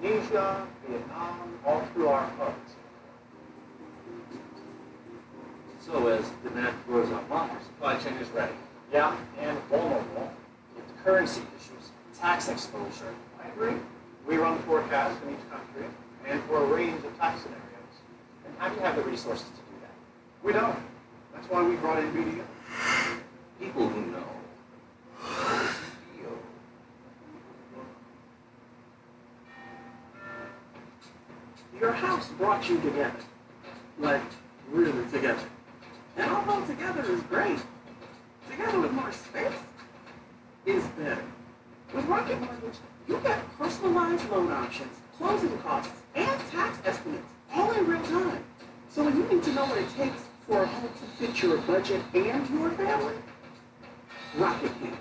Indonesia, Vietnam, all through our hubs. So as demand grows online, our supply chain is ready. Yeah, and vulnerable with currency issues, tax exposure. I agree. We run forecasts in each country and for a range of tax scenarios. And how do you have the resources to do that? We don't. That's why we brought in BDO. People who know. Your house brought you together. Like, really together. And although together is great, together with more space is better. With Rocket Mortgage, you get personalized loan options, closing costs, and tax estimates all in real time. So when you need to know what it takes for a home to fit your budget and your family, Rocket can.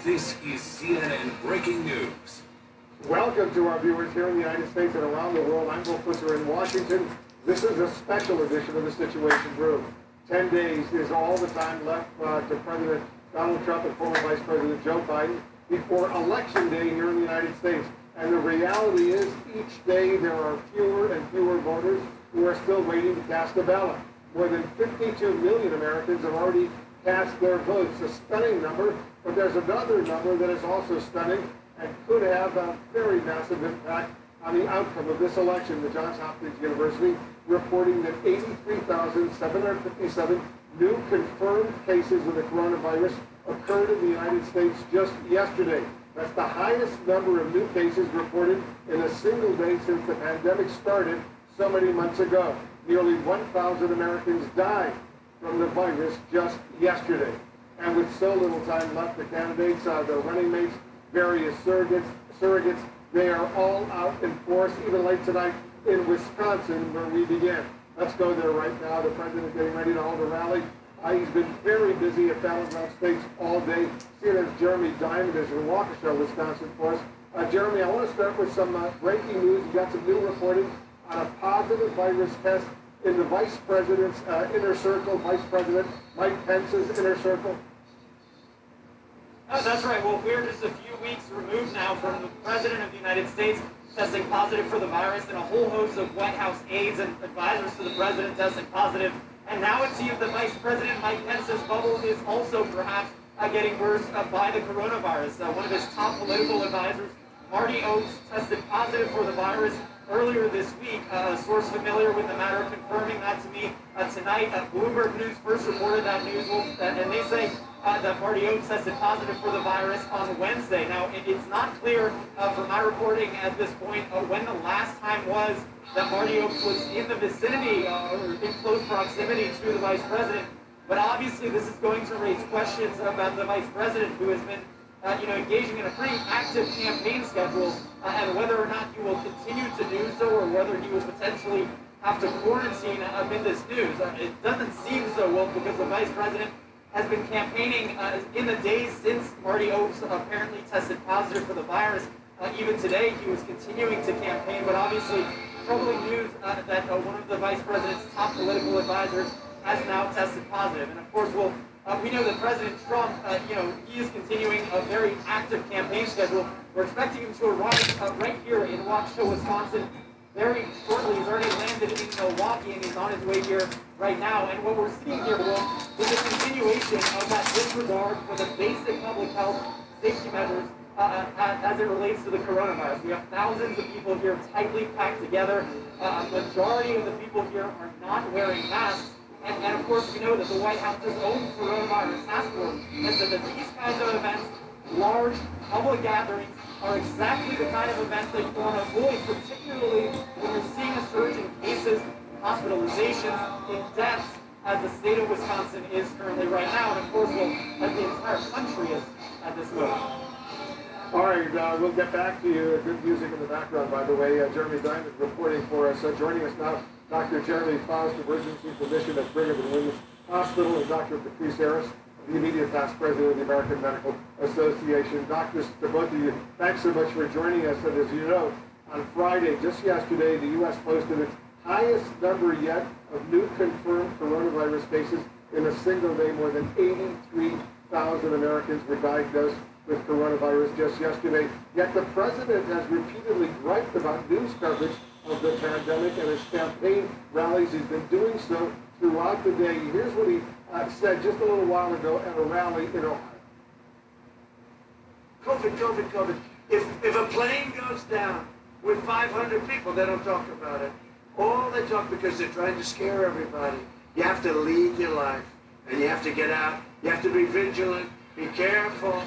This is CNN Breaking News. Welcome to our viewers here in the United States and around the world. I'm Will Pusser in Washington. This is a special edition of the Situation Room. 10 days is all the time left to President Donald Trump and former Vice President Joe Biden before Election Day here in the United States. And the reality is each day there are fewer and fewer voters who are still waiting to cast a ballot. More than 52 million Americans have already cast their votes, a stunning number, but there's another number that is also stunning and could have a very massive impact on the outcome of this election. The Johns Hopkins University reporting that 83,757 new confirmed cases of the coronavirus occurred in the United States just yesterday. That's the highest number of new cases reported in a single day since the pandemic started so many months ago. Nearly 1,000 Americans died from the virus just yesterday. And with so little time left, the candidates, the running mates, various surrogates, they are all out in force, even late tonight in Wisconsin, where we begin. Let's go there right now. The president getting ready to hold a rally. He's been very busy at Battleground States all day. CNN's Jeremy Diamond is in Waukesha, Wisconsin for us. Jeremy, I want to start with some breaking news. You got some new reporting on a positive virus test in the vice president's inner circle, Vice President Mike Pence's inner circle. That's right. Well, we're just a few weeks removed now from the President of the United States testing positive for the virus, and a whole host of White House aides and advisors to the President testing positive. And now it seems that Vice President Mike Pence's bubble is also perhaps getting burst by the coronavirus. One of his top political advisors, Marty Oakes, tested positive for the virus earlier this week. A source familiar with the matter confirming that to me tonight. Bloomberg News first reported that news, and they say that Marty Oakes tested positive for the virus on Wednesday. Now, it's not clear from my reporting at this point when the last time was that Marty Oakes was in the vicinity or in close proximity to the Vice President. But obviously, this is going to raise questions about the Vice President, who has been engaging in a pretty active campaign schedule, and whether or not he will continue to do so, or whether he will potentially have to quarantine amid this news. It doesn't seem so, well, because the Vice President has been campaigning in the days since Marty Oakes apparently tested positive for the virus. Even today, he was continuing to campaign, but obviously troubling news that one of the Vice President's top political advisors has now tested positive. And of course, we know that President Trump, he is continuing a very active campaign schedule. We're expecting him to arrive right here in Waukesha, Wisconsin, very shortly. He's already landed in Milwaukee, and he's on his way here right now. And what we're seeing here, Will, is a continuation of that disregard for the basic public health safety measures as it relates to the coronavirus. We have thousands of people here tightly packed together. A majority of the people here are not wearing masks. And of course, we know that the White House's own coronavirus task force has said that these kinds of events, large public gatherings, are exactly the kind of events that you want to avoid, particularly when you're seeing a surge in cases, hospitalizations, in deaths, as the state of Wisconsin is currently right now, and of course, as the entire country is at this moment. All right, we'll get back to you. Good music in the background, by the way. Jeremy Diamond reporting for us. Joining us now, Dr. Jeremy Faust, emergency physician at Brigham and Women's Hospital, and Dr. Patrice Harris, the immediate past president of the American Medical Association. Doctors, to both of you, thanks so much for joining us. And as you know, on Friday, just yesterday, the U.S. posted its highest number yet of new confirmed coronavirus cases in a single day. More than 83,000 Americans were diagnosed with coronavirus just yesterday. Yet the president has repeatedly griped about news coverage of the pandemic and his campaign rallies. He's been doing so throughout the day. Here's what he said just a little while ago at a rally in Ohio. COVID. If a plane goes down with 500 people, they don't talk about it. All they talk because they're trying to scare everybody. You have to lead your life, and you have to get out. You have to be vigilant, be careful,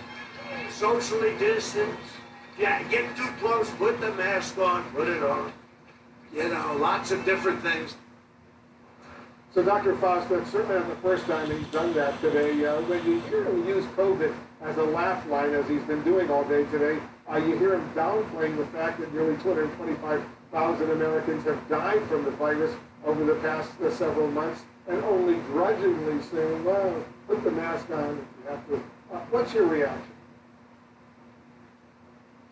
socially distance. Yeah, get too close, put the mask on, put it on. Lots of different things. So, Dr. Faust, that's certainly not the first time he's done that today. When you hear him use COVID as a laugh line, as he's been doing all day today, you hear him downplaying the fact that nearly 225,000 Americans have died from the virus over the past several months, and only grudgingly saying, well, put the mask on if you have to. What's your reaction?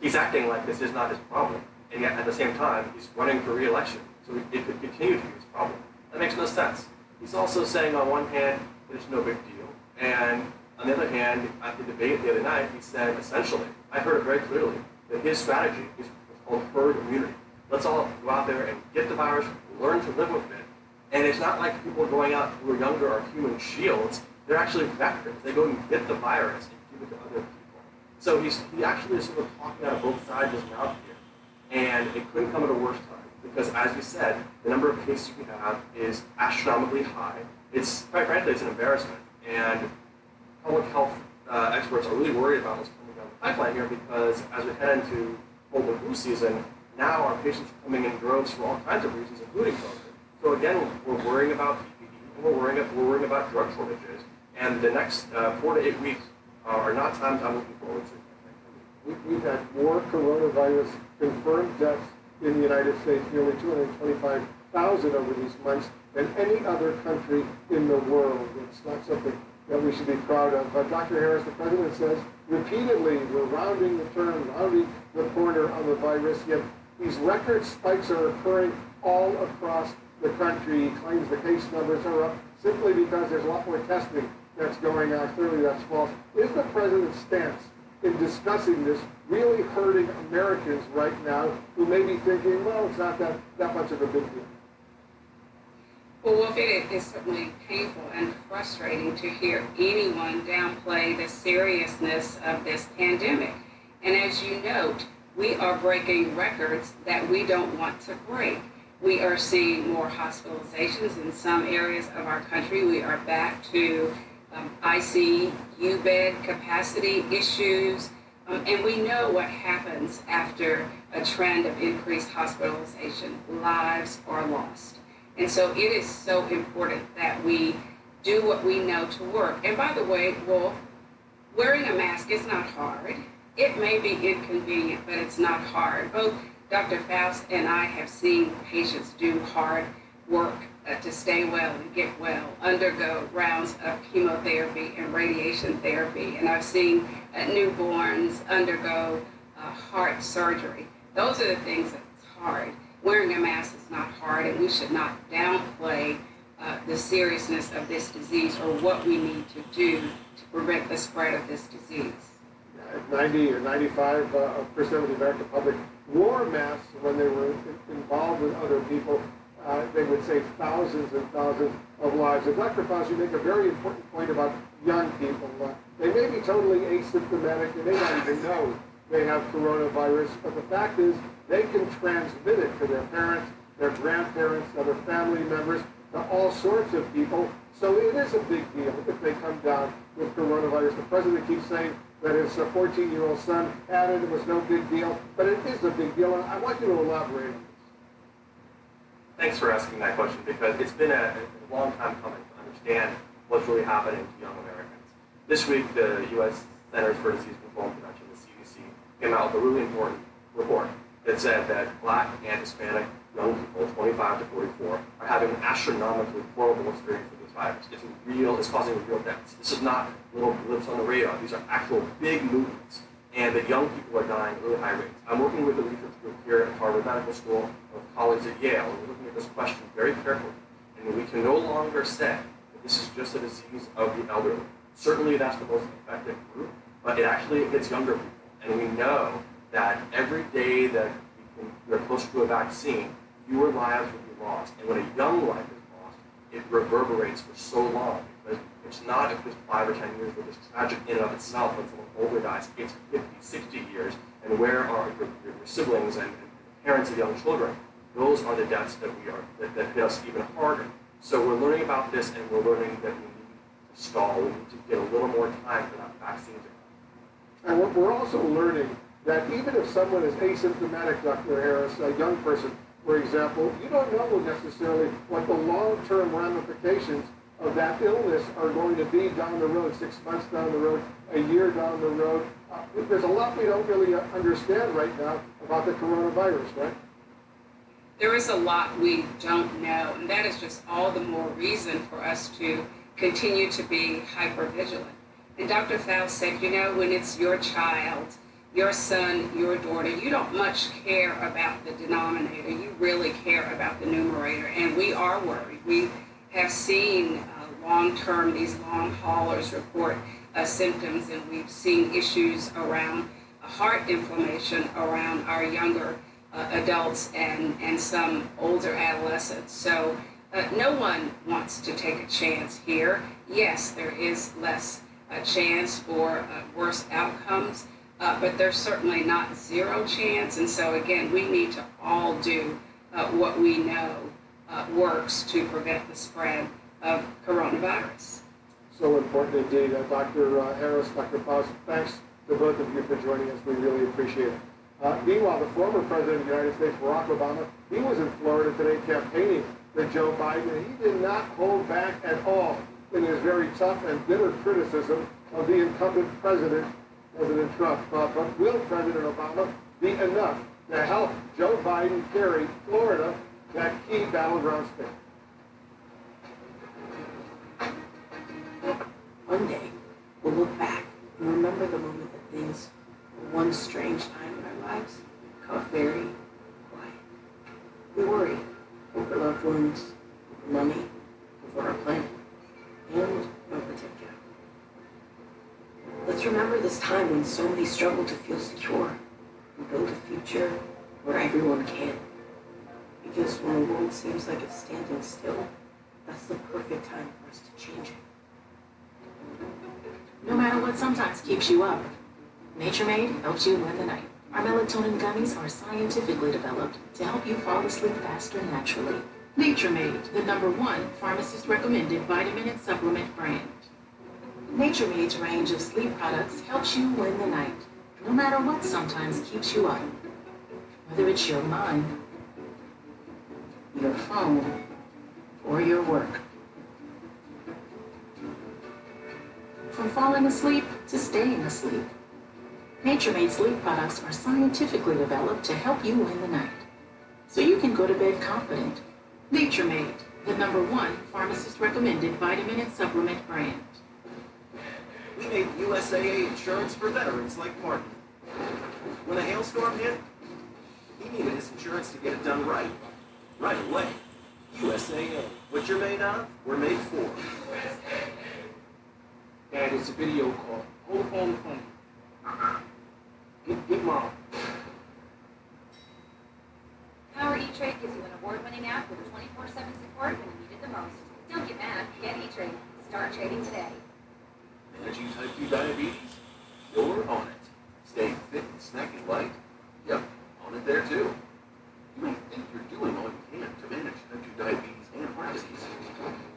He's acting like this is not his problem, and yet at the same time, he's running for re-election, so it could continue to be his problem. That makes no sense. He's also saying on one hand that it's no big deal, and on the other hand, at the debate the other night, he said essentially, I heard it very clearly, that his strategy is called herd immunity. Let's all go out there and get the virus, learn to live with it. And it's not like people going out who are younger are human shields. They're actually vectors. They go and get the virus and give it to other people. So he actually is sort of talking out of both sides of his mouth here. And it couldn't come at a worse time. Because as you said, the number of cases we have is astronomically high. It's, quite frankly, it's an embarrassment. And public health experts are really worried about what's coming down the pipeline here because as we head into cold and flu season, now our patients are coming in droves for all kinds of reasons, including COVID. So again, we're worrying about PPE, and we're worrying about drug shortages. And the next 4 to 8 weeks are not times I'm looking forward to. We've had more coronavirus confirmed deaths in the United States, nearly 225,000 over these months, than any other country in the world. It's not something that we should be proud of. But Dr. Harris, the president says repeatedly we're rounding the turn, rounding the corner on the virus, yet these record spikes are occurring all across the country. He claims the case numbers are up simply because there's a lot more testing that's going on. Clearly that's false. Is the president's stance in discussing this really hurting Americans right now who may be thinking, well, it's not that much of a big deal? Well, Wolf, it is certainly painful and frustrating to hear anyone downplay the seriousness of this pandemic. And as you note, we are breaking records that we don't want to break. We are seeing more hospitalizations in some areas of our country. We are back to ICU bed capacity issues. And we know what happens after a trend of increased hospitalization. Lives are lost. And so it is so important that we do what we know to work. And by the way, Wolf, wearing a mask is not hard. It may be inconvenient, but it's not hard. Both Dr. Faust and I have seen patients do hard work to stay well and get well, undergo rounds of chemotherapy and radiation therapy. And I've seen newborns undergo heart surgery. Those are the things that's hard. Wearing a mask is not hard, and we should not downplay the seriousness of this disease or what we need to do to prevent the spread of this disease. 90 or 95% of the American public wore masks when they were involved with other people. They would save thousands and thousands of lives. And Dr. Faust, you make a very important point about young people. They may be totally asymptomatic. They may not even know they have coronavirus, but the fact is they can transmit it to their parents, their grandparents, other family members, to all sorts of people. So it is a big deal if they come down with coronavirus. The president keeps saying that his 14-year-old son had it, it was no big deal, but it is a big deal, and I want you to elaborate on this. Thanks for asking that question, because it's been a long time coming to understand what's really happening to young Americans. This week, the U.S. Centers for Disease Control and Prevention, the CDC, came out with a really important report that said that Black and Hispanic young people, 25 to 44, are having an astronomically horrible experience with this virus. It's causing real deaths. This is not little blips on the radar. These are actual big movements, and that young people are dying at really high rates. I'm working with a research group here at Harvard Medical School with colleagues at Yale, and we're looking at this question very carefully. And we can no longer say that this is just a disease of the elderly. Certainly that's the most affected group, but it actually hits younger people. And we know that every day that we're closer to a vaccine, fewer lives will be lost. And when a young life is lost, it reverberates for so long. Because it's not just 5 or 10 years, which is tragic in and of itself when someone older dies. It's 50, 60 years. And where are your siblings and parents of young children? Those are the deaths that that hit us even harder. So we're learning about this, and we're learning that we need to stall. We need to get a little more time for that vaccine to come. And we're also learning that even if someone is asymptomatic, Dr. Harris, a young person, for example, you don't know necessarily what the long-term ramifications of that illness are going to be down the road, 6 months down the road, a year down the road. There's a lot we don't really understand right now about the coronavirus, right? There is a lot we don't know, and that is just all the more reason for us to continue to be hypervigilant. And Dr. Faust said, you know, when it's your child, your son, your daughter, you don't much care about the denominator. You really care about the numerator, and we are worried. We have seen long-term, these long haulers report symptoms, and we've seen issues around heart inflammation around our younger adults and some older adolescents. So no one wants to take a chance here. Yes, there is less chance for worse outcomes, but there's certainly not zero chance. And so again, we need to all do what we know works to prevent the spread of coronavirus. So important indeed. Dr. Harris, Dr. Faust, thanks to both of you for joining us. We really appreciate it. Meanwhile, the former president of the United States, Barack Obama, he was in Florida today campaigning for Joe Biden, and he did not hold back at all in his very tough and bitter criticism of the incumbent president, President Trump. But will President Obama be enough to help Joe Biden carry Florida, that key battleground state? One day, we'll look back and remember the moment that things were one strange time in our lives got very quiet. We worried over loved ones, over money, over our planet, and over TikTok. Let's remember this time when so many struggled to feel secure and build a future where everyone can. Because when the world seems like it's standing still, that's the perfect time for us to change it. No matter what sometimes keeps you up, Nature Made helps you win the night. Our melatonin gummies are scientifically developed to help you fall asleep faster naturally. Nature Made, the #1 pharmacist-recommended vitamin and supplement brand. Nature Made's range of sleep products helps you win the night, no matter what sometimes keeps you up. Whether it's your mind, your phone, or your work. From falling asleep to staying asleep. Nature Made sleep products are scientifically developed to help you win the night, so you can go to bed confident. Nature Made, the #1 pharmacist-recommended vitamin and supplement brand. We made USAA insurance for veterans like Martin. When a hailstorm hit, he needed his insurance to get it done right away. USAA. What you're made of, we're made for. Dad, it's a video call. Hold the phone. Get Mom. Power E-Trade gives you an award-winning app with 24/7 support when you need it the most. Don't get mad. Get E-Trade. Start trading today. Managing type 2 diabetes? You're on it. Staying fit and snacking light? Yep, on it there too. You may think you're doing all you can to manage type 2 diabetes and heart disease.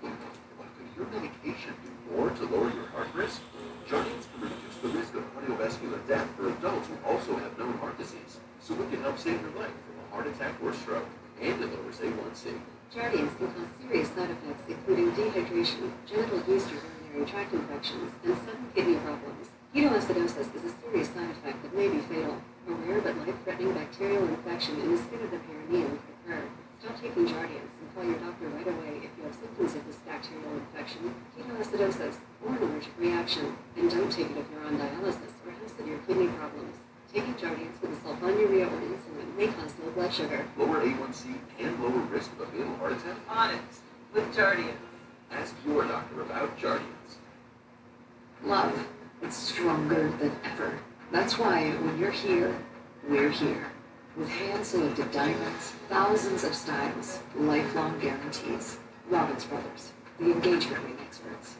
But could your medication do more to lower your heart risk? Jardiance can reduce the risk of cardiovascular death for adults who also have known heart disease, so we can help save your life from a heart attack or stroke, and it lowers A1C. Jardiance can cause serious side effects, including dehydration, genital yeast or urinary tract infections, and sudden kidney problems. Ketoacidosis is a serious side effect that may be fatal. A rare but life-threatening bacterial infection in the skin of the perineum could occur. Stop taking Jardiance and call your doctor right away if you have symptoms of this bacterial infection, ketoacidosis, or an allergic reaction. And don't take it if you're on dialysis or have severe kidney problems. Taking Jardiance with a sulfonylurea or insulin may cause low blood sugar. Lower A1C and lower risk of a fatal heart attack? On it with Jardiance. Ask your doctor about Jardiance. Love, it's stronger than ever. That's why when you're here, we're here. With hand-selected diamonds, thousands of styles, lifelong guarantees. Robbins Brothers, the engagement ring experts.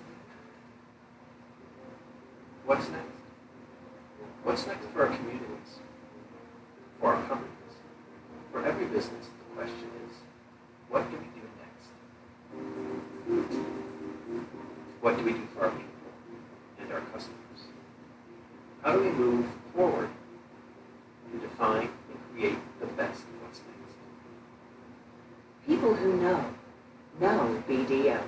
What's next? What's next for our communities? For our companies? For every business, the question is, what do we do next? What do we do for our people and our customers? How do we move forward and define and create the best of what's next? People who know BDO.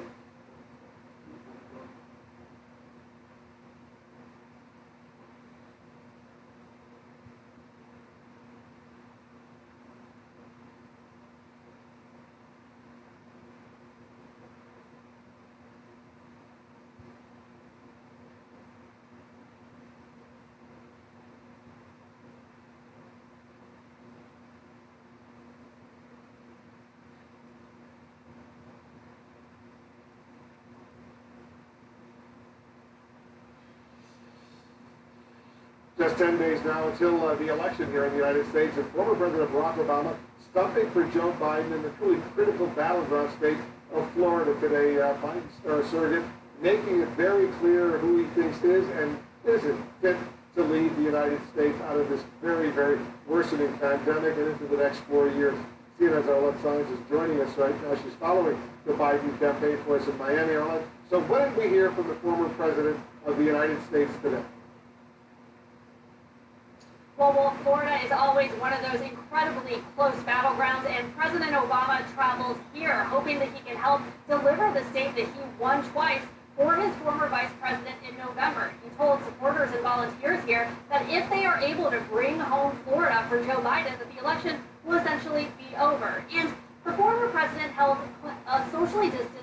Just 10 days now until the election here in the United States, and former President Barack Obama stumping for Joe Biden in the truly critical battleground state of Florida today. Biden's surrogate making it very clear who he thinks is and isn't fit to lead the United States out of this very, very worsening pandemic and into the next 4 years. CNN's Arlette Saenz is joining us right now. She's following the Biden campaign for us in Miami. Arlette, so what did we hear from the former President of the United States today? Well, Florida is always one of those incredibly close battlegrounds, and President Obama travels here, hoping that he can help deliver the state that he won twice for his former vice president in November. He told supporters and volunteers here that if they are able to bring home Florida for Joe Biden, that the election will essentially be over. And the former president held a socially distanced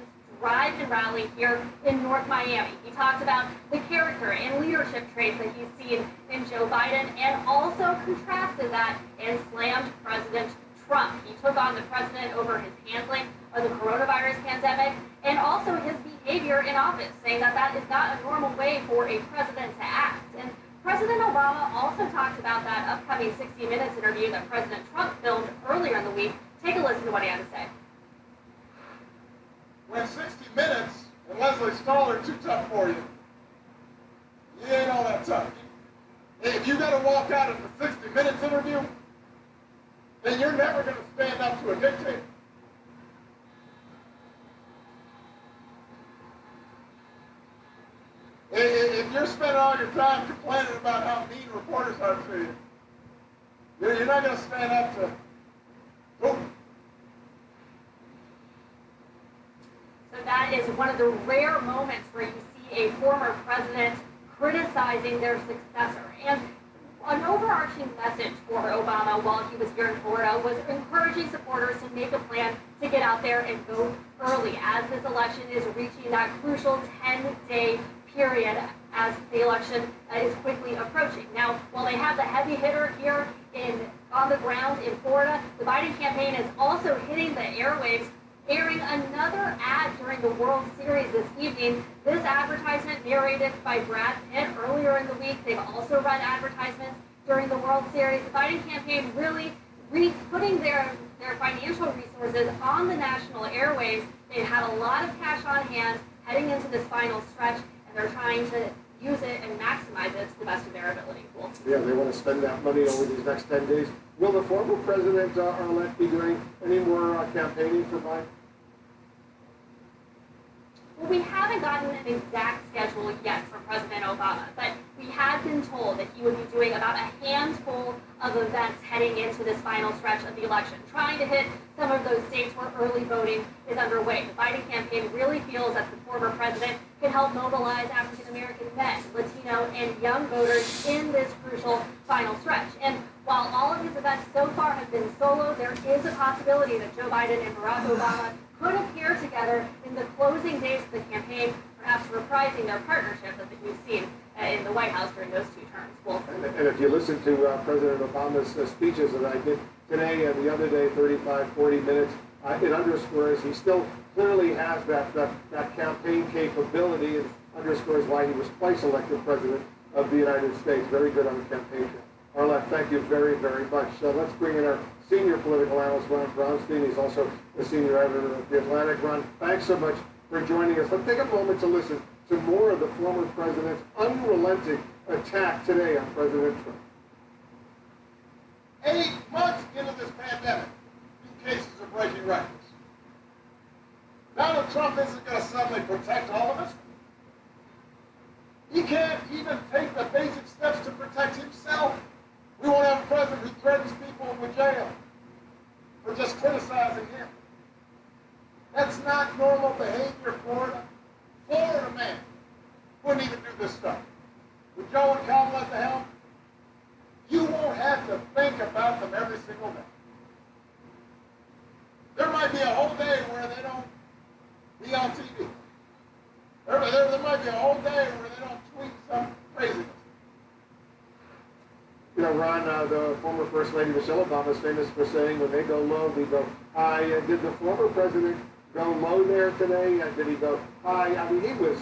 drive and rally here in North Miami. He talked about the character and leadership traits that he's seen in Joe Biden and also contrasted that and slammed President Trump. He took on the president over his handling of the coronavirus pandemic and also his behavior in office, saying that that is not a normal way for a president to act. And President Obama also talked about that upcoming 60 Minutes interview that President Trump filmed earlier in the week. Take a listen to what he had to say. When 60 Minutes and Leslie Stahl are too tough for you, you ain't all that tough. If you got to walk out of the 60 Minutes interview, then you're never going to stand up to a dictator. If you're spending all your time complaining about how mean reporters are to you, you're not going to stand up to Putin. So that is one of the rare moments where you see a former president criticizing their successor. And an overarching message for Obama while he was here in Florida was encouraging supporters to make a plan to get out there and vote early as this election is reaching that crucial 10-day period as the election is quickly approaching. Now, while they have the heavy hitter here on the ground in Florida, the Biden campaign is also hitting the airwaves, airing another ad during the World Series this evening. This advertisement narrated by Brad Pitt earlier in the week. They've also run advertisements during the World Series. The Biden campaign really putting their financial resources on the national airwaves. They had a lot of cash on hand heading into this final stretch, and they're trying to use it and maximize it to the best of their ability. Cool. Yeah, they want to spend that money over these next 10 days. Will the former president-elect be doing any more campaigning for Biden? Well, we haven't gotten an exact schedule yet from President Obama, but we had been told that he would be doing about a handful of events heading into this final stretch of the election, trying to hit some of those states where early voting is underway. The Biden campaign really feels that the former president can help mobilize African-American men, Latino, and young voters in this crucial final stretch. And while all of his events so far have been solo, there is a possibility that Joe Biden and Barack Obama could appear together in the closing days of the campaign, perhaps reprising their partnership that we've seen in the White House during those two terms. Well, and if you listen to President Obama's speeches that I did today and the other day, 35, 40 minutes, it underscores he still clearly has that campaign capability and underscores why he was twice elected president of the United States. Very good on the campaign trail. Arlette, thank you very, very much. Let's bring in our senior political analyst, Ron Brownstein. He's also the senior editor of The Atlantic. Ron, thanks so much for joining us. Let's take a moment to listen to more of the former president's unrelenting attack today on President Trump. 8 months into this pandemic, new cases are breaking records. Donald Trump isn't going to suddenly protect all of us. He can't even take the basic steps to protect himself. We won't have a president who threatens people with jail for just criticizing him. That's not normal behavior, Florida. Florida man wouldn't even do this stuff. With Joe and Kamala at the helm, you won't have to think about them every single day. There might be a whole day where they don't be on TV. There might be a whole day where they don't tweet some craziness. You know, Ron, the former First Lady Michelle Obama is famous for saying, when they go low, we go high. Did the former president go low there today? Did he go high? I mean, he was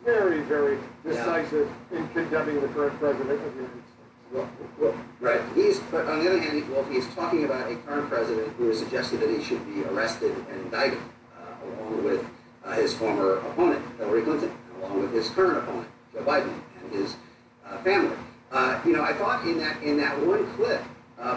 very, very decisive in condemning the current president of the United States. Well, right. But on the other hand, he's talking about a current president who has suggested that he should be arrested and indicted, along with his former opponent, Hillary Clinton, and along with his current opponent, Joe Biden, and his family. I thought in that one clip,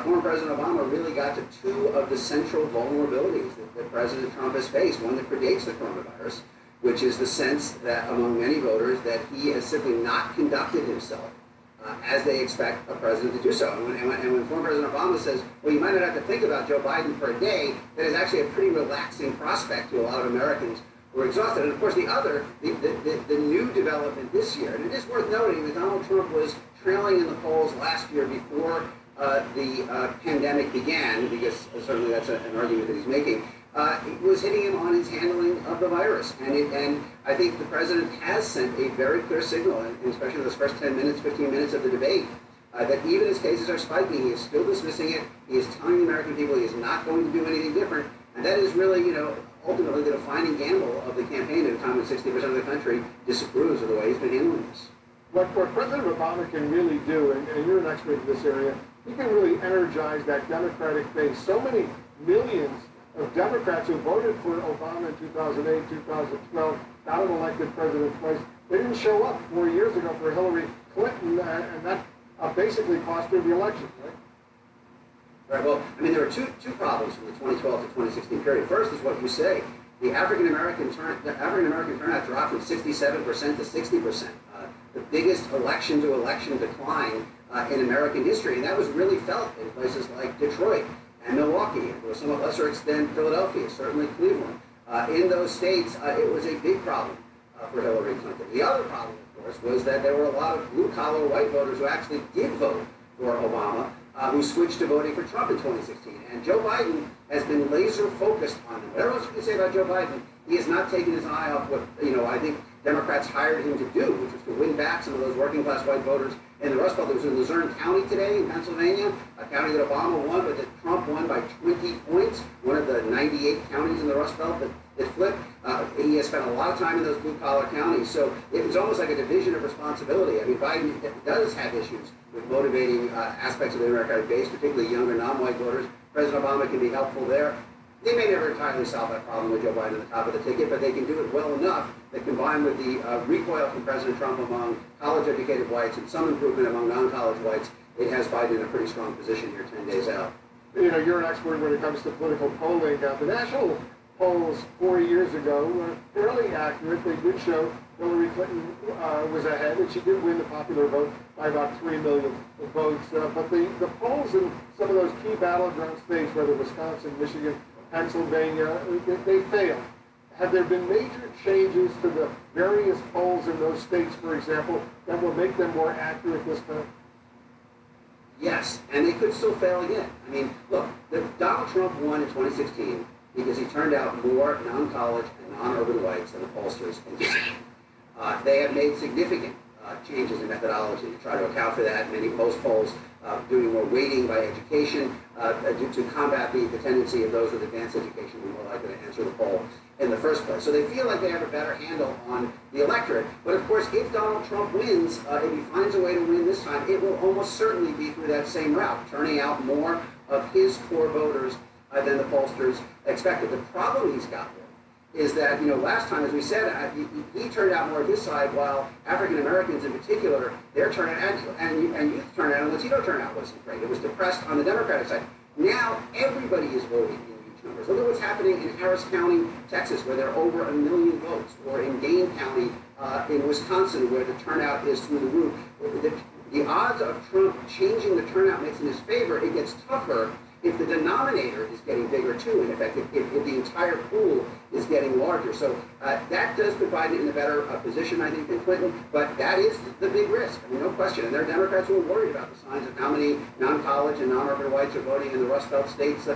former President Obama really got to two of the central vulnerabilities that President Trump has faced. One that predates the coronavirus, which is the sense that among many voters that he has simply not conducted himself as they expect a president to do so. And when former President Obama says, well, you might not have to think about Joe Biden for a day, that is actually a pretty relaxing prospect to a lot of Americans were exhausted. And of course, the new development this year, and it is worth noting that Donald Trump was trailing in the polls last year before the pandemic began, because certainly that's an argument that he's making. It was hitting him on his handling of the virus. And I think the president has sent a very clear signal, and especially those first 10 minutes, 15 minutes of the debate, that even as cases are spiking, he is still dismissing it. He is telling the American people he is not going to do anything different. And that is really, ultimately the defining gamble of the campaign at a time when 60% of the country disapproves of the way he's been handling this. What President Obama can really do, and you're an expert in this area, he can really energize that Democratic base. So many millions of Democrats who voted for Obama in 2008, 2012, got him elected president twice. They didn't show up 4 years ago for Hillary Clinton, and that basically cost her the election, right? Right. Well, I mean, there are two problems from the 2012 to 2016 period. First is what you say. The African American turnout dropped from 67% to 60%. The biggest election-to-election decline in American history, and that was really felt in places like Detroit and Milwaukee, and to a somewhat lesser extent Philadelphia, certainly Cleveland. In those states, it was a big problem for Hillary Clinton. The other problem, of course, was that there were a lot of blue-collar white voters who actually did vote for Obama, who switched to voting for Trump in 2016. And Joe Biden has been laser-focused on them. Whatever else you can say about Joe Biden, he has not taken his eye off what, I think Democrats hired him to do, which was to win back some of those working-class white voters in the Rust Belt. It was in Luzerne County today in Pennsylvania, a county that Obama won, but that Trump won by 20 points, one of the 98 counties in the Rust Belt that flipped. He has spent a lot of time in those blue-collar counties, so it was almost like a division of responsibility. I mean, Biden does have issues with motivating aspects of the Democratic base, particularly younger non-white voters. President Obama can be helpful there. They may never entirely solve that problem with Joe Biden at the top of the ticket, but they can do it well enough that, combined with the recoil from President Trump among college-educated whites and some improvement among non-college whites, it has Biden in a pretty strong position here 10 days out. You're an expert when it comes to political polling. The national polls 4 years ago were fairly accurate. They did show Hillary Clinton was ahead, and she did win the popular vote by about 3 million votes. But the polls in some of those key battleground states, whether Wisconsin, Michigan, Pennsylvania, they failed. Have there been major changes to the various polls in those states, for example, that will make them more accurate this time? Yes, and they could still fail again. I mean, look, Donald Trump won in 2016 because he turned out more non-college and non-urban whites than the pollsters anticipated. They have made significant changes in methodology to try to account for that. Many polls doing more weighting by education to combat the tendency of those with advanced education to be more likely to answer the poll in the first place. So they feel like they have a better handle on the electorate. But of course, if Donald Trump wins, if he finds a way to win this time, it will almost certainly be through that same route, turning out more of his core voters than the pollsters expected. The problem he's got is that, last time, as we said, he turned out more of his side, while African Americans in particular, their turnout and youth turnout and Latino turnout wasn't great. It was depressed on the Democratic side. Now everybody is voting in huge numbers. Look at what's happening in Harris County, Texas, where there are over 1 million votes, or in Dane County in Wisconsin, where the turnout is through the roof. The odds of Trump changing the turnout mix in his favor, it gets tougher if the denominator is getting bigger too. In fact, if the entire pool is getting larger. So that does put Biden in a better position, I think, than Clinton. But that is the big risk. I mean, no question. And there are Democrats who are worried about the signs of how many non-college and non-urban whites are voting in the Rust Belt states.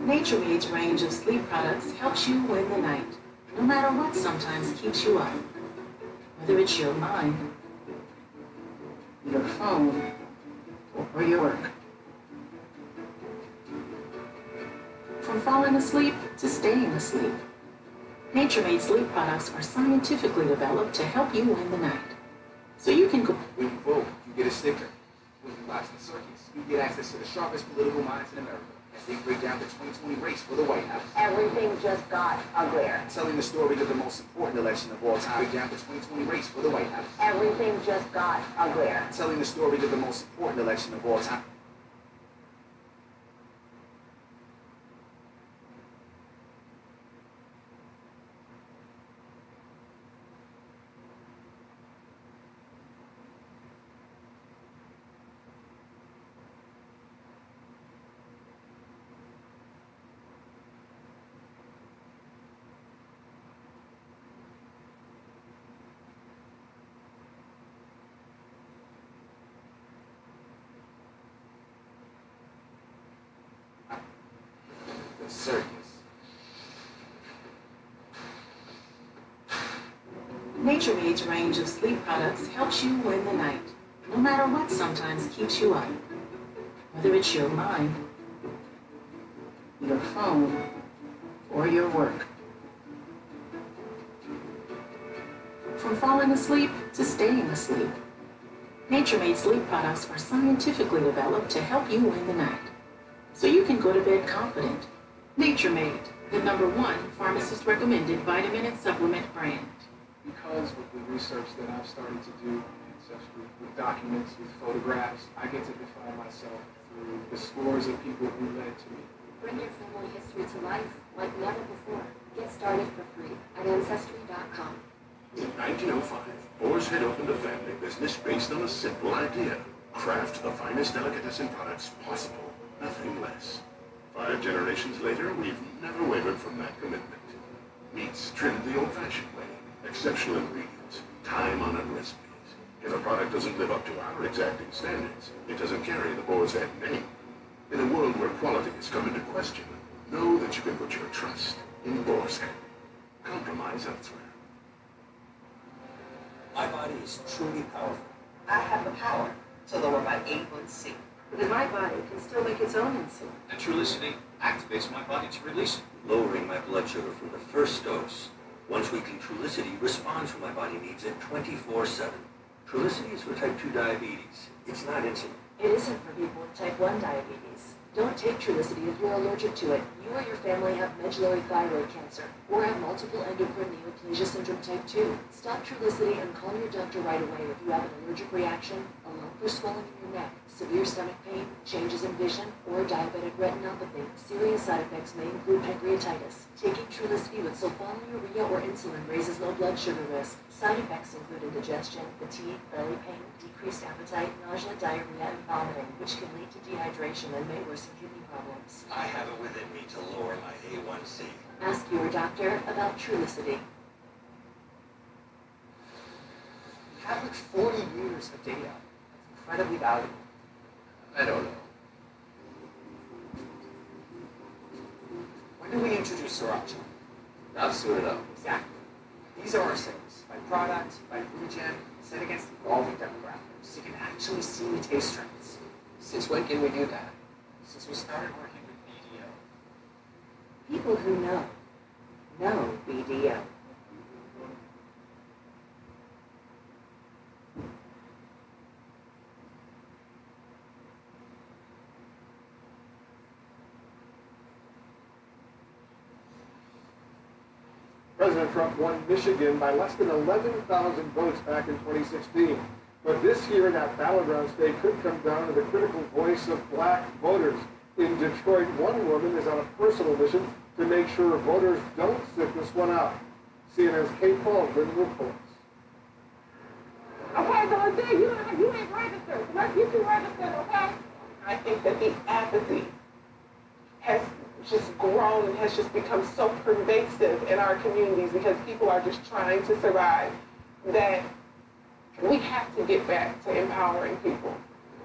Nature Made's range of sleep products helps you win the night, no matter what sometimes keeps you up. Whether it's your mind, your phone, or your work. From falling asleep to staying asleep. Nature-Made sleep products are scientifically developed to help you win the night. So you can go. When you vote, you get a sticker. When you watch the circus, you get access to the sharpest political minds in America as they break down the 2020 race for the White House. Everything just got uglier. Telling the story of the most important election of all time. Break down the 2020 race for the White House. Everything just got uglier. Telling the story of the most important election of all time. Circus. Nature-Made's range of sleep products helps you win the night, no matter what sometimes keeps you up. Whether it's your mind, your phone, or your work. From falling asleep to staying asleep, Nature-Made sleep products are scientifically developed to help you win the night, so you can go to bed confident. Nature-Made, the #1 pharmacist-recommended vitamin and supplement brand. Because with the research that I've started to do on ancestry, with documents, with photographs, I get to define myself through the scores of people who led to me. Bring your family history to life like never before. Get started for free at Ancestry.com. In 1905, Boar's had opened a family business based on a simple idea. Craft the finest delicatessen products possible, nothing less. 5 generations later, we've never wavered from that commitment. Meats trimmed the old-fashioned way, exceptional ingredients, time-honored recipes. If a product doesn't live up to our exacting standards, it doesn't carry the Boar's Head name. In a world where quality is come into question, know that you can put your trust in Boar's Head. Compromise elsewhere. My body is truly powerful. I have the power to lower my A1C. Because my body can still make its own insulin. And Trulicity activates my body to release it, lowering my blood sugar from the first dose. Once weekly Trulicity responds when my body needs it 24/7. Trulicity is for type 2 diabetes. It's not insulin. It isn't for people with type 1 diabetes. Don't take Trulicity if you're allergic to it. You or your family have medullary thyroid cancer or have multiple endocrine neoplasia syndrome type 2. Stop Trulicity and call your doctor right away if you have an allergic reaction, a lump or swelling in your neck, severe stomach pain, changes in vision, or diabetic retinopathy. Serious side effects may include pancreatitis. Taking Trulicity with sulfonylurea or insulin raises low blood sugar risk. Side effects include indigestion, fatigue, belly pain, decreased appetite, nausea, diarrhea, and vomiting, which can lead to dehydration and may worsen kidney problems. I have it within me to lower my A1C. Ask your doctor about Trulicity. You have like 40 years of data. That's incredibly valuable. I don't know. When do we introduce Sriracha? Not soon enough. Exactly. These are our sales, by product, by region, set against evolving demographics, so you can actually see the taste trends. Since when can we do that? Since we started working with BDO. People who know BDO. President Trump won Michigan by less than 11,000 votes back in 2016. But this year, that battleground state could come down to the critical voice of black voters. In Detroit, one woman is on a personal mission to make sure voters don't sit this one out. CNN's Kate Baldwin reports. Okay, so it's there. You ain't registered. Let's get you registered, okay? I think that the apathy has just grown and has just become so pervasive in our communities because people are just trying to survive that we have to get back to empowering people.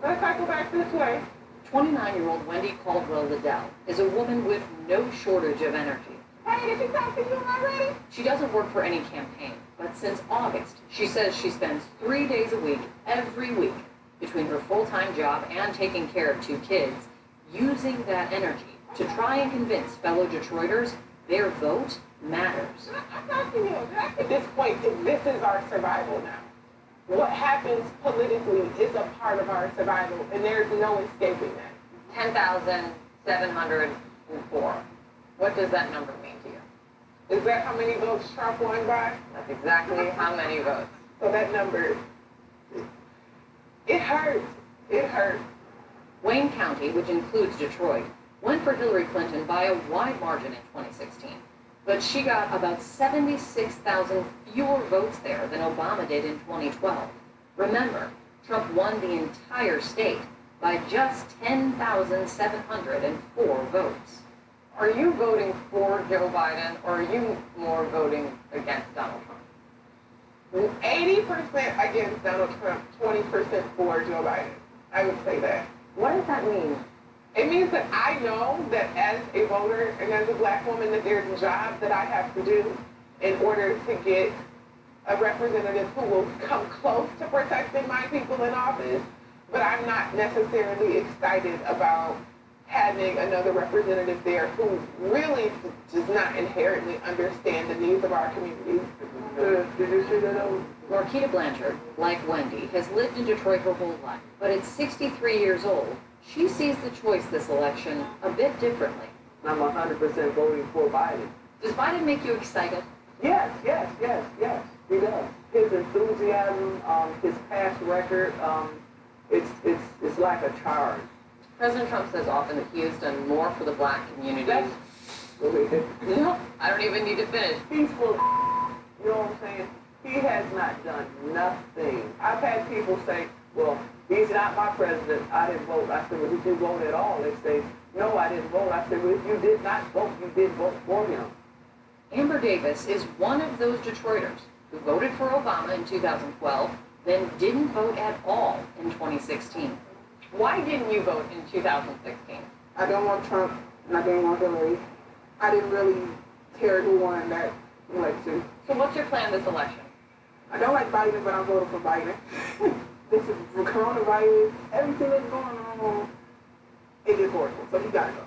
Let's cycle back to the play. 29-year-old Wendy Caldwell Liddell is a woman with no shortage of energy. Hey, did she talk to you already? She doesn't work for any campaign, but since August, she says she spends 3 days a week, every week, between her full-time job and taking care of 2 kids, using that energy to try and convince fellow Detroiters their vote matters. I'm asking you, at this point, this is our survival now. What happens politically is a part of our survival, and there's no escaping that. 10,704. What does that number mean to you? Is that how many votes Trump won by? That's exactly how many votes. So that number, it hurts. It hurts. Wayne County, which includes Detroit, went for Hillary Clinton by a wide margin in 2016. But she got about 76,000 fewer votes there than Obama did in 2012. Remember, Trump won the entire state by just 10,704 votes. Are you voting for Joe Biden, or are you more voting against Donald Trump? 80% against Donald Trump, 20% for Joe Biden. I would say that. What does that mean? It means that I know that as a voter and as a black woman that there's a job that I have to do in order to get a representative who will come close to protecting my people in office, but I'm not necessarily excited about having another representative there who really does not inherently understand the needs of our community. Did you see that? Marquita Blanchard, like Wendy, has lived in Detroit her whole life, but at 63 years old, she sees the choice this election a bit differently. I'm 100% voting for Biden. Does Biden make you excited? Yes, he does. His enthusiasm, his past record, it's like a charge. President Trump says often that he has done more for the black community. No, I don't even need to finish. He's full of you know what I'm saying? He has not done nothing. I've had people say, well, he's not my president. I didn't vote. I said, well, did you vote at all? They say, no, I didn't vote. I said, well, if you did not vote, you did vote for him. Amber Davis is one of those Detroiters who voted for Obama in 2012, then didn't vote at all in 2016. Why didn't you vote in 2016? I don't want Trump, and I didn't want Hillary. I didn't really care who won that election. So what's your plan this election? I don't like Biden, but I'm voting for Biden. This is for coronavirus, everything that's going on, it is horrible, so he gotta go.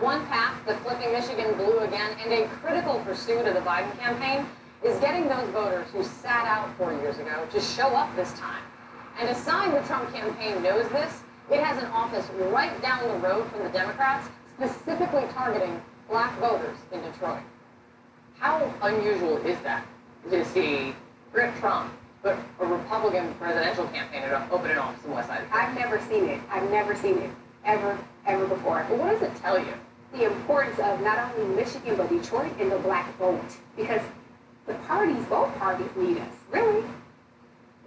One path to flipping Michigan blue again, and a critical pursuit of the Biden campaign, is getting those voters who sat out 4 years ago to show up this time. And a sign the Trump campaign knows this, it has an office right down the road from the Democrats, specifically targeting black voters in Detroit. How unusual is that to see Rip Trump put a Republican presidential campaign open an office in West Side? I've never seen it. I've never seen it ever before. But what does it tell you? The importance of not only Michigan, but Detroit and the black vote. Because the parties, both parties need us. Really?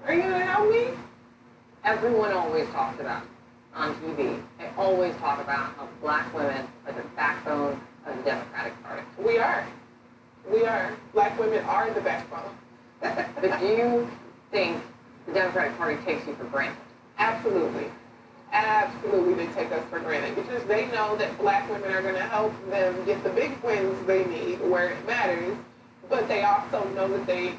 Are you gonna help me? Everyone always talks about on TV. They always talk about how black women are the backbone of the Democratic Party. We are. Black women are the backbone. But do you think the Democratic Party takes you for granted? Absolutely. Absolutely, they take us for granted because they know that black women are going to help them get the big wins they need where it matters, but they also know that they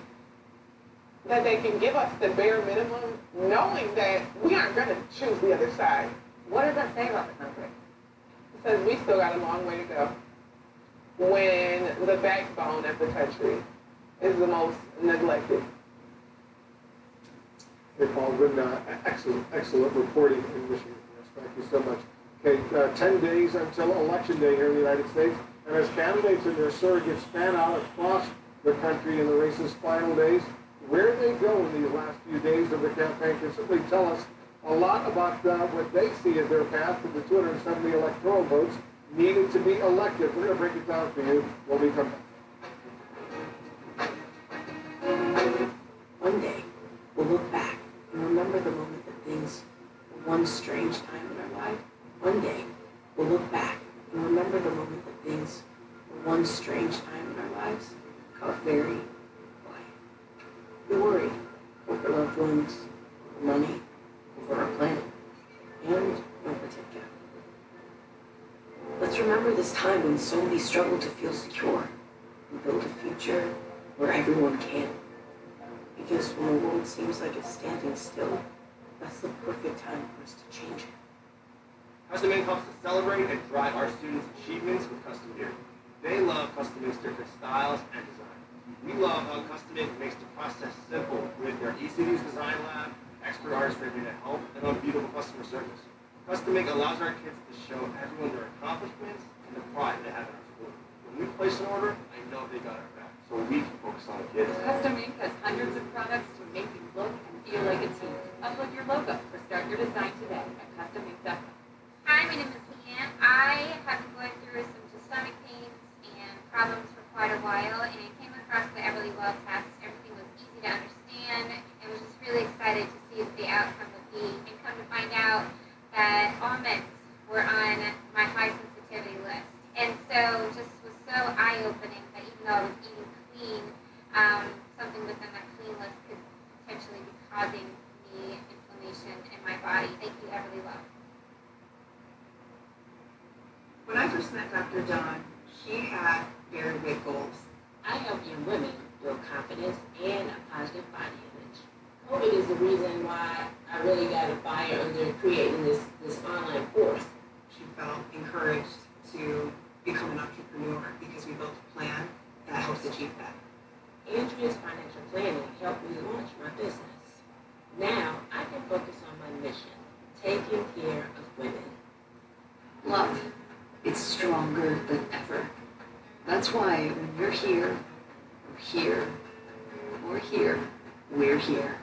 can give us the bare minimum knowing that we aren't going to choose the other side. What does that say about the country? It says we still got a long way to go when the backbone of the country is the most neglected. Hey, Paul, good, excellent reporting in Michigan. Thank you so much. Okay, 10 days until Election Day here in the United States, and as candidates and their surrogates fan out across the country in the race's final days, where they go in these last few days of the campaign can simply tell us a lot about what they see as their path to the 270 electoral votes needed to be elected. We're going to break it down for you when we come back. One day, we'll look back and remember the moment that things were one strange time in our life. One day, we'll look back and remember the moment that things were one strange time in our lives, caught very quiet. We worried over loved ones, over money, over our planet, and over together. Let's remember this time when so many struggled to feel secure and build a future where everyone can. Because when the world seems like it's standing still, that's the perfect time for us to change it. Custom Ink helps to celebrate and drive our students' achievements with custom gear. They love Custom Ink's different styles and design. We love how Custom Ink makes the process simple with their easy-to-use design lab, expert artist ready to help, and unbeatable customer service. Custom Ink allows our kids to show everyone their accomplishments and the pride they have in our school. When we place an order, I know they got our back, so we can focus on the kids. Custom Ink has hundreds of products to make you look and feel like a team. Upload your logo or start your design today at customink.com. Hi, my name is Leanne. I have been going through some stomach pains and problems for quite a while, and I came across the Everly Well test. Everything was easy to understand, and was just really excited to see what the outcome would be, and come to find out that almonds were on my high sensitivity list. And so just was so eye-opening that even though I was eating clean, something within that clean list could potentially be causing me inflammation in my body. Thank you, Everly Well. When I first met Dr. Don, he had very big goals. I help young women build confidence and a positive body image. COVID is the reason why I really got a fire under creating this online course. She felt encouraged to become an entrepreneur because we built a plan that helps achieve that. Andrea's financial planning helped me launch my business. Now I can focus on my mission, taking care of women. Love, it's stronger than ever. That's why when you're here, we're here, or here, we're here.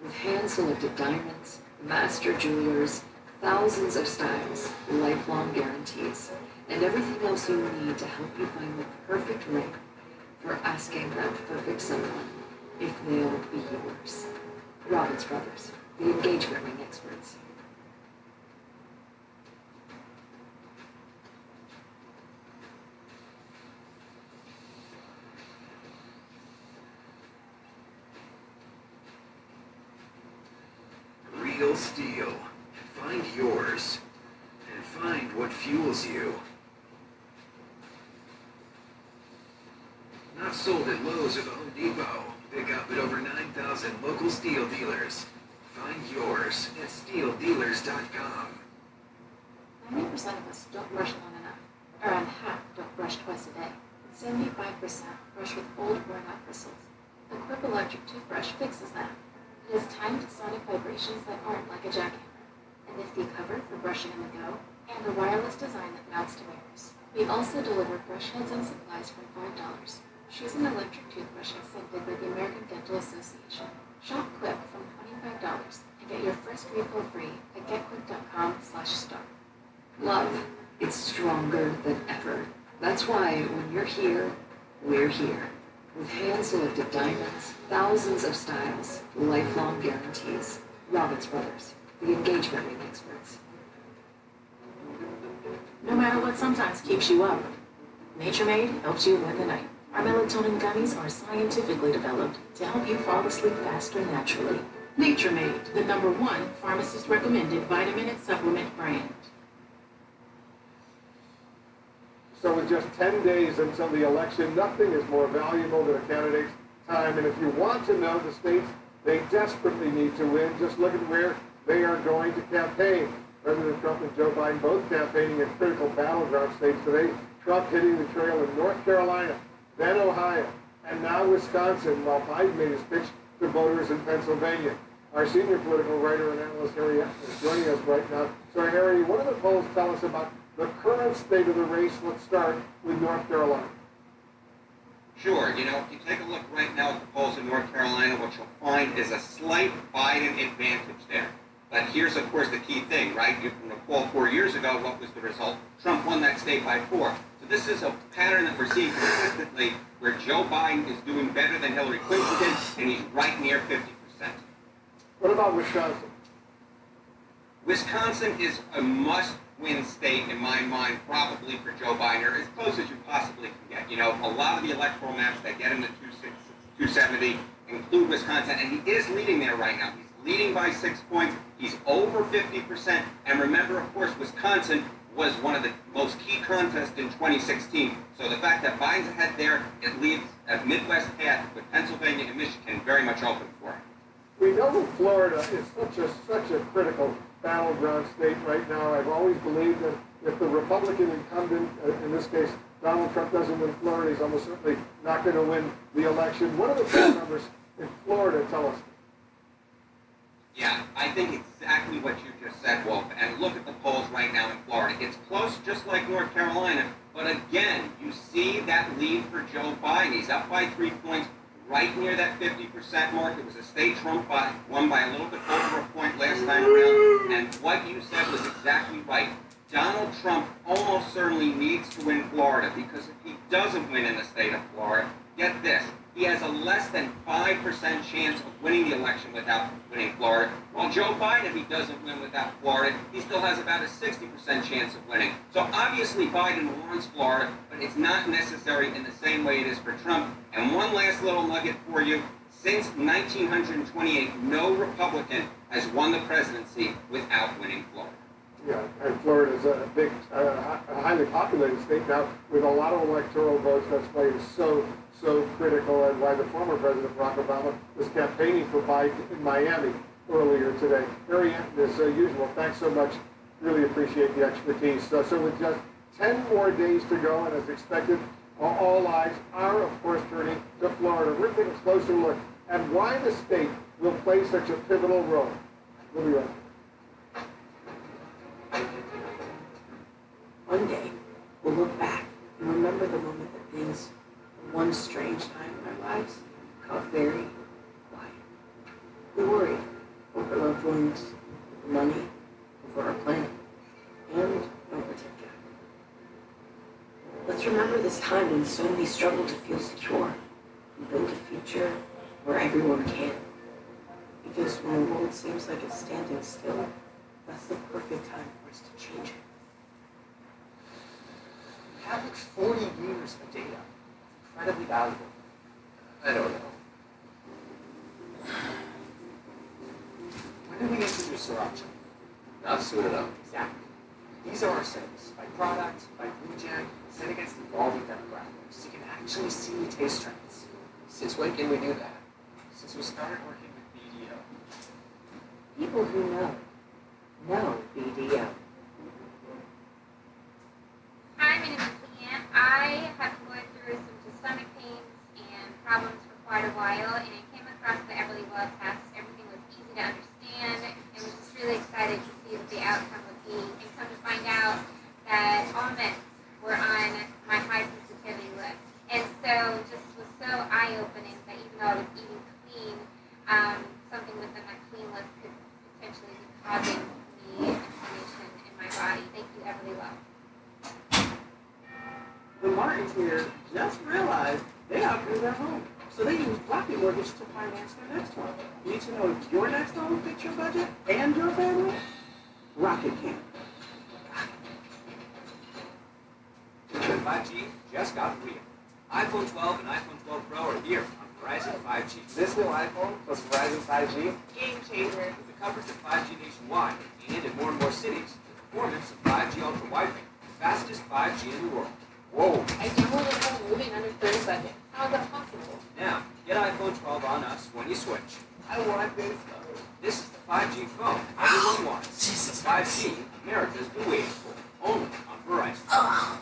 With hand-selected diamonds, master jewelers, thousands of styles, lifelong guarantees, and everything else you need to help you find the perfect ring for asking that perfect someone if they'll be yours. Robbins Brothers, the engagement ring experts. Real steel. Find yours. And find what fuels you. Not sold at Lowe's or the Home Depot. Pick up at over 9,000 local steel dealers. Find yours at steeldealers.com. 90% of us don't brush long enough. Around half don't brush twice a day. 75% brush with old, worn-out bristles. The Quip electric toothbrush fixes that. It has timed sonic vibrations that aren't like a jackhammer, a nifty cover for brushing on the go, and a wireless design that mounts to mirrors. We also deliver brush heads and supplies for $5. Choose an electric toothbrush accepted by the American Dental Association. Shop Quip from $25 and get your first refill free at getquip.com/start. Love, it's stronger than ever. That's why when you're here, we're here. With hand-selected diamonds, thousands of styles, lifelong guarantees. Robbins Brothers, the engagement ring experts. No matter what sometimes keeps you up, Nature Made helps you win the night. Our melatonin gummies are scientifically developed to help you fall asleep faster naturally. Nature Made, the #1 pharmacist-recommended vitamin and supplement brand. So with just 10 days until the election, nothing is more valuable than a candidate's time. And if you want to know the states they desperately need to win, just look at where they are going to campaign. President Trump and Joe Biden both campaigning in critical battleground states today. Trump hitting the trail in North Carolina, then Ohio, and now Wisconsin, while Biden made his pitch to voters in Pennsylvania. Our senior political writer and analyst, Harry, is joining us right now. So, Harry, what do the polls tell us about the current state of the race? Let's start with North Carolina. Sure. You know, if you take a look right now at the polls in North Carolina, what you'll find is a slight Biden advantage there. But here's, of course, the key thing, right? You can recall 4 years ago, what was the result? Trump won that state by 4. So this is a pattern that we're seeing consistently where Joe Biden is doing better than Hillary Clinton did, and he's right near 50%. What about Wisconsin? Wisconsin is a must-win state, in my mind, probably for Joe Biden, or as close as you possibly can get. You know, a lot of the electoral maps that get him to 270 include Wisconsin, and he is leading there right now. He's leading by 6 points. He's over 50%. And remember, of course, Wisconsin was one of the most key contests in 2016. So the fact that Biden's ahead there, it leaves a Midwest path with Pennsylvania and Michigan very much open for him. We know that Florida is such a critical battleground state right now. I've always believed that if the Republican incumbent, in this case Donald Trump doesn't win Florida, he's almost certainly not going to win the election. What are the poll numbers in Florida tell us? Yeah, I think exactly what you just said, Wolf. And look at the polls right now in Florida. It's close, just like North Carolina. But again, you see that lead for Joe Biden. He's up by 3 points, right near that 50% mark. It was a state Trump won by a little bit over a point last time around. And what you said was exactly right. Donald Trump almost certainly needs to win Florida, because if he doesn't win in the state of Florida, get this, he has a less than 5% chance of winning the election without winning Florida. While Joe Biden, if he doesn't win without Florida, he still has about a 60% chance of winning. So obviously Biden wants Florida, but it's not necessary in the same way it is for Trump. And one last little nugget for you. Since 1928, no Republican has won the presidency without winning Florida. Yeah, and Florida is a big, highly populated state now with a lot of electoral votes. That's why it's so critical, and why the former President Barack Obama was campaigning for Biden in Miami earlier today. Harry Anton, as usual, thanks so much. Really appreciate the expertise. So with just 10 more days to go, and as expected, all eyes are, of course, turning to Florida. We're taking a closer look at why the state will play such a pivotal role. We'll be right back. One day, we'll look back and remember the moment that things, one strange time in our lives, got very quiet. We worried over loved ones, over money, over our planet, and over TikTok. Let's remember this time when so many struggled to feel secure and build a future where everyone can. Because when the world seems like it's standing still, that's the perfect time for us to change it. That looks 40 years of data. It's incredibly valuable. I don't know. When did we introduce Sriracha? Not soon enough. Exactly. These are our sins. By product, by region, set against evolving demographics. So you can actually see taste trends. Since when can we do that? Since we started working with BDO. People who know BDO. Hi, my name is Leanne. I have been going through some stomach pains and problems for quite a while, and I came across the Everly Well test. Everything was easy to understand, and was just really excited to see what the outcome would be. And come to find out that almonds were on my high sensitivity list. And so just was so eye-opening that even though I was eating clean, something within that clean list could potentially be causing me inflammation in my body. Thank you, Everly Well. The Martins here just realized they outgrew their home. So they use Rocket Mortgage to finance their next one. Need to know if your next home fits your budget and your family? Rocket can. 5G just got real. iPhone 12 and iPhone 12 Pro are here on Verizon 5G. This new iPhone plus Verizon 5G? Game changer. With the coverage of 5G nationwide and in more and more cities, the performance of 5G ultra wideband, the fastest 5G in the world. Whoa. I downloaded a whole movie in under 30 seconds. How is that possible? Now, get iPhone 12 on us when you switch. I want this. This is the 5G phone everyone wants. Jesus, 5G America's been waiting for. Only on Verizon.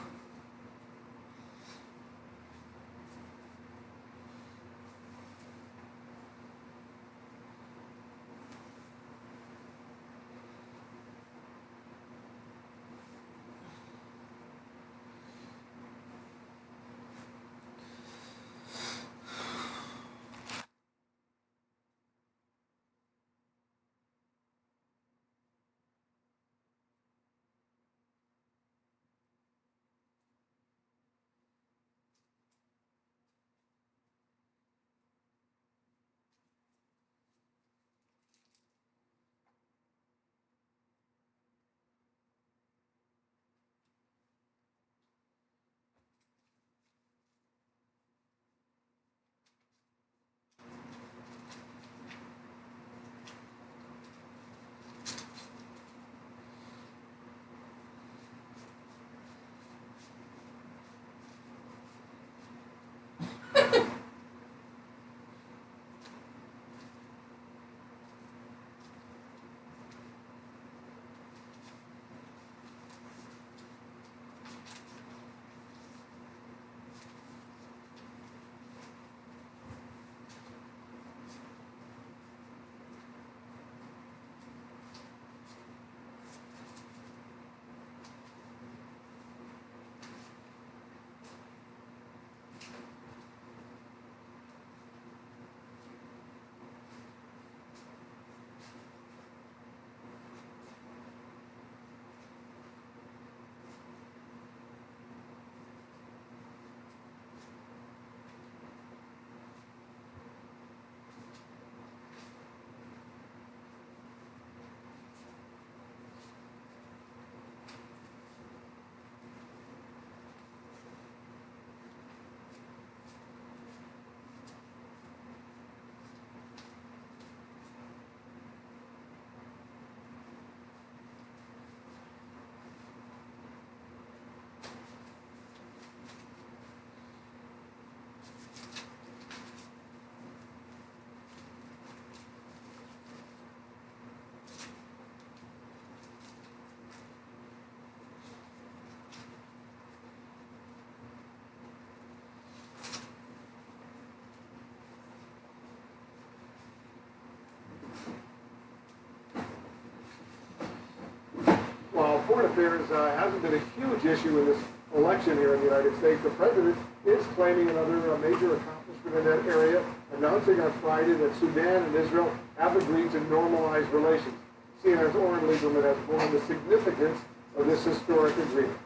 there hasn't been a huge issue in this election here in the United States. The president is claiming another major accomplishment in that area, announcing on Friday that Sudan and Israel have agreed to normalize relations. CNN's Oren Lieberman has more on the significance of this historic agreement.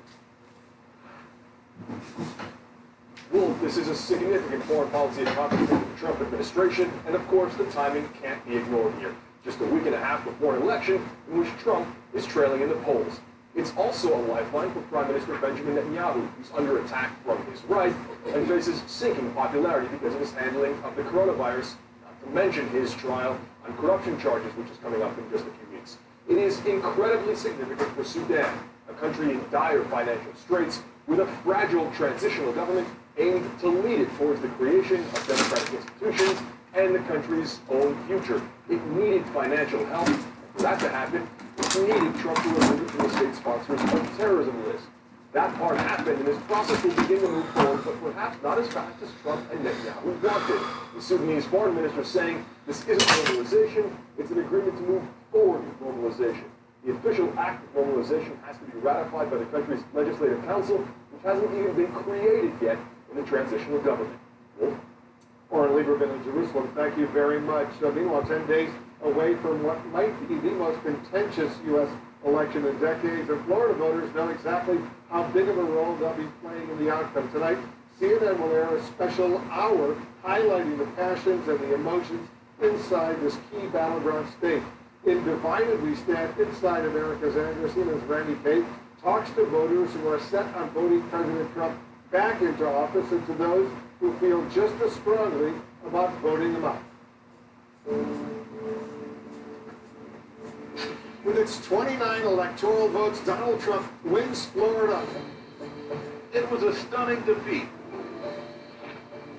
Well, this is a significant foreign policy accomplishment of the Trump administration, and of course the timing can't be ignored here. Just a week and a half before an election in which Trump is trailing in the polls. It's also a lifeline for Prime Minister Benjamin Netanyahu, who's under attack from his right and faces sinking popularity because of his handling of the coronavirus, not to mention his trial on corruption charges, which is coming up in just a few weeks. It is incredibly significant for Sudan, a country in dire financial straits with a fragile transitional government aimed to lead it towards the creation of democratic institutions and the country's own future. It needed financial help. For that to happen, it needed Trump to remove it from the state sponsors of terrorism list. That part happened, and this process will begin to move forward, but perhaps not as fast as Trump and Netanyahu wanted. The Sudanese foreign minister saying this isn't normalization, it's an agreement to move forward with normalization. The official act of normalization has to be ratified by the country's legislative council, which hasn't even been created yet in the transitional government. Wolf? Oren Lieberman in Jerusalem, thank you very much. Meanwhile, 10 days away from what might be the most contentious U.S. election in decades, and Florida voters know exactly how big of a role they'll be playing in the outcome. Tonight, CNN will air a special hour highlighting the passions and the emotions inside this key battleground state. In Divided We Stand, Inside America's Anger, CNN's Randy Pate talks to voters who are set on voting President Trump back into office and to those who feel just as strongly about voting him out. With its 29 electoral votes, Donald Trump wins Florida. It was a stunning defeat.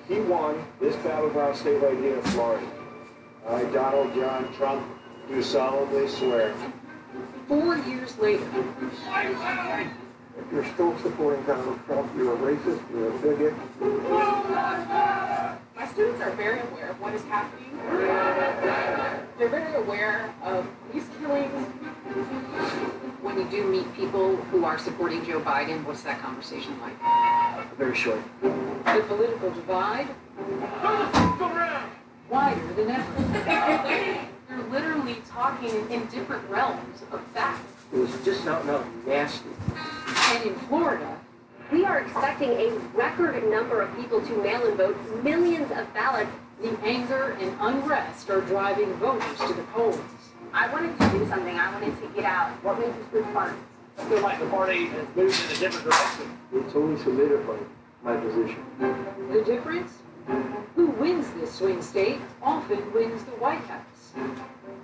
He won this battleground state right here in Florida. I, Donald John Trump, do solemnly swear. 4 years later, If you're still supporting Donald Trump, you're a racist, you're a bigot. my students are very aware of what is happening. They're very aware of police killings. When you do meet people who are supporting Joe Biden, what's that conversation like? Very short. The political divide? Wider than ever. They're literally talking in different realms of facts. It was just out nasty. And in Florida, We are expecting a record number of people to mail and vote millions of ballots. the anger and unrest are driving voters to the polls. I wanted to do something. I wanted to get out. What made you switch parties? I feel like the party has moved in a different direction. It totally solidified my position. The difference? Who wins this swing state often wins the White House.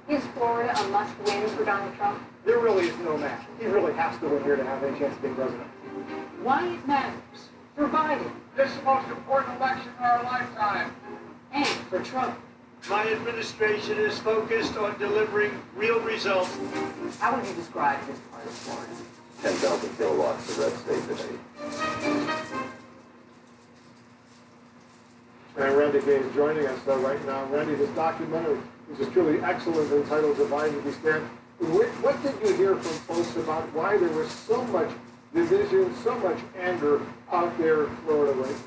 Is Florida a must-win for Donald Trump? There really is no match. He really has to win here to have any chance of being president. Why it matters for Biden. This is the most important election in our lifetime. And for Trump. My administration is focused on delivering real results. How would you describe this part of Florida? 10,000 kilowatts, the red state today. And Randy Gay is joining us right now. Randy, this documentary is just truly excellent, entitled Divided We Stand. What did you hear from folks about why there was so much division, so much anger out there in Florida right now?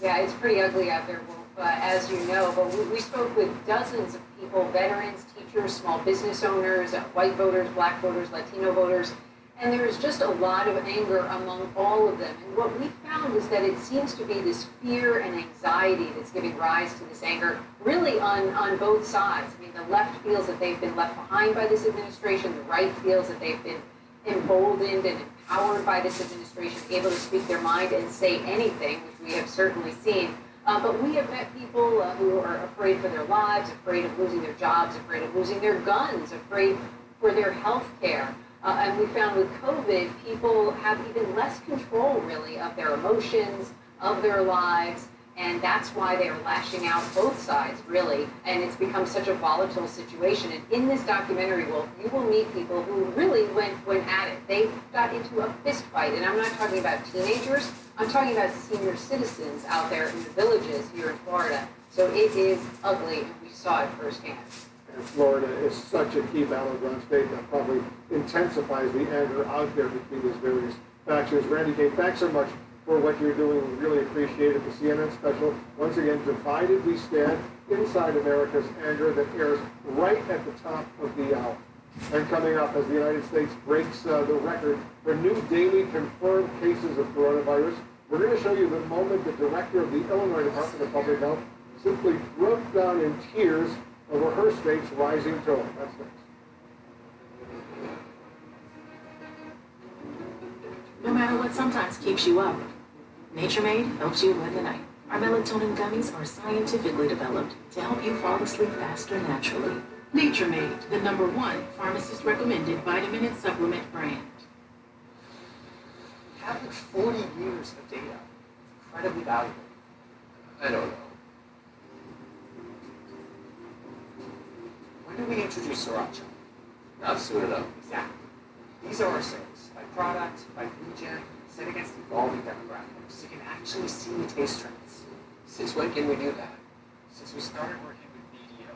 Yeah, it's pretty ugly out there, Wolf, as you know. But we spoke with dozens of people, veterans, teachers, small business owners, white voters, black voters, Latino voters. And there is just a lot of anger among all of them. And what we found is that it seems to be this fear and anxiety that's giving rise to this anger, really on both sides. I mean, the left feels that they've been left behind by this administration. The right feels that they've been emboldened and empowered by this administration, able to speak their mind and say anything, which we have certainly seen. But we have met people who are afraid for their lives, afraid of losing their jobs, afraid of losing their guns, afraid for their health care. And we found with COVID, people have even less control, really, of their emotions, of their lives, and that's why they are lashing out both sides, really, and it's become such a volatile situation. And in this documentary, Wolf, you will meet people who really went at it. They got into a fist fight, and I'm not talking about teenagers, I'm talking about senior citizens out there in the villages here in Florida. So it is ugly, and we saw it firsthand. And Florida is such a key battleground state that probably intensifies the anger out there between these various factions. Randy Kate, thanks so much for what you're doing. We really appreciate it. The CNN special, once again, Divided We Stand, Inside America's Anger, that airs right at the top of the hour. And coming up, as the United States breaks the record for new daily confirmed cases of coronavirus, we're going to show you the moment the director of the Illinois Department of Public Health simply broke down in tears over her state's rising toll. That's next. No matter what sometimes keeps you up, Nature Made helps you win the night. Our melatonin gummies are scientifically developed to help you fall asleep faster naturally. Nature Made, the #1 pharmacist recommended vitamin and supplement brand. Having 40 years of data, it's incredibly valuable. I don't know. When do we introduce sriracha? Not soon enough. Exactly. These are our sales, by product, by region, set against evolving demographics. You can actually see the taste trends. Since when can we do that? Since we started working with BDO.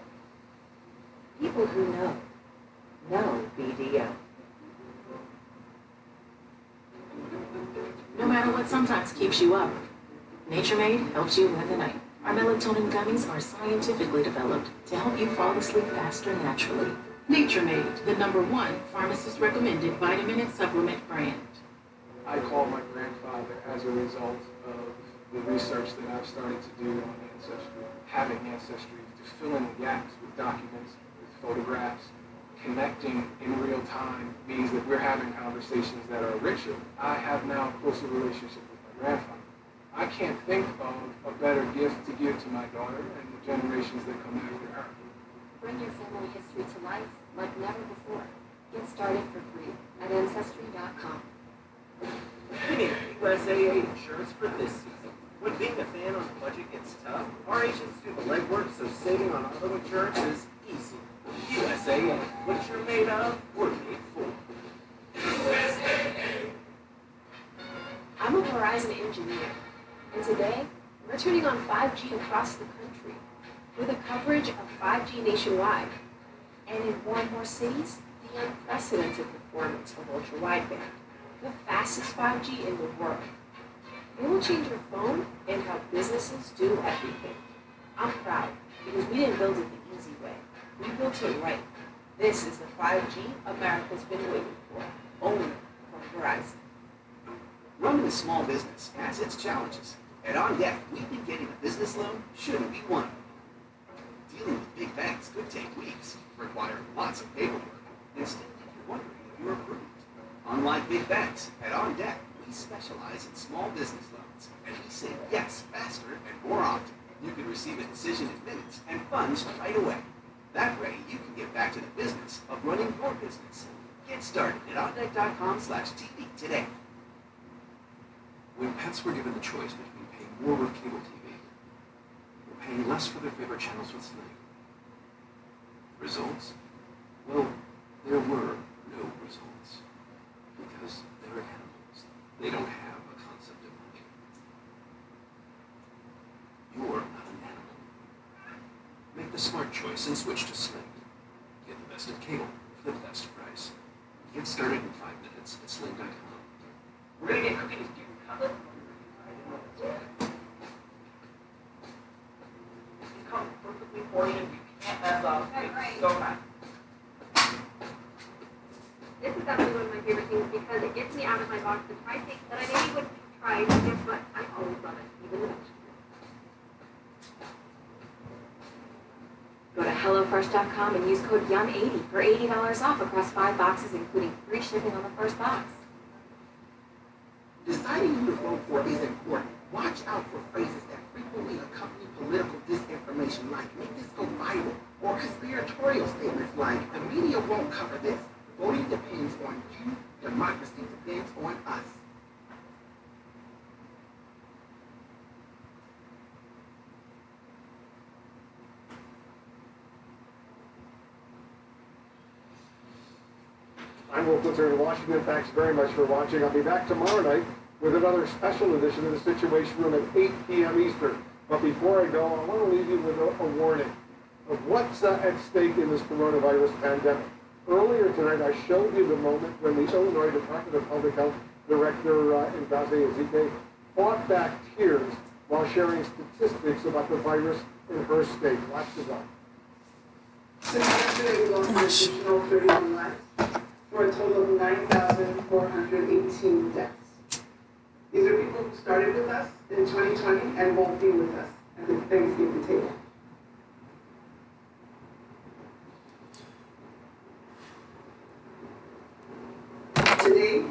People who know BDO. No matter what sometimes keeps you up, Nature Made helps you win the night. Our melatonin gummies are scientifically developed to help you fall asleep faster naturally. Nature Made, the #1 pharmacist recommended vitamin and supplement brand. I call my grandfather as a result of the research that I've started to do on Ancestry. Having Ancestry to fill in the gaps with documents, with photographs, connecting in real time means that we're having conversations that are richer. I have now a closer relationship with my grandfather. I can't think of a better gift to give to my daughter and the generations that come after her. Bring your family history to life like never before. Get started for free at Ancestry.com. We need USAA insurance for this season. When being a fan on a budget gets tough, our agents do the legwork so saving on auto insurance is easy. USAA, what you're made of, we're made for. USAA. I'm a Verizon engineer, and today we're turning on 5G across the country with a coverage of 5G nationwide, and in more and more cities, the unprecedented performance of ultra-wideband, the fastest 5G in the world. It will change your phone and how businesses do everything. I'm proud because we didn't build it the easy way. We built it right. This is the 5G America's been waiting for, only from Verizon. Running a small business has its challenges. At On Deck, we've been getting a business loan shouldn't be one of them. Dealing with big banks could take weeks, require lots of paperwork, and still leave you wondering if you're approved. Unlike big banks, at On Deck, we specialize in small business loans, and we say yes faster and more often. You can receive a decision in minutes and funds right away. That way, you can get back to the business of running your business. Get started at ondeck.com/TV today. When pets were given the choice between paying more with cable TV or paying less for their favorite channels with Sling, results? Well, there were no results. Because they're animals. They don't have a concept of money. You're not an animal. Make the smart choice and switch to Sling. Get the best of cable for the best price. Get started in 5 minutes at sling.com. We're gonna get cookies. It comes perfectly portioned. You can't mess up. It's so nice. This is definitely one of my favorite things because it gets me out of my box and tries things that I maybe wouldn't try. But guess what? I always love it, even the vegetables. Go to HelloFresh.com and use code YUM80 for $80 off across 5 boxes, including free shipping on the first box. Deciding who to vote for is important. Watch out for phrases that frequently accompany political disinformation like "make this go viral" or conspiratorial statements like "the media won't cover this." Voting depends on you. Democracy depends on us. I'm Will Blitzer in Washington. Thanks very much for watching. I'll be back tomorrow night with another special edition of the Situation Room at 8 p.m. Eastern. But before I go, I want to leave you with a warning. of what's at stake in this coronavirus pandemic. Earlier tonight, I showed you the moment when the Illinois Department of Public Health Director Ngozi Ezike fought back tears while sharing statistics about the virus in her state. Watch this out. Since yesterday, we lost an additional 31 lives for a total of 9,418 deaths. These are people who started with us in 2020 and won't be with us at the Thanksgiving table. Today,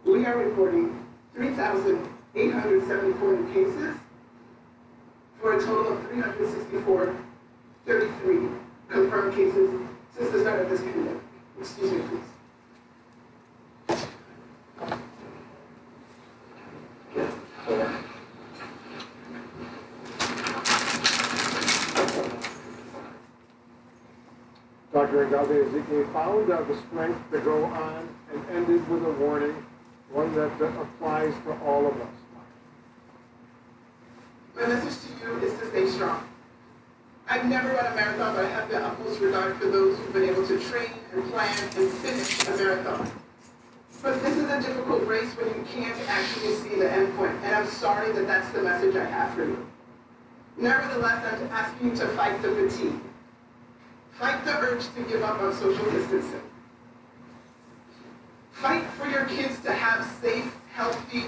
we are reporting 3,874 new cases for a total of 363 confirmed cases since the start of this pandemic. Excuse me, please. Dr. Ngozi Ezike found the strength to go on and ended with a warning, one that applies to all of us. My message to you is to stay strong. I've never run a marathon, but I have the utmost regard for those who've been able to train and plan and finish a marathon. But this is a difficult race when you can't actually see the end point, and I'm sorry that that's the message I have for you. Nevertheless, I'm asking you to fight the fatigue. Fight the urge to give up on social distancing. Fight for your kids to have safe, healthy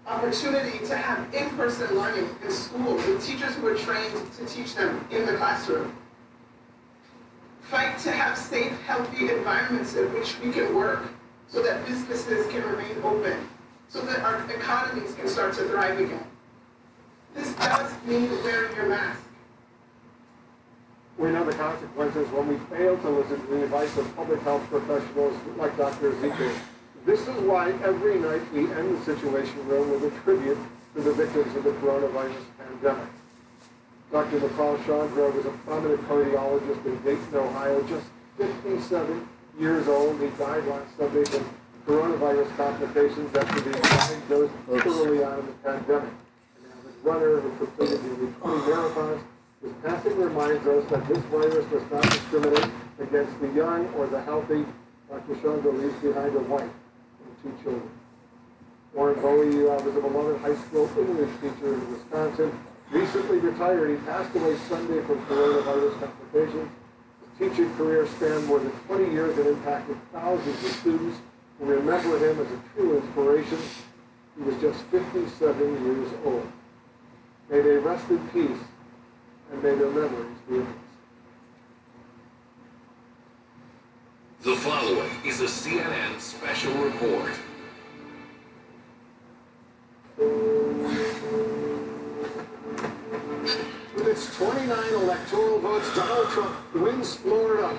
opportunity to have in-person learning in school with teachers who are trained to teach them in the classroom. Fight to have safe, healthy environments in which we can work so that businesses can remain open, so that our economies can start to thrive again. This does mean wearing your mask. We know the consequences when we fail to listen to the advice of public health professionals like Dr. Ezike. This is why every night we end the Situation Room with a tribute to the victims of the coronavirus pandemic. Dr. McCall Chandra was a prominent cardiologist in Dayton, Ohio, just 57 years old. He died last Sunday from coronavirus complications after being diagnosed early on in the pandemic. An avid runner who completed nearly 20 marathons, his passing reminds us that this virus does not discriminate against the young or the healthy. Dr. Chandra leaves behind a wife and 2 children. Warren Bowie was a beloved high school English teacher in Wisconsin. Recently retired, he passed away Sunday from coronavirus complications. His teaching career spanned more than 20 years and impacted thousands of students who remember him as a true inspiration. He was just 57 years old. May they rest in peace, and may their memories be with us. The following is a CNN special report. With its 29 electoral votes, Donald Trump wins Florida.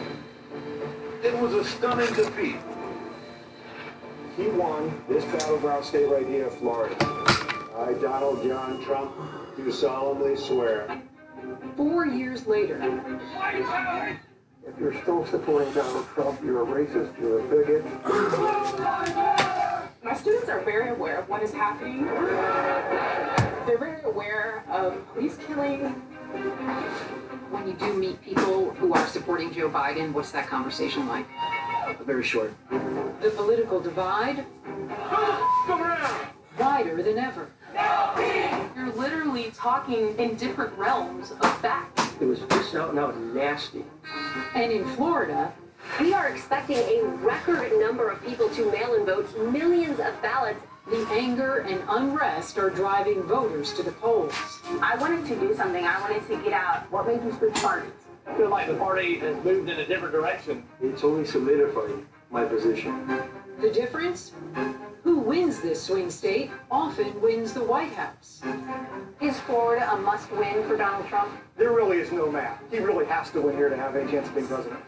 It was a stunning defeat. He won this battleground state right here, Florida. I, Donald John Trump, do solemnly swear. 4 years later. If you're still supporting Donald Trump, you're a racist, you're a bigot. My students are very aware of what is happening. They're very aware of police killing. When you do meet people who are supporting Joe Biden, what's that conversation like? Very short. The political divide? Wider than ever. You're literally talking in different realms of facts. It was just out and out nasty. And in Florida, we are expecting a record number of people to mail in vote, millions of ballots. The anger and unrest are driving voters to the polls. I wanted to do something. I wanted to get out. What made you switch parties? I feel like the party has moved in a different direction. It's only solidified my position. The difference? Who wins this swing state often wins the White House. Is Florida a must-win for Donald Trump? There really is no math. He really has to win here to have a chance of being president.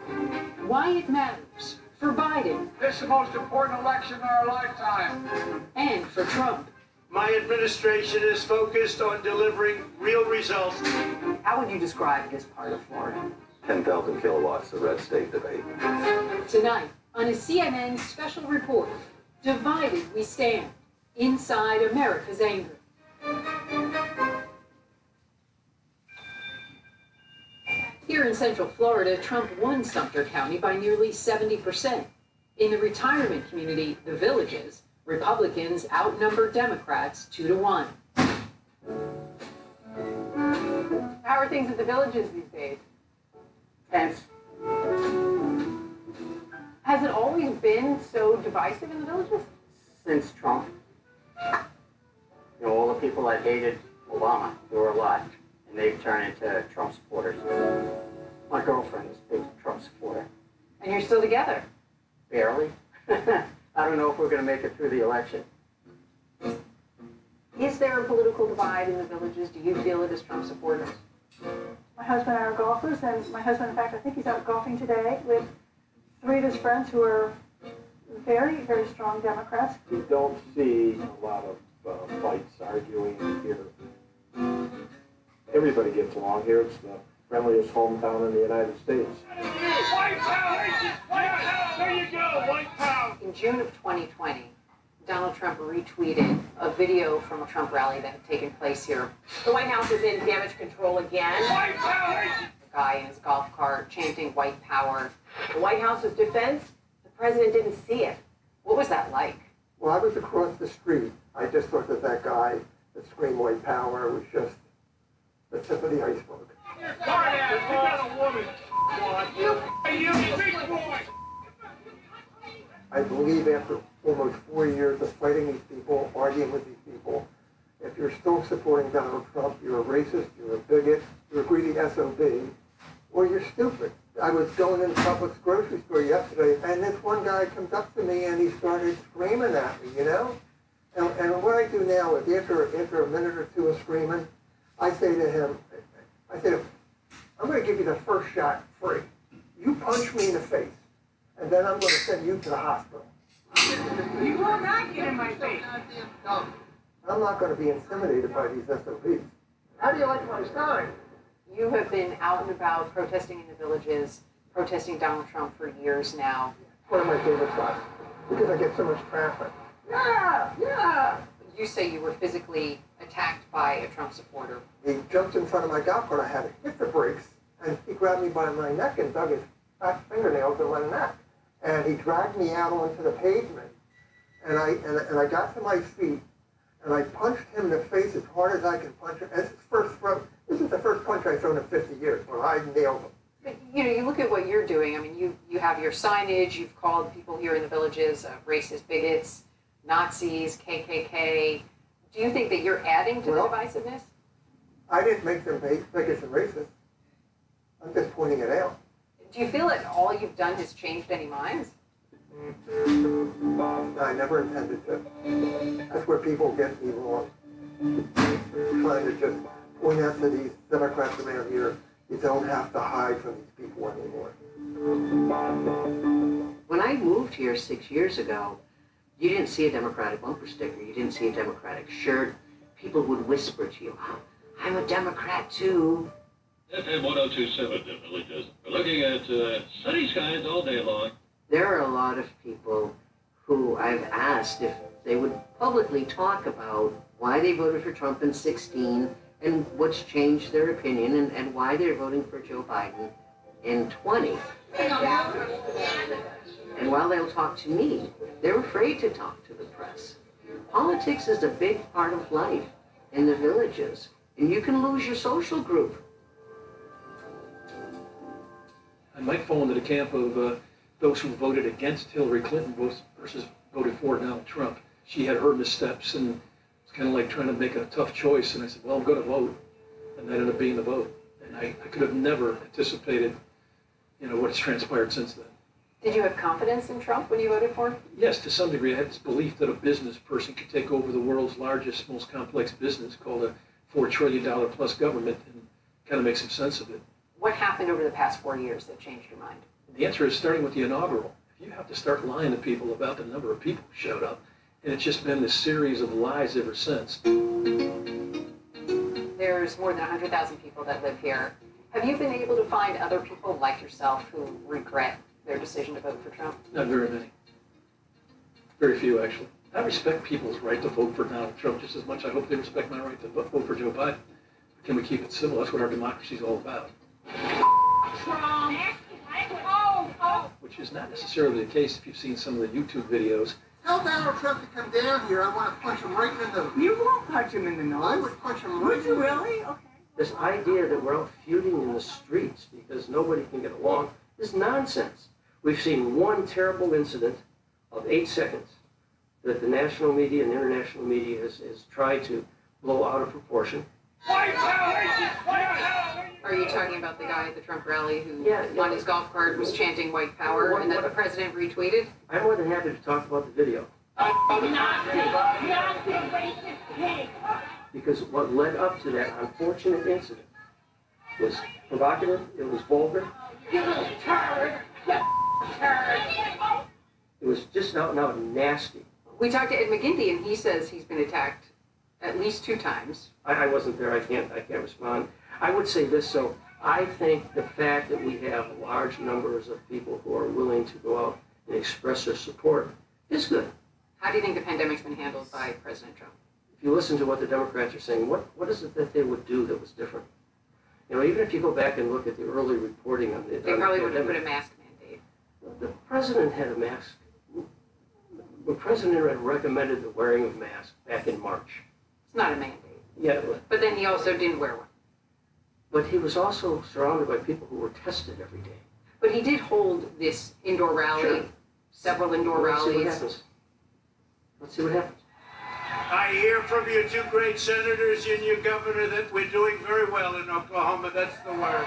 Why it matters for Biden. This is the most important election in our lifetime. And for Trump. My administration is focused on delivering real results. How would you describe this part of Florida? 10,000 kilowatts, the red state debate. Tonight, on a CNN special report, divided we stand inside America's anger. Central Florida, Trump won Sumter County by nearly 70%. In the retirement community, the Villages, Republicans outnumbered Democrats 2-1. How are things at the Villages these days? Tense. Has it always been so divisive in the Villages? Since Trump. You know, all the people that hated Obama, there were a lot, and they've turned into Trump supporters. My girlfriend is a big Trump supporter. And you're still together? Barely. I don't know if we're going to make it through the election. Is there a political divide in the Villages? Do you feel it as Trump supporters? My husband and I are golfers, and my husband, in fact, I think he's out golfing today with 3 of his friends who are very, very strong Democrats. You don't see a lot of fights, arguing here. Everybody gets along here. It's the friendliest hometown in the United States. White House! White House! There you go, White House! In June of 2020, Donald Trump retweeted a video from a Trump rally that had taken place here. The White House is in damage control again. White House! A guy in his golf cart chanting white power. The White House's defense, the president didn't see it. What was that like? Well, I was across the street. I just thought that guy that screamed white power was just the tip of the iceberg. Sorry, we got a woman. You big boy! I believe after almost 4 years of fighting these people, arguing with these people, if you're still supporting Donald Trump, you're a racist, you're a bigot, you're a greedy SOB, or you're stupid. I was going in Publix grocery store yesterday, and this one guy comes up to me and he started screaming at me, you know? And what I do now is after a minute or two of screaming, I say to him, I'm going to give you the first shot free. You punch me in the face, and then I'm going to send you to the hospital. You will not get in my face. I'm not going to be intimidated by these SOBs. How do you like my sign? You have been out and about protesting in the Villages, protesting Donald Trump for years now. One of my favorite spots, because I get so much traffic. Yeah! You say you were physically attacked by a Trump supporter. He jumped in front of my golf cart. I had to hit the brakes, and he grabbed me by my neck and dug his back fingernails in my neck. And he dragged me out onto the pavement. And I got to my feet, and I punched him in the face as hard as I could punch him. This is the first punch I've thrown in 50 years, where I nailed him. But, you know, you look at what you're doing. I mean, you have your signage. You've called people here in the Villages racist bigots, Nazis, KKK. Do you think that you're adding to the divisiveness? I didn't make them bigots and racist. I'm just pointing it out. Do you feel that all you've done has changed any minds? I never intended to. That's where people get me wrong. Trying to just point out to these Democrats around here, you don't have to hide from these people anymore. When I moved here 6 years ago, you didn't see a Democratic bumper sticker. You didn't see a Democratic shirt. People would whisper to you, oh, I'm a Democrat too. FM 1027, the Villages. We're looking at sunny skies all day long. There are a lot of people who I've asked if they would publicly talk about why they voted for Trump in 16 and what's changed their opinion and why they're voting for Joe Biden in 20. And while they'll talk to me, they're afraid to talk to the press. Politics is a big part of life in the Villages, and you can lose your social group. I might fall into the camp of those who voted against Hillary Clinton versus voted for Donald Trump. She had her missteps, and it's kind of like trying to make a tough choice. And I said, well, I'm going to vote. And that ended up being the vote. And I could have never anticipated, you know, what's transpired since then. Did you have confidence in Trump when you voted for him? Yes, to some degree. I had this belief that a business person could take over the world's largest, most complex business called a $4 trillion plus government and kind of make some sense of it. What happened over the past 4 years that changed your mind? The answer is starting with the inaugural. If you have to start lying to people about the number of people who showed up, and it's just been this series of lies ever since. There's more than 100,000 people that live here. Have you been able to find other people like yourself who regret their decision to vote for Trump? Not very many. Very few, actually. I respect people's right to vote for Donald Trump just as much. I hope they respect my right to vote for Joe Biden. Can we keep it civil? That's what our democracy is all about. Trump. Oh. Which is not necessarily the case if you've seen some of the YouTube videos. Tell Donald Trump to come down here. I want to punch him right in the nose. You won't punch him in the nose. I would punch him right in the nose. Would you really? Okay. This idea that we're out feuding in the streets because nobody can get along is nonsense. We've seen one terrible incident of 8 seconds that the national media and international media has tried to blow out of proportion. Are you talking about the guy at the Trump rally who on his golf cart was chanting white power and that the president retweeted? I'm more than happy to talk about the video. Because what led up to that unfortunate incident was provocative, it was vulgar. You little turd! You turd! It was just out and out nasty. We talked to Ed McGinty and he says he's been attacked at least 2 times. I wasn't there, I can't respond. I would say this, so I think the fact that we have large numbers of people who are willing to go out and express their support is good. How do you think the pandemic's been handled by President Trump? If you listen to what the Democrats are saying, what is it that they would do that was different? You know, even if you go back and look at the early reporting on the They probably would have put a mask mandate. The president had a mask. The president had recommended the wearing of masks back in March. It's not a mandate. Yeah. But then he also didn't wear one. But he was also surrounded by people who were tested every day. But he did hold this indoor rally, several indoor rallies. Let's see what happens. I hear from your 2 great senators and your governor that we're doing very well in Oklahoma. That's the word.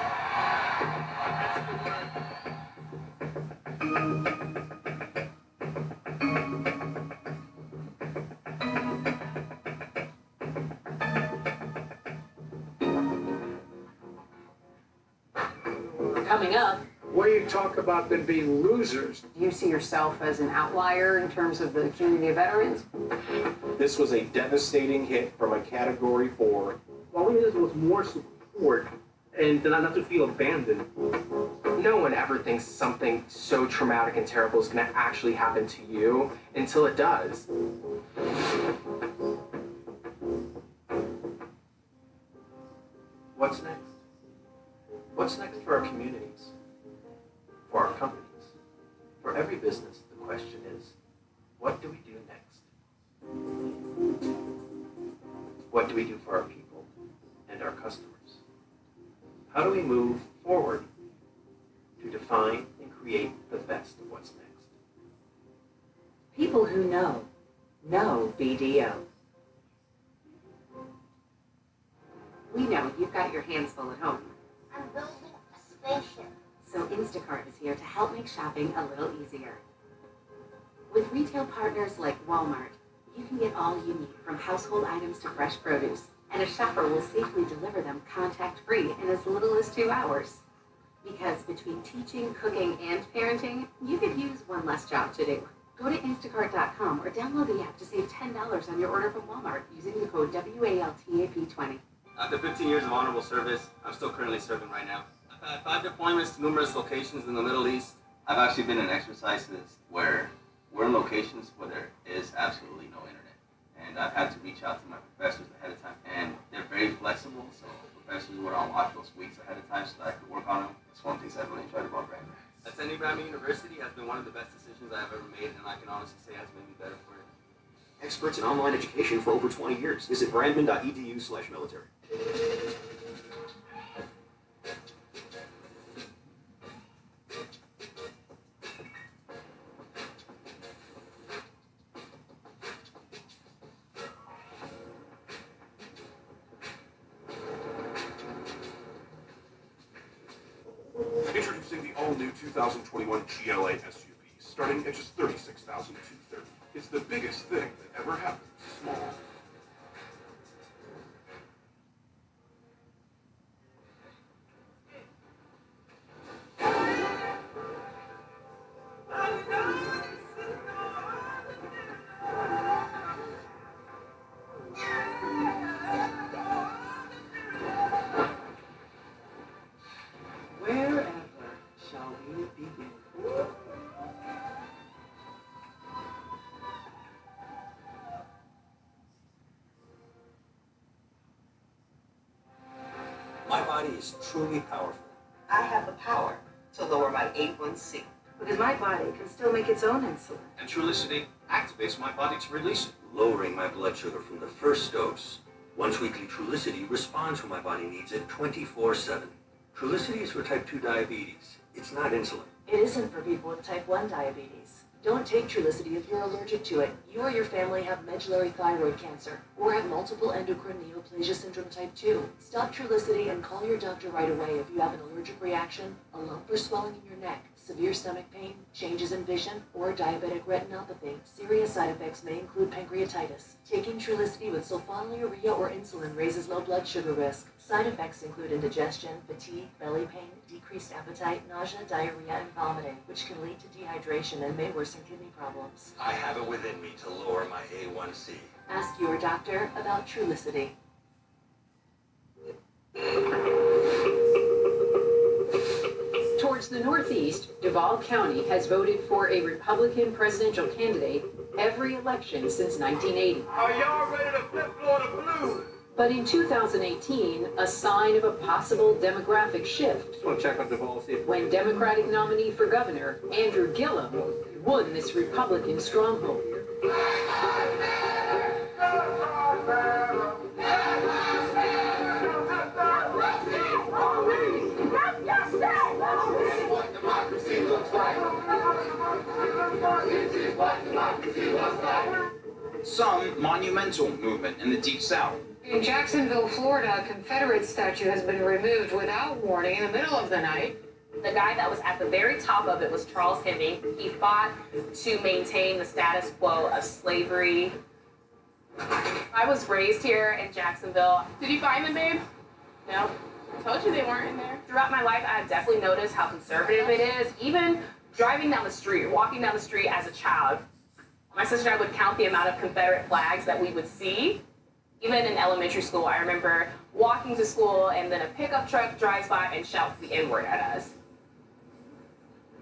Coming up. What do you talk about them being losers? Do you see yourself as an outlier in terms of the community of veterans? This was a devastating hit from a Category 4. All we needed was more support and not to feel abandoned. No one ever thinks something so traumatic and terrible is going to actually happen to you until it does. What's next? What's next for our communities? For our companies? For every business, the question is, what do we do next? What do we do for our people and our customers? How do we move forward to define and create the best of what's next? People who know BDO. We know you've got your hands full at home. I'm building a spaceship. So Instacart is here to help make shopping a little easier. With retail partners like Walmart, you can get all you need from household items to fresh produce, and a shopper will safely deliver them contact-free in as little as 2 hours. Because between teaching, cooking, and parenting, you could use one less job to do. Go to Instacart.com or download the app to save $10 on your order from Walmart using the code WALTAP20. After 15 years of honorable service, I'm still currently serving right now. I've had 5 deployments to numerous locations in the Middle East. I've actually been in exercises where we're in locations where there is absolutely no internet. And I've had to reach out to my professors ahead of time. And they're very flexible, so professors were on watch those weeks ahead of time so that I could work on them. That's one of the things I really enjoyed about Grambling. Attending Grambling University has been one of the best decisions I have ever made, and I can honestly say it has made me better for it. Experts in online education for over 20 years. Visit brandman.edu/military. Introducing the all-new 2021 GLA SUV, starting at just $36,230. It's the biggest thing that ever happened to small. Wherever shall we begin? My body is truly powerful. I have the power to lower my A1C. Because my body can still make its own insulin. And Trulicity activates my body to release it, lowering my blood sugar from the first dose. Once weekly Trulicity responds when my body needs it 24/7. Trulicity is for type 2 diabetes. It's not insulin. It isn't for people with type 1 diabetes. Don't take Trulicity if you're allergic to it. You or your family have medullary thyroid cancer or have multiple endocrine neoplasia syndrome type 2. Stop Trulicity and call your doctor right away if you have an allergic reaction, a lump or swelling in your neck, severe stomach pain, changes in vision, or diabetic retinopathy. Serious side effects may include pancreatitis. Taking Trulicity with sulfonylurea or insulin raises low blood sugar risk. Side effects include indigestion, fatigue, belly pain, decreased appetite, nausea, diarrhea, and vomiting, which can lead to dehydration and may worsen kidney problems. I have it within me to lower my A1C. Ask your doctor about Trulicity. Towards the Northeast, Duval County has voted for a Republican presidential candidate every election since 1980. Are y'all ready to flip Florida blue? But in 2018, a sign of a possible demographic shift. Just want to check on Duval, see if... When Democratic nominee for governor, Andrew Gillum, won this Republican stronghold. some monumental movement in the Deep South. In Jacksonville, Florida, a Confederate statue has been removed without warning in the middle of the night. The guy that was at the very top of it was Charles Hemming. He fought to maintain the status quo of slavery. I was raised here in Jacksonville. Did you find them, babe? No. I told you they weren't in there. Throughout my life, I have definitely noticed how conservative it is. Even driving down the street, walking down the street as a child, my sister and I would count the amount of Confederate flags that we would see. Even in elementary school, I remember walking to school and then a pickup truck drives by and shouts the N-word at us.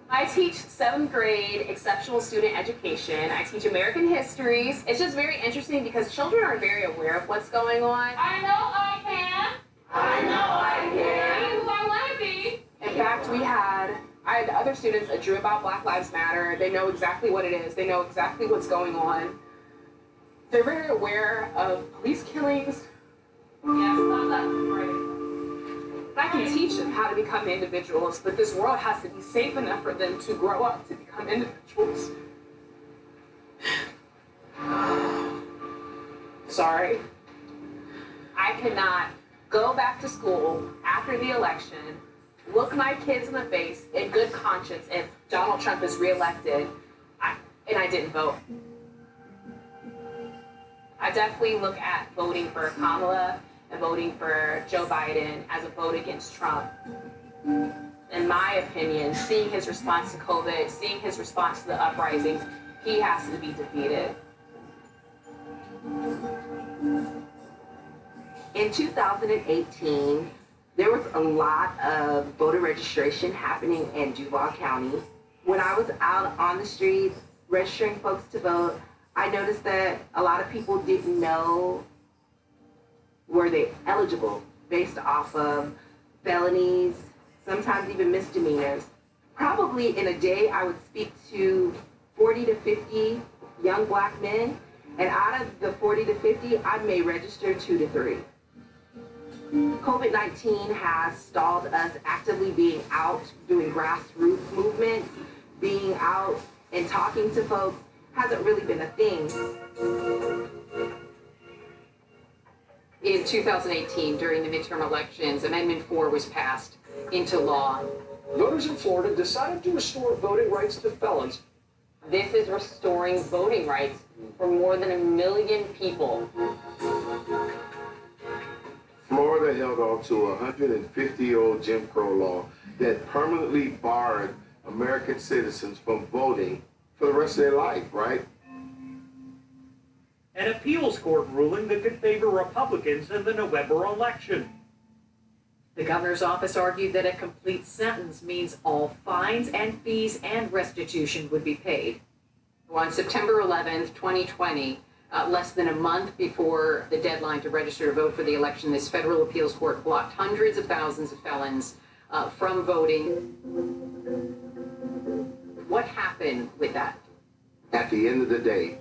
I teach 7th grade exceptional student education. I teach American histories. It's just very interesting because children are very aware of what's going on. I know I can. I know I Be who I want to be. In fact, I had other students that drew about Black Lives Matter. They know exactly what it is. They know exactly what's going on. They're very aware of police killings. Yes, that's great. I can teach them how to become individuals, but this world has to be safe enough for them to grow up to become individuals. Sorry. I cannot go back to school after the election, look my kids in the face in good conscience if Donald Trump is reelected, and I didn't vote. I definitely look at voting for Kamala and voting for Joe Biden as a vote against Trump. In my opinion, seeing his response to COVID, seeing his response to the uprisings, he has to be defeated. In 2018, there was a lot of voter registration happening in Duval County. When I was out on the streets registering folks to vote, I noticed that a lot of people didn't know were they eligible based off of felonies, sometimes even misdemeanors. Probably in a day I would speak to 40 to 50 young black men, and out of the 40 to 50, I may register 2 to 3. COVID-19 has stalled us actively being out doing grassroots movements, being out and talking to folks hasn't really been a thing. In 2018, during the midterm elections, Amendment 4 was passed into law. Voters in Florida decided to restore voting rights to felons. This is restoring voting rights for more than 1 million people. Florida held on to a 150-year-old Jim Crow law that permanently barred American citizens from voting for the rest of their life, right? An appeals court ruling that could favor Republicans in the November election. The governor's office argued that a complete sentence means all fines and fees and restitution would be paid. On September 11th, 2020, less than a month before the deadline to register to vote for the election, this federal appeals court blocked hundreds of thousands of felons from voting. What happened with that? At the end of the day,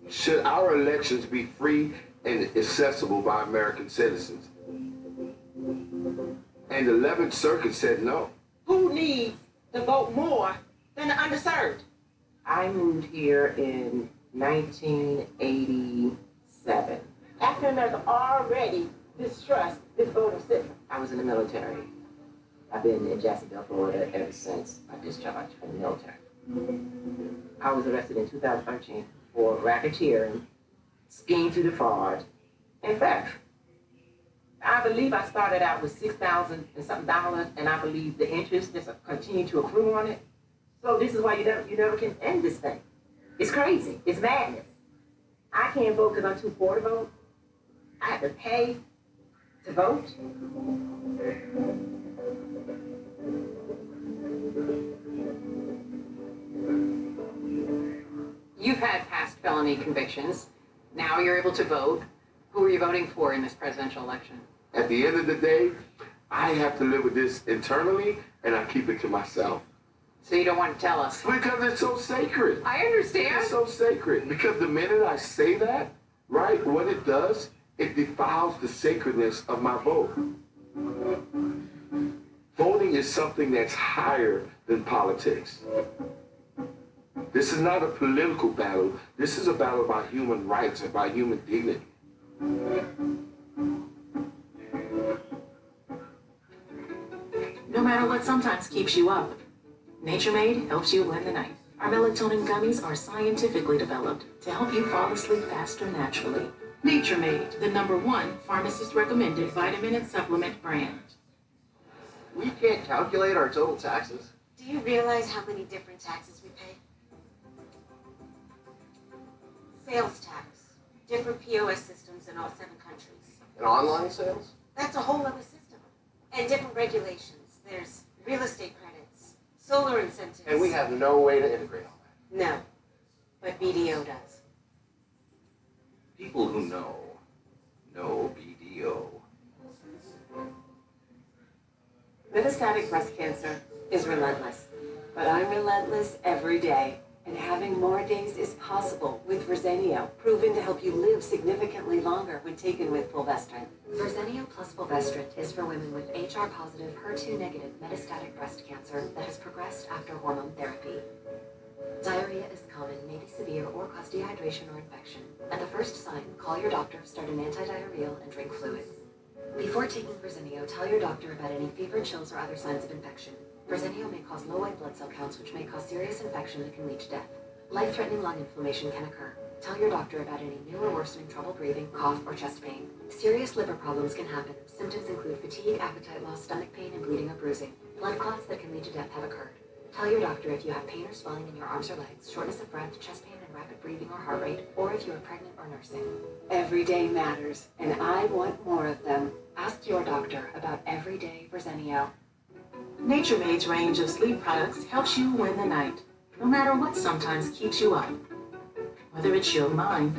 should our elections be free and accessible by American citizens? And the 11th Circuit said no. Who needs to vote more than the underserved? I moved here in 1987. African Americans already distrust this voting system. I was in the military. I've been in Jacksonville, Florida ever since I discharged from the military. I was arrested in 2013 for racketeering, scheme to defraud, and theft. I believe I started out with $6,000 and something dollars, and I believe the interest that's continued to accrue on it. So this is why you never can end this thing. It's crazy. It's madness. I can't vote because I'm too poor to vote. I have to pay to vote. You've had past felony convictions. Now you're able to vote. Who are you voting for in this presidential election? At the end of the day, I have to live with this internally, and I keep it to myself. So you don't want to tell us? Because it's so sacred. I understand. It's so sacred. Because the minute I say that, right, what it does, it defiles the sacredness of my vote. Voting is something that's higher than politics. This is not a political battle. This is a battle about human rights, about human dignity. No matter what sometimes keeps you up, Nature Made helps you win the night. Our melatonin gummies are scientifically developed to help you fall asleep faster naturally. Nature Made, the #1 pharmacist-recommended vitamin and supplement brand. We can't calculate our total taxes. Do you realize how many different taxes we pay? Sales tax, different POS systems in all 7 countries. And online sales? That's a whole other system. And different regulations. There's real estate credits, solar incentives. And we have no way to integrate all that. No, but BDO does. People who know BDO. Metastatic breast cancer is relentless, but I'm relentless every day. And having more days is possible with Verzenio, proven to help you live significantly longer when taken with fulvestrant. Verzenio plus fulvestrant is for women with HR-positive, HER2-negative metastatic breast cancer that has progressed after hormone therapy. Diarrhea is common, may be severe, or cause dehydration or infection. At the first sign, call your doctor, start an antidiarrheal, and drink fluids. Before taking Verzenio, tell your doctor about any fever, chills, or other signs of infection. Verzenio may cause low white blood cell counts, which may cause serious infection that can lead to death. Life-threatening lung inflammation can occur. Tell your doctor about any new or worsening trouble breathing, cough, or chest pain. Serious liver problems can happen. Symptoms include fatigue, appetite loss, stomach pain, and bleeding or bruising. Blood clots that can lead to death have occurred. Tell your doctor if you have pain or swelling in your arms or legs, shortness of breath, chest pain, and rapid breathing or heart rate, or if you are pregnant or nursing. Every day matters, and I want more of them. Ask your doctor about everyday Verzenio. Nature Made's range of sleep products helps you win the night, no matter what sometimes keeps you up. Whether it's your mind,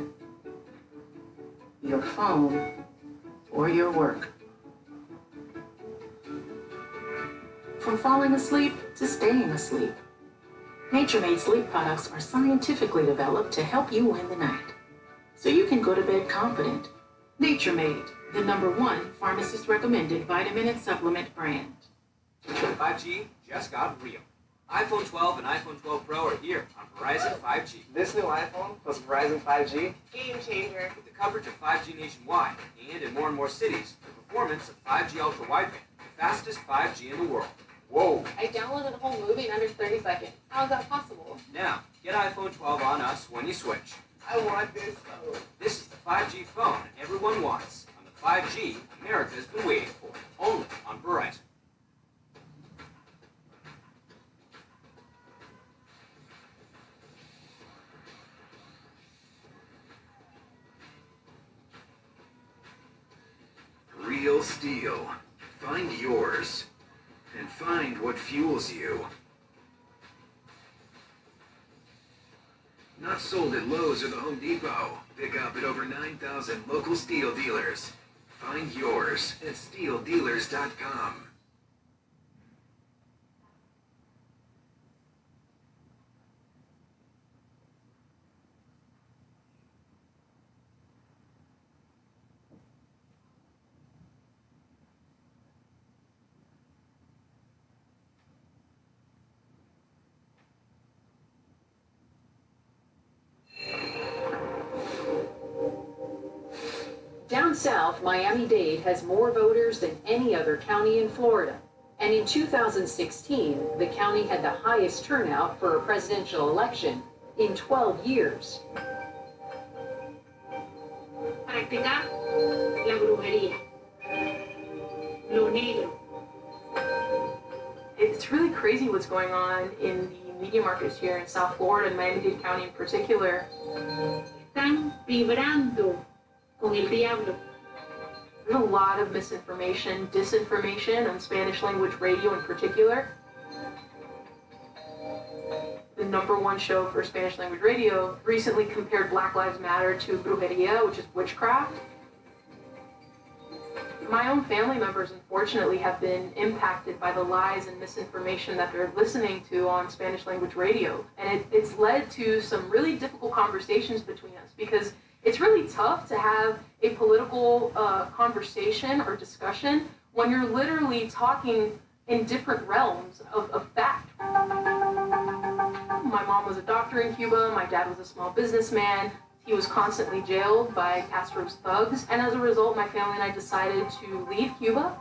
your phone, or your work. From falling asleep to staying asleep. Nature Made sleep products are scientifically developed to help you win the night, so you can go to bed confident. Nature Made, the #1 pharmacist-recommended vitamin and supplement brand. 5G just got real. iPhone 12 and iPhone 12 Pro are here on Verizon 5G. This new iPhone plus Verizon 5G? Game changer. With the coverage of 5G nationwide and in more cities, the performance of 5G ultra wideband, the fastest 5G in the world. Whoa! I downloaded the whole movie in under 30 seconds. How is that possible? Now, get iPhone 12 on us when you switch. I want this phone. This is the 5G phone everyone wants on the 5G America's been waiting for, only on Verizon. Real steel. Find yours. And find what fuels you. Not sold at Lowe's or the Home Depot. Pick up at over 9,000 local steel dealers. Find yours at steeldealers.com. south, Miami-Dade has more voters than any other county in Florida. And in 2016, the county had the highest turnout for a presidential election in 12 years. Practicar la brujería, lo negro. It's really crazy what's going on in the media markets here in South Florida and Miami-Dade County in particular. Están vibrando con el diablo. There's a lot of misinformation, disinformation on Spanish language radio in particular. The #1 show for Spanish language radio recently compared Black Lives Matter to brujeria, which is witchcraft. My own family members, unfortunately, have been impacted by the lies and misinformation that they're listening to on Spanish language radio. And it's led to some really difficult conversations between us because it's really tough to have a political conversation or discussion when you're literally talking in different realms of fact. My mom was a doctor in Cuba. My dad was a small businessman. He was constantly jailed by Castro's thugs, and as a result, my family and I decided to leave Cuba.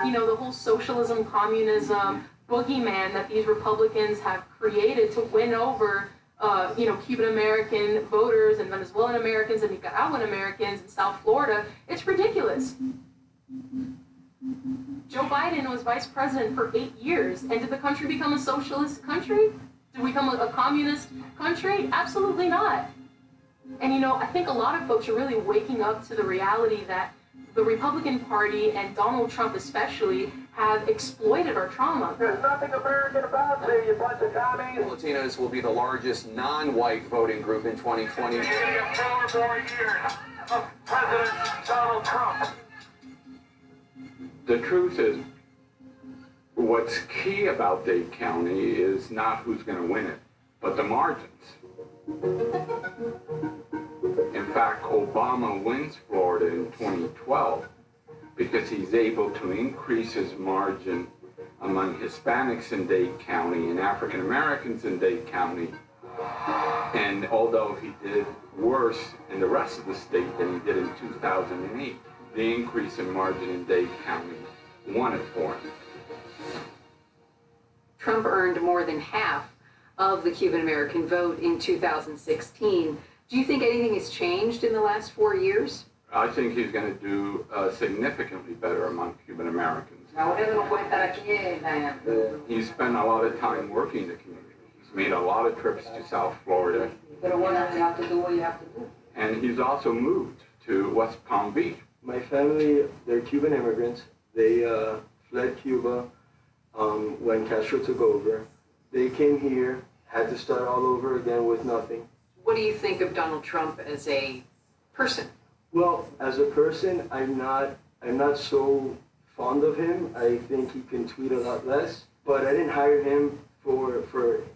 You know, the whole socialism, communism, boogeyman that these Republicans have created to win over, Cuban American voters and Venezuelan Americans and Nicaraguan Americans in South Florida, it's ridiculous. Joe Biden was vice president for 8 years, and did the country become a socialist country? Did we become a communist country? Absolutely not. And I think a lot of folks are really waking up to the reality that the Republican Party and Donald Trump especially have exploited our trauma. There's nothing American about you, you bunch of commies. Latinos will be the largest non-white voting group in 2020. It's going to be a 4 more years of President Donald Trump. The truth is, what's key about Dade County is not who's going to win it, but the margins. In fact, Obama wins Florida in 2012 because he's able to increase his margin among Hispanics in Dade County and African Americans in Dade County. And although he did worse in the rest of the state than he did in 2008, the increase in margin in Dade County won it for him. Trump earned more than half of the Cuban American vote in 2016. Do you think anything has changed in the last 4 years? I think he's going to do significantly better among Cuban Americans. He's spent a lot of time working the community. He's made a lot of trips to South Florida. And he's also moved to West Palm Beach. My family, they're Cuban immigrants. They fled Cuba when Castro took over. They came here, had to start all over again with nothing. What do you think of Donald Trump as a person? Well, as a person, I'm not so fond of him. I think he can tweet a lot less. But I didn't hire him for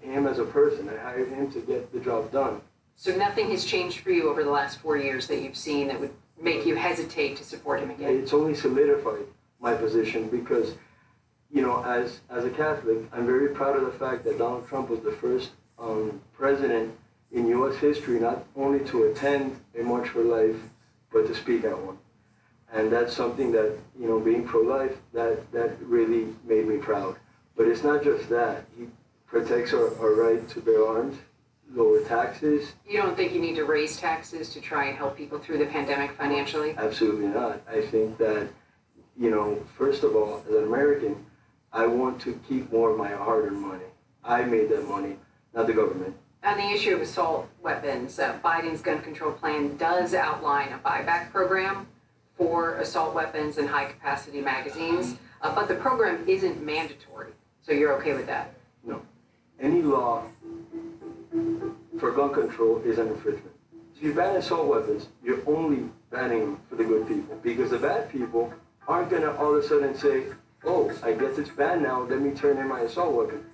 him as a person. I hired him to get the job done. So nothing has changed for you over the last 4 years that you've seen that would make you hesitate to support him again? It's only solidified my position because, as a Catholic, I'm very proud of the fact that Donald Trump was the first president in U.S. history not only to attend a March for Life, but to speak at one. And that's something that, being pro-life, that really made me proud. But it's not just that. He protects our right to bear arms, lower taxes. You don't think you need to raise taxes to try and help people through the pandemic financially? Absolutely not. I think that, first of all, as an American, I want to keep more of my hard-earned money. I made that money, not the government. On the issue of assault weapons, Biden's gun control plan does outline a buyback program for assault weapons and high-capacity magazines, but the program isn't mandatory. So you're okay with that? No. Any law for gun control is an infringement. If you ban assault weapons, you're only banning them for the good people, because the bad people aren't going to all of a sudden say, oh, I guess it's banned now, let me turn in my assault weapon.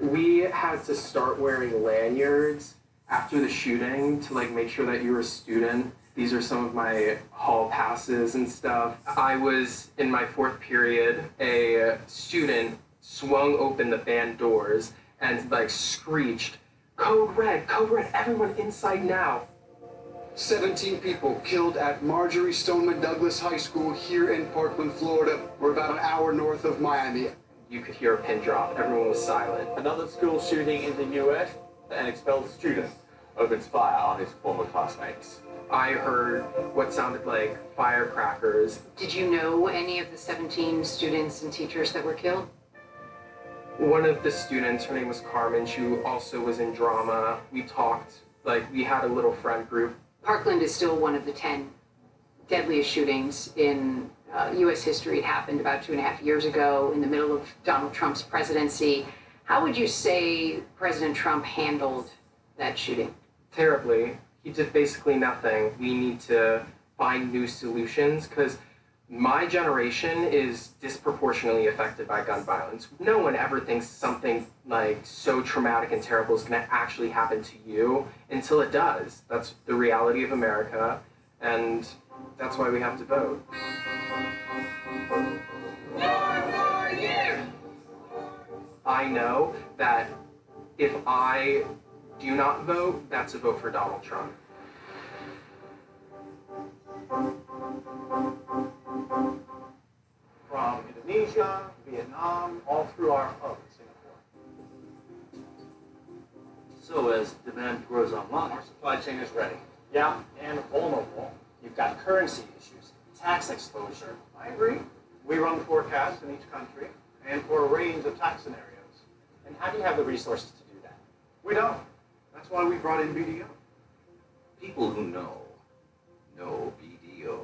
We had to start wearing lanyards after the shooting to make sure that you're a student. These are some of my hall passes and stuff. I was in my 4th period, a student swung open the band doors and screeched, code red, everyone inside now. 17 people killed at Marjorie Stoneman Douglas High School here in Parkland, Florida. We're about an hour north of Miami. You could hear a pin drop. Everyone was silent. Another school shooting in the US, an expelled student opens fire on his former classmates. I heard what sounded like firecrackers. Did you know any of the 17 students and teachers that were killed? One of the students, her name was Carmen, she also was in drama. We talked, we had a little friend group. Parkland is still one of the 10 deadliest shootings in U.S. history. It happened about 2.5 years ago in the middle of Donald Trump's presidency. How would you say President Trump handled that shooting? Terribly. He did basically nothing. We need to find new solutions because my generation is disproportionately affected by gun violence. No one ever thinks something so traumatic and terrible is going to actually happen to you until it does. That's the reality of America, and that's why we have to vote. I know that if I do not vote, that's a vote for Donald Trump. From Indonesia, Vietnam, all through our hub in Singapore. So as demand grows online, Our supply chain is ready. Yeah, and vulnerable. You've got currency issues, tax exposure. I agree. We run forecasts in each country and for a range of tax scenarios. And how do you have the resources to do that? We don't. That's why we brought in BDO. People who know BDO.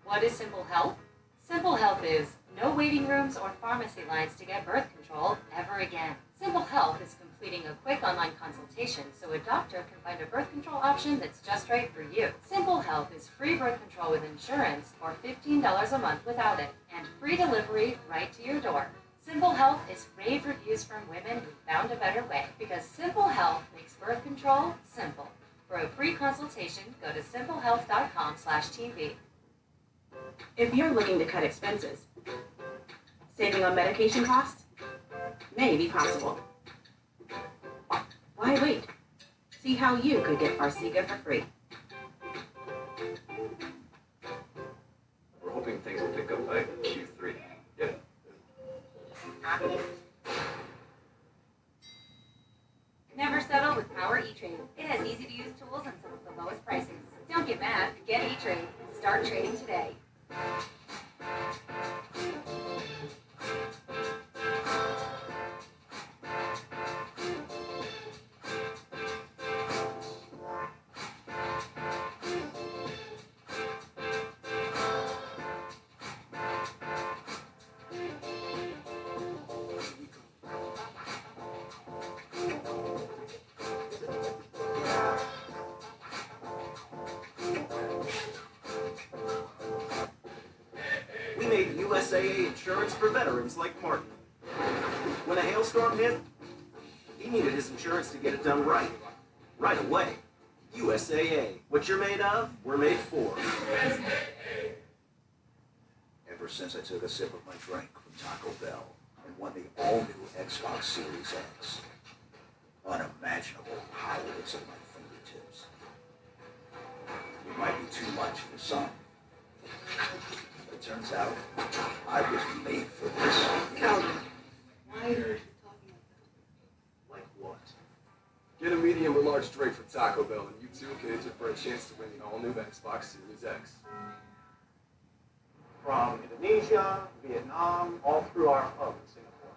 What is Simple Health? Simple Health is no waiting rooms or pharmacy lines to get birth control ever again. Simple Health is completing a quick online consultation so a doctor can find a birth control option that's just right for you. Simple Health is free birth control with insurance or $15 a month without it, and free delivery right to your door. Simple Health is rave reviews from women who found a better way because Simple Health makes birth control simple. For a free consultation, go to simplehealth.com/TV. If you're looking to cut expenses, saving on medication costs may be possible. Why wait? See how you could get Farxiga for free. We're hoping things will pick up by Q3. Yeah. Never settle with Power E-Trade. It has easy-to-use tools and some of the lowest prices. Don't get mad. Get E-Trade and start trading today. We made USAA insurance for veterans like Martin. When a hailstorm hit, he needed his insurance to get it done right away. USAA. What you're made of, we're made for. Ever since I took a sip of my drink from Taco Bell and won the all-new Xbox Series X, unimaginable power is at my fingertips. It might be too much for some. It turns out I was made for this. Calvin, why are you talking Like what? Get a medium or large drink from Taco Bell, and you too can enter for a chance to win the all-new Xbox Series X. From Indonesia, Vietnam, all through our hub in Singapore.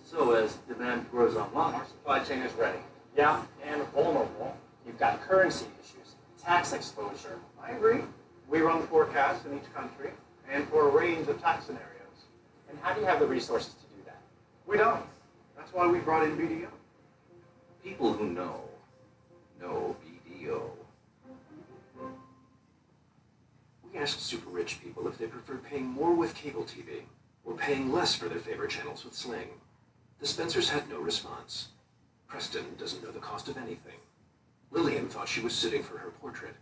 So as demand grows online, Our supply chain is ready. Yeah, and vulnerable. You've got currency issues, tax exposure. I agree. We run forecasts in each country and for a range of tax scenarios. And how do you have the resources to do that? We don't. That's why we brought in BDO. People who know BDO. We asked super rich people if they preferred paying more with cable TV or paying less for their favorite channels with Sling. The Spencers had no response. Preston doesn't know the cost of anything. Lillian thought she was sitting for her portrait.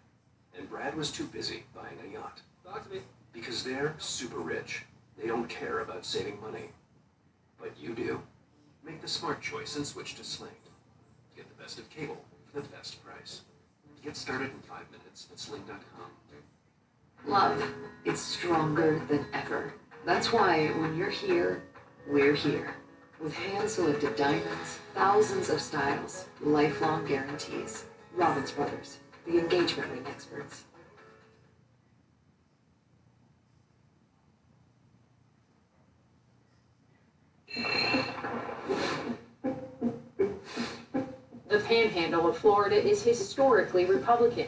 And Brad was too busy buying a yacht. Talk to me. Because they're super rich. They don't care about saving money. But you do. Make the smart choice and switch to Sling. Get the best of cable for the best price. Get started in 5 minutes at sling.com. Love, it's stronger than ever. That's why when you're here, we're here. With hand-selected diamonds, thousands of styles, lifelong guarantees. Robbins Brothers, the engagement ring experts. The Panhandle of Florida is historically Republican.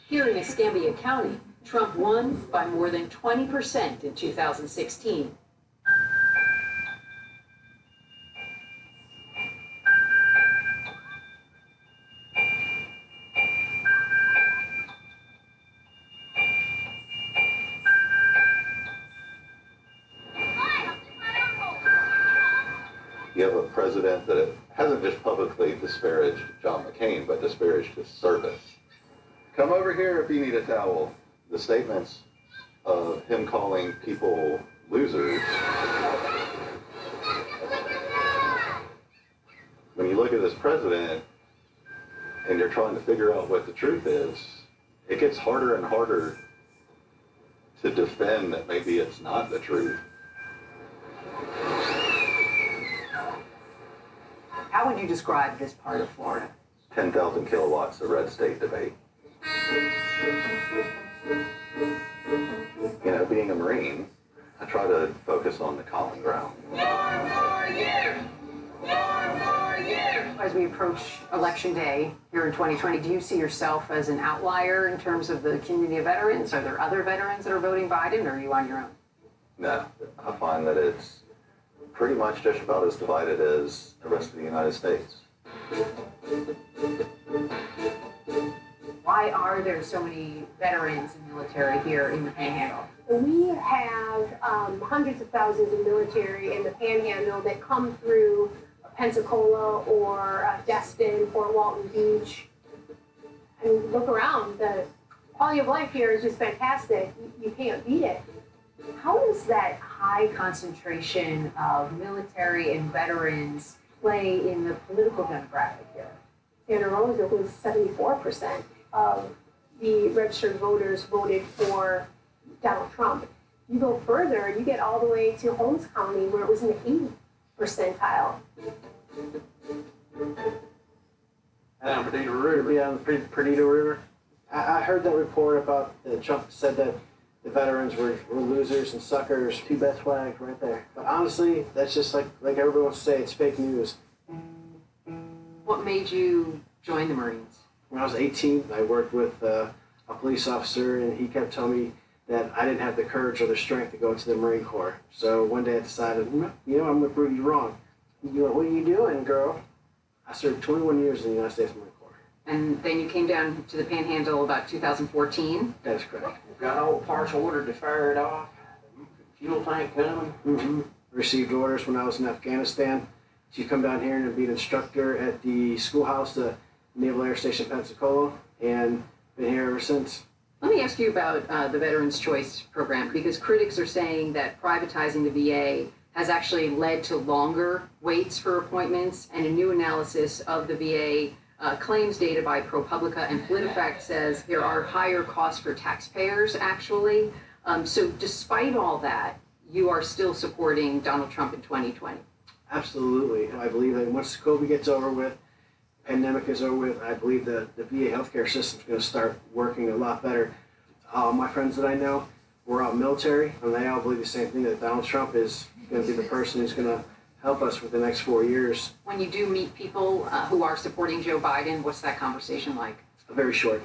Here in Escambia County, Trump won by more than 20% in 2016. You have a president that hasn't just publicly disparaged John McCain, but disparaged his service. Come over here if you need a towel. The statements of him calling people losers. When you look at this president and you're trying to figure out what the truth is, it gets harder and harder to defend that maybe it's not the truth. How would you describe this part of Florida? 10,000 kilowatts, the red state debate. You know, being a Marine, I try to focus on the common ground. As we approach Election Day here in 2020, do you see yourself as an outlier in terms of the community of veterans? Are there other veterans that are voting Biden, or are you on your own? No, I find that it's pretty much just about as divided as the rest of the United States. Why are there so many veterans and military here in the Panhandle? We have hundreds of thousands of military in the Panhandle that come through Pensacola or Destin, Fort Walton Beach. I mean, look around. The quality of life here is just fantastic. You can't beat it. How does that high concentration of military and veterans play in the political demographic here? Santa Rosa was 74% of the registered voters voted for Donald Trump. You go further, you get all the way to Holmes County, where it was in the 80th percentile. And Perdita River. Yeah, on the Perdita River. I heard that report about Trump said that the veterans were losers and suckers. Two best flags right there. But honestly, that's just like everybody wants to say, it's fake news. What made you join the Marines? When I was 18, I worked with a police officer, and he kept telling me that I didn't have the courage or the strength to go into the Marine Corps. So one day I decided, you know, I'm going to prove you wrong. He went, what are you doing, girl? I served 21 years in the United States Marine Corps. And then you came down to the Panhandle about 2014? That is correct. Got all parts ordered to fire it off. Fuel tank coming. Mm-hmm. Received orders when I was in Afghanistan to come down here and be an instructor at the schoolhouse, the Naval Air Station Pensacola, and been here ever since. Let me ask you about the Veterans Choice Program, because critics are saying that privatizing the VA has actually led to longer waits for appointments, and a new analysis of the VA claims data by ProPublica and PolitiFact says there are higher costs for taxpayers, actually. So despite all that, you are still supporting Donald Trump in 2020. Absolutely. I believe that once COVID gets over with, pandemic is over with, I believe the VA healthcare system is going to start working a lot better. My friends that I know were out military, and they all believe the same thing, that Donald Trump is going to be the person who's going to help us for the next 4 years. When you do meet people who are supporting Joe Biden, what's that conversation like? Very short.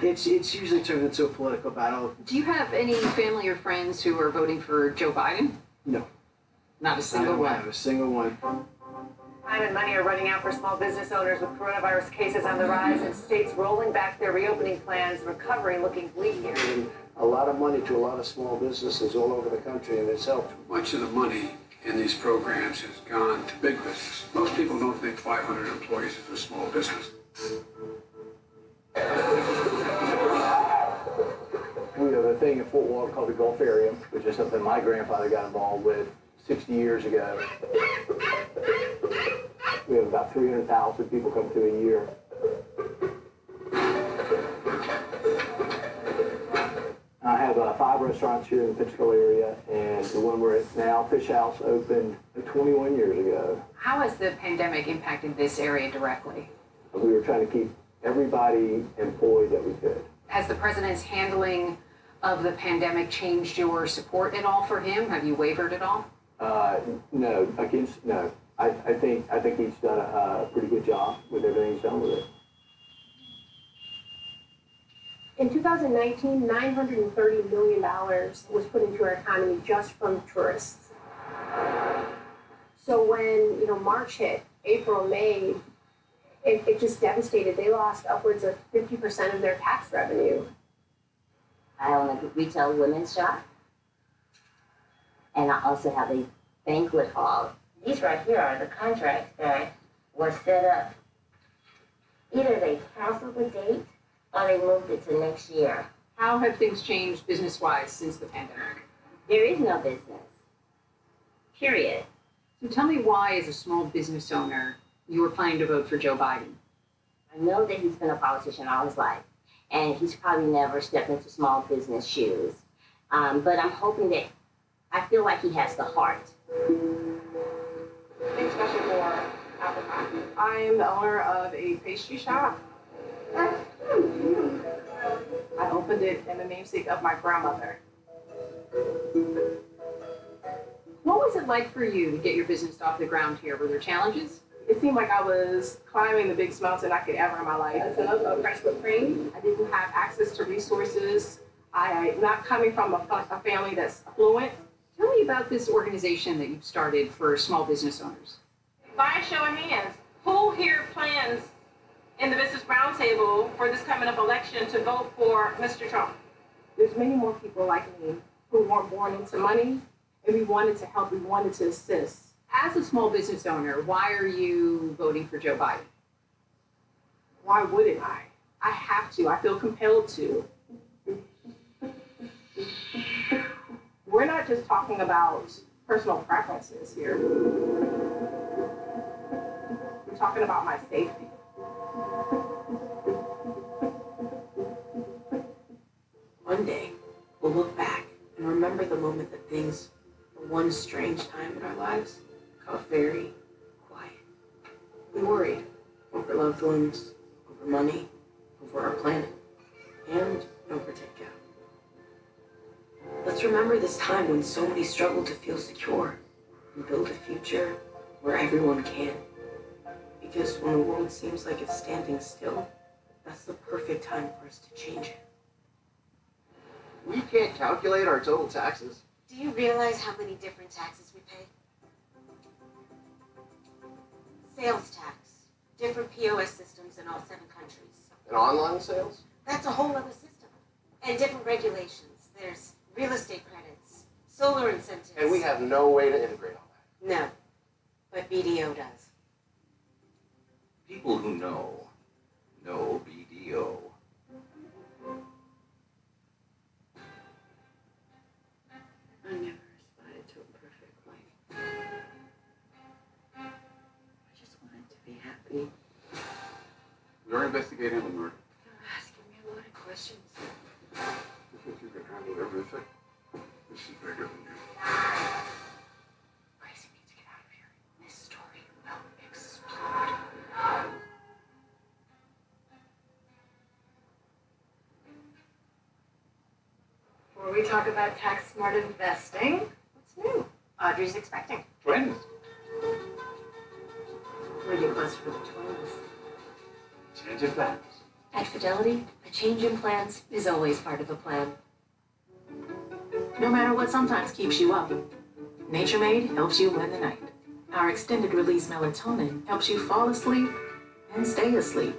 It's usually turned into a political battle. Do you have any family or friends who are voting for Joe Biden? No. Not a single one? I don't have a single one. Time and money are running out for small business owners with coronavirus cases on the rise and states rolling back their reopening plans, recovery looking bleak here. A lot of money to a lot of small businesses all over the country, and it's helped. Much of the money in these programs has gone to big business. Most people don't think 500 employees is a small business. We have a thing in Fort Walton called the Gulf Area, which is something my grandfather got involved with 60 years ago. We have about 300,000 people come through a year. I have 5 restaurants here in the Pensacola area, and the one we're at now, Fish House, opened 21 years ago. How has the pandemic impacted this area directly? We were trying to keep everybody employed that we could. Has the president's handling of the pandemic changed your support at all for him? Have you wavered at all? No. I think he's done a pretty good job with everything he's done with it. In 2019, $930 million was put into our economy just from tourists. So when March hit, April, May, it just devastated. They lost upwards of 50% of their tax revenue. I own a retail women's shop, and I also have a banquet hall. These right here are the contracts that were set up. Either they canceled the date or they moved it to next year. How have things changed business-wise since the pandemic? There is no business, period. So tell me why, as a small business owner, you were planning to vote for Joe Biden. I know that he's been a politician all his life, and he's probably never stepped into small business shoes. But I'm hoping that, I feel like he has the heart. Thanks special for apple pie. I am the owner of a pastry shop. I opened it in the namesake of my grandmother. What was it like for you to get your business off the ground here? Were there challenges? It seemed like I was climbing the biggest mountain I could ever in my life. Fresh whipped cream. I didn't have access to resources. I'm not coming from a family that's affluent. Tell me about this organization that you've started for small business owners. By a show of hands, who here plans in the Business Roundtable for this coming up election to vote for Mr. Trump? There's many more people like me who weren't born into money, and we wanted to help, we wanted to assist. As a small business owner, why are you voting for Joe Biden? Why wouldn't I? I have to. I feel compelled to. We're not just talking about personal preferences here. We're talking about my safety. One day, we'll look back and remember the moment that things, for one strange time in our lives, got very quiet. We worried over loved ones, over money, over our planet, and over takeout. Let's remember this time when so many struggled to feel secure and build a future where everyone can. Because when the world seems like it's standing still, that's the perfect time for us to change it. We can't calculate our total taxes. Do you realize how many different taxes we pay? Sales tax, different POS systems in all 7 countries. And online sales? That's a whole other system. And different regulations. There's real estate credits, solar incentives. And we have no way to integrate all that. No, but BDO does. People who know BDO. I never aspired to a perfect life. I just wanted to be happy. We are investigating the murder. You're asking me a lot of questions. You think you can handle everything? This is bigger than you. Gracie needs to get out of here. This story will explode. Before we talk about tax smart investing, what's new? Audrey's expecting. Twins. We're getting closer to the twins. Change of plans. At Fidelity, a change in plans is always part of a plan. No matter what sometimes keeps you up, Nature Made helps you win the night. Our extended release melatonin helps you fall asleep and stay asleep.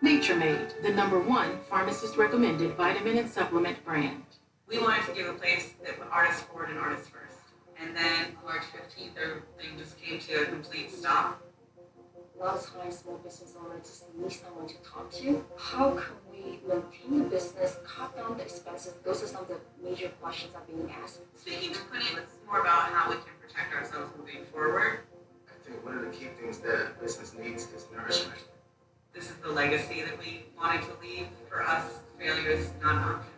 Nature Made, the #1 pharmacist recommended vitamin and supplement brand. We wanted to give a place that put artists forward and artists first. And then March 15th, everything just came to a complete stop. A lot of times, small business owners just need someone to talk to. How can we maintain the business, cut down the expenses? Those are some of the major questions that are being asked. Speaking to Quinny, it's more about how we can protect ourselves moving forward. I think one of the key things the business needs is nourishment. This is the legacy that we wanted to leave. For us, failure is not an option.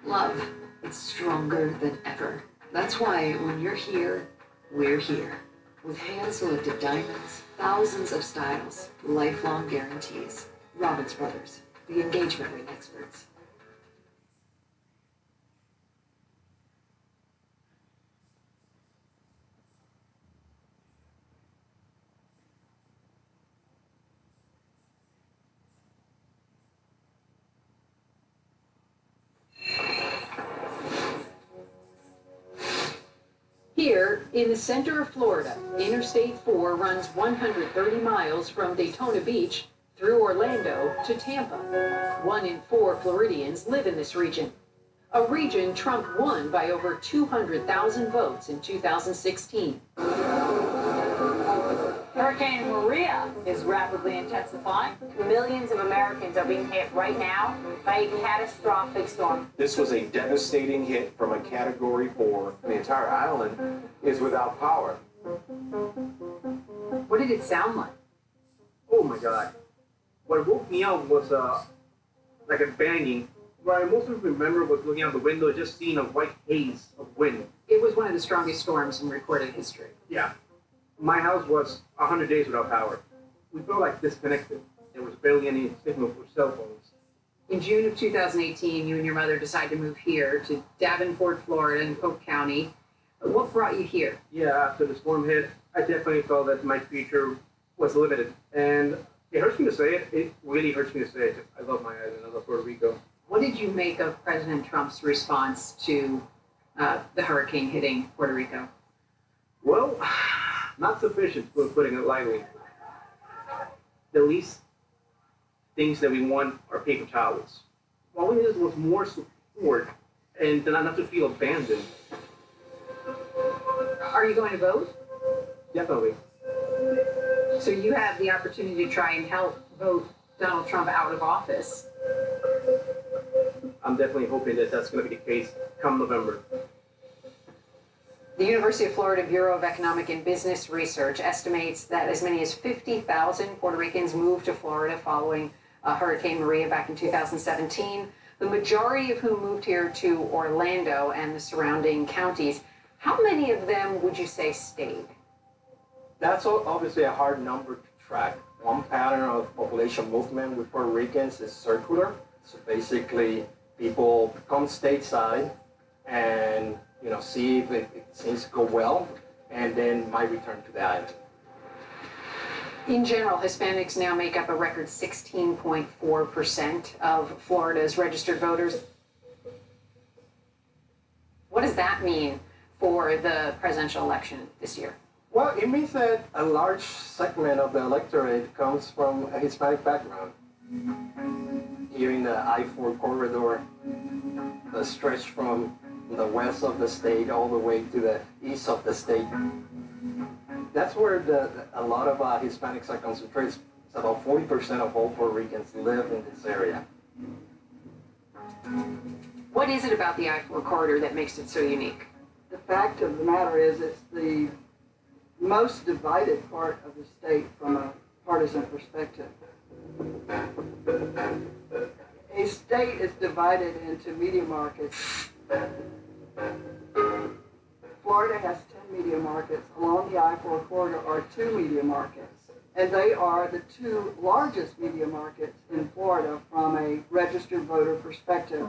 Love, it's stronger than ever. That's why when you're here, we're here. With hand-selected diamonds, thousands of styles, lifelong guarantees. Robbins Brothers, the engagement ring experts. Here, in the center of Florida, Interstate 4 runs 130 miles from Daytona Beach through Orlando to Tampa. 1 in 4 Floridians live in this region. A region Trump won by over 200,000 votes in 2016. Hurricane Maria is rapidly intensifying. Millions of Americans are being hit right now by a catastrophic storm. This was a devastating hit from a Category 4. The entire island is without power. What did it sound like? Oh my God. What woke me up was like a banging. What I mostly remember was looking out the window, just seeing a white haze of wind. It was one of the strongest storms in recorded history. Yeah. My house was 100 days without power. We felt like disconnected. There was barely any signal for cell phones. In June of 2018, you and your mother decided to move here to Davenport, Florida, in Polk County. What brought you here? Yeah, after the storm hit, I definitely felt that my future was limited. And it hurts me to say it. It really hurts me to say it. I love my island. I love Puerto Rico. What did you make of President Trump's response to the hurricane hitting Puerto Rico? Well, not sufficient, putting it lightly. The least things that we want are paper towels. All we needed was more support and not to feel abandoned. Are you going to vote? Definitely. So you have the opportunity to try and help vote Donald Trump out of office. I'm definitely hoping that that's going to be the case come November. The University of Florida Bureau of Economic and Business Research estimates that as many as 50,000 Puerto Ricans moved to Florida following Hurricane Maria back in 2017, the majority of whom moved here to Orlando and the surrounding counties. How many of them would you say stayed? That's obviously a hard number to track. One pattern of population movement with Puerto Ricans is circular. So basically, people come stateside and see if things go well, and then might return to the island. In general, Hispanics now make up a record 16.4% of Florida's registered voters. What does that mean for the presidential election this year? Well, it means that a large segment of the electorate comes from a Hispanic background. Here in the I-4 corridor, the stretch from the west of the state all the way to the east of the state. That's where a lot of Hispanics are concentrated. It's about 40% of all Puerto Ricans live in this area. What is it about the I-4 corridor that makes it so unique? The fact of the matter is it's the most divided part of the state from a partisan perspective. A state is divided into media markets. Florida has 10 media markets. Along the I-4 corridor are 2 media markets. And they are the 2 largest media markets in Florida from a registered voter perspective.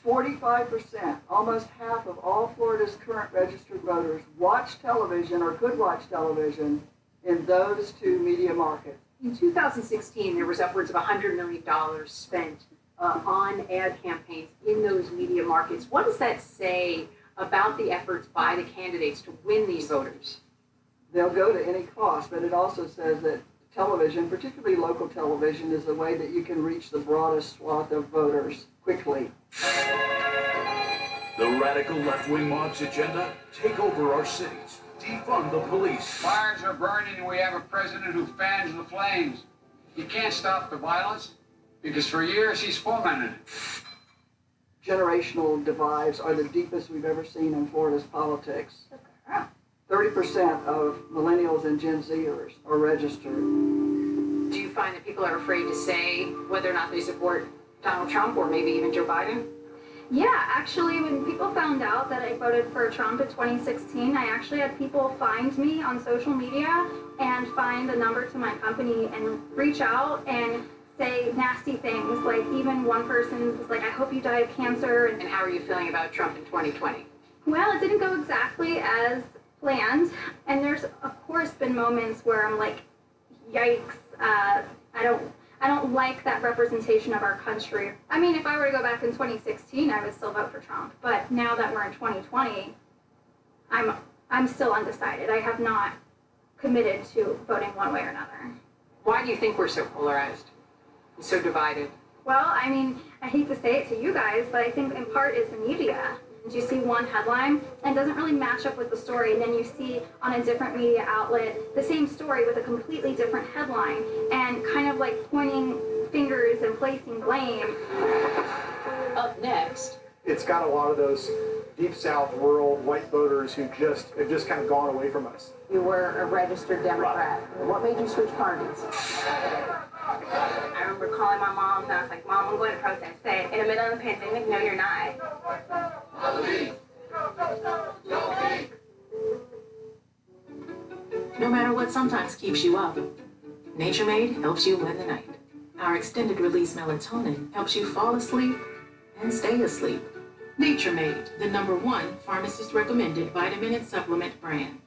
45%, almost half of all Florida's current registered voters watch television or could watch television in those 2 media markets. In 2016, there was upwards of $100 million spent on ad campaigns in those media markets. What does that say about the efforts by the candidates to win these voters? They'll go to any cost, but it also says that television, particularly local television, is the way that you can reach the broadest swath of voters quickly. The radical left-wing mob's agenda: take over our cities, defund the police. Fires are burning and we have a president who fans the flames. He can't stop the violence because for years he's fomented it. Generational divides are the deepest we've ever seen in Florida's politics. 30% of millennials and Gen Zers are registered. Do you find that people are afraid to say whether or not they support Donald Trump or maybe even Joe Biden? Yeah, actually, when people found out that I voted for Trump in 2016, I actually had people find me on social media and find the number to my company and reach out and say nasty things. Like, even one person was like, I hope you die of cancer. And how are you feeling about Trump in 2020? Well, it didn't go exactly as planned. And there's, of course, been moments where I'm like, yikes, I don't like that representation of our country. I mean, if I were to go back in 2016, I would still vote for Trump. But now that we're in 2020, I'm still undecided. I have not committed to voting one way or another. Why do you think we're so polarized and so divided? Well, I mean, I hate to say it to you guys, but I think in part is the media. You see one headline and it doesn't really match up with the story, and then you see on a different media outlet the same story with a completely different headline and kind of like pointing fingers and placing blame. Up next, it's got a lot of those deep south rural white voters who have just kind of gone away from us. You were a registered Democrat. What made you switch parties? I remember calling my mom and I was like, Mom, I'm going to protest. Say, in the middle of the pandemic, no, you're not. No matter what sometimes keeps you up, Nature Made helps you win the night. Our extended release melatonin helps you fall asleep and stay asleep. Nature Made, the #1 pharmacist recommended vitamin and supplement brand.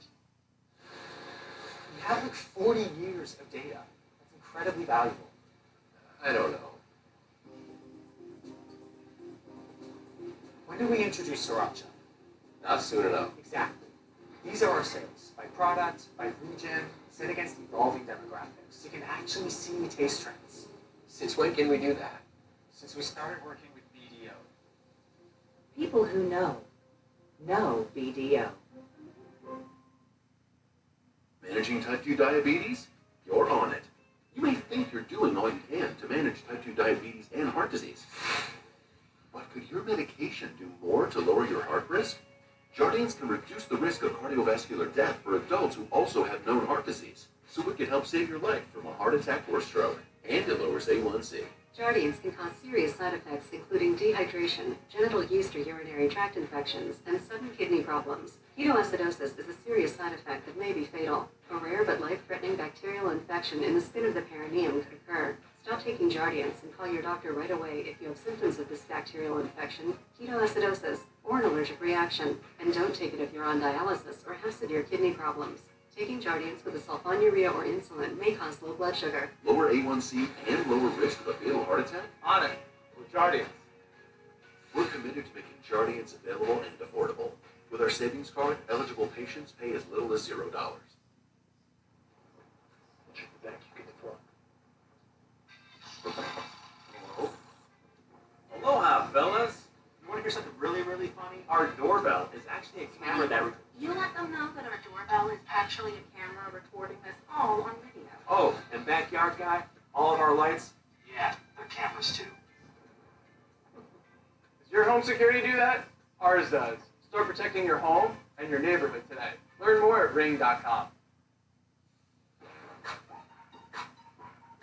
We have like 40 years of data. That's incredibly valuable. I don't know. When do we introduce Sriracha? Not soon enough. Exactly. These are our sales, by product, by region, set against evolving demographics. You can actually see taste trends. Since when can we do that? Since we started working with BDO. People who know BDO. Managing type 2 diabetes? You're on it. You may think you're doing all you can to manage type 2 diabetes and heart disease. But could your medication do more to lower your heart risk? Jardiance can reduce the risk of cardiovascular death for adults who also have known heart disease. So it can help save your life from a heart attack or stroke. And it lowers A1C. Jardiance can cause serious side effects, including dehydration, genital yeast or urinary tract infections, and sudden kidney problems. Ketoacidosis is a serious side effect that may be fatal. A rare but life-threatening bacterial infection in the skin of the perineum could occur. Stop taking Jardiance and call your doctor right away if you have symptoms of this bacterial infection, ketoacidosis, or an allergic reaction. And don't take it if you're on dialysis or have severe kidney problems. Taking Jardiance with a sulfonylurea or insulin may cause low blood sugar. Lower A1C and lower risk of a fatal heart attack? On it, with Jardiance. We're committed to making Jardiance available and affordable. With our savings card, eligible patients pay as little as $0. Check the back, you get the front. Aloha, fellas. You want to hear something really, really funny? Our doorbell is actually a camera that records. You let them know that our doorbell is actually a camera recording this all on video. Oh, and backyard guy, all of our lights, yeah, they're cameras too. Does your home security do that? Ours does. Start protecting your home and your neighborhood today. Learn more at ring.com.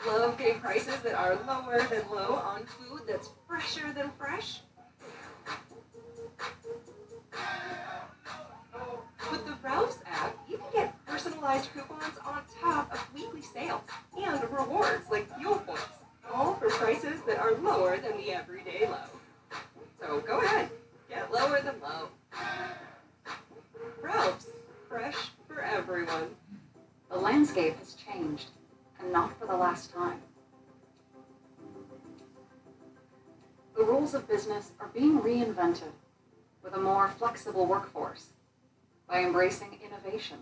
Love getting prices that are lower than low on food that's fresher than fresh? With the Ralph's app, you can get personalized coupons on top of weekly sales and rewards like fuel points, all for prices that are lower than the everyday low. So go ahead, get lower than low. Ralph's, fresh for everyone. The landscape has changed, and not for the last time. The rules of business are being reinvented with a more flexible workforce, by embracing innovation,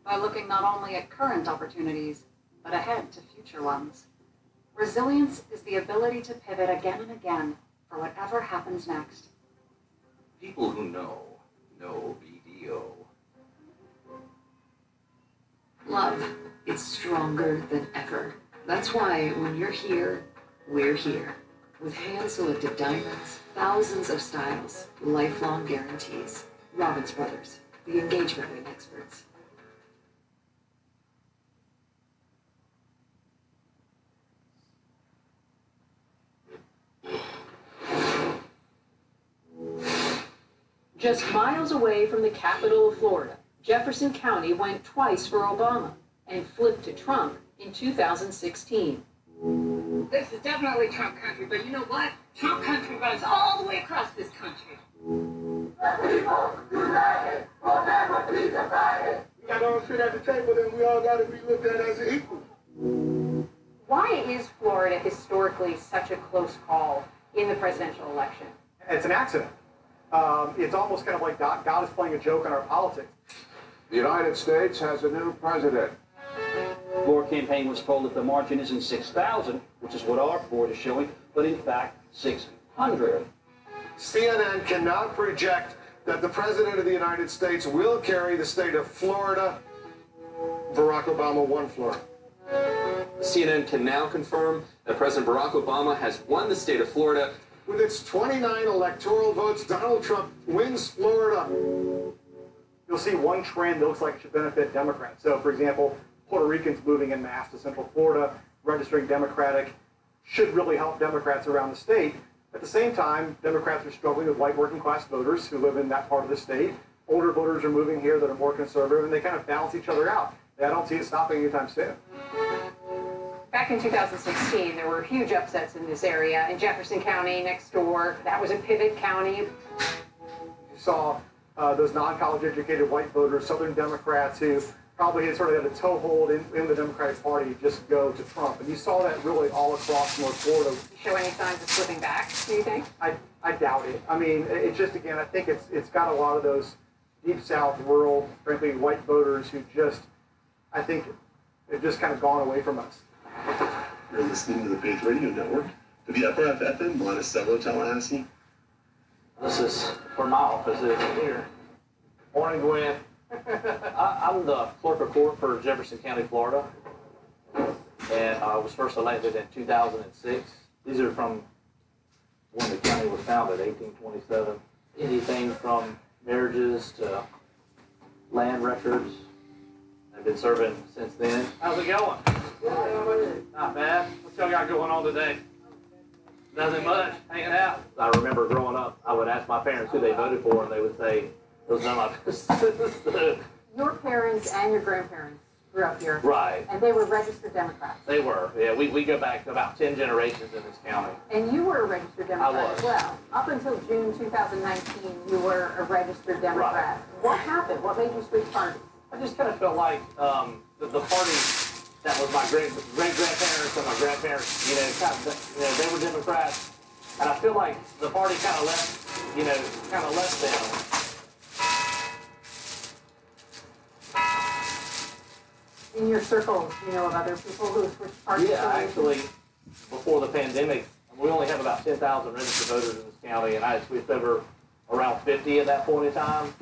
by looking not only at current opportunities, but ahead to future ones. Resilience is the ability to pivot again and again for whatever happens next. People who know BDO. Love, it's stronger than ever. That's why when you're here, we're here. With hand-selected diamonds, thousands of styles, lifelong guarantees. Robbins Brothers, the engagement ring experts. Just miles away from the capital of Florida, Jefferson County went twice for Obama and flipped to Trump in 2016. This is definitely Trump country, but you know what? Trump country runs all the way across this country. We got to all sit at the table and we all got to be looked at as an equal. Why is Florida historically such a close call in the presidential election? It's an accident. It's almost kind of like God is playing a joke on our politics. The United States has a new president. Gore campaign was told that the margin isn't 6,000, which is what our board is showing, but in fact 600. CNN cannot project that the President of the United States will carry the state of Florida. Barack Obama won Florida. CNN can now confirm that President Barack Obama has won the state of Florida. With its 29 electoral votes, Donald Trump wins Florida. You'll see one trend that looks like it should benefit Democrats. So, for example, Puerto Ricans moving en masse to Central Florida, registering Democratic, should really help Democrats around the state. At the same time, Democrats are struggling with white working class voters who live in that part of the state. Older voters are moving here that are more conservative, and they kind of balance each other out. And I don't see it stopping anytime soon. Back in 2016, there were huge upsets in this area. In Jefferson County, next door, that was a pivot county. You saw those non-college educated white voters, Southern Democrats, who probably had sort of had a toehold in the Democratic Party, just go to Trump. And you saw that really all across North Florida. Show any signs of slipping back, do you think? I doubt it. I mean, it's just, again, I think it's got a lot of those deep South, rural, frankly, white voters who just, I think, have just kind of gone away from us. You're listening to the Faith Radio Network, WFRF-FM, Monticello, Tallahassee. This is where my office is here. Morning, Gwen. I'm the clerk of court for Jefferson County, Florida, and I was first elected in 2006. These are from when the county was founded, 1827. Anything from marriages to land records. I've been serving since then. How's it going? Not bad. What y'all got going on today? Nothing much. Hanging out. I remember growing up, I would ask my parents who they voted for, and they would say, it was none of my business. Your parents and your grandparents grew up here. Right. And they were registered Democrats. They were. Yeah, we go back to about 10 generations in this county. And you were a registered Democrat I was. as well. Up until June 2019, you were a registered Democrat. Right. What happened? What made you switch parties? I just kind of felt like the party that was my great-grandparents and my grandparents, they were Democrats. And I feel like the party kind of left them. In your circles, you know of other people who switched parties? Yeah, actually, before the pandemic, we only have about 10,000 registered voters in this county, and I had switched over around 50 at that point in time.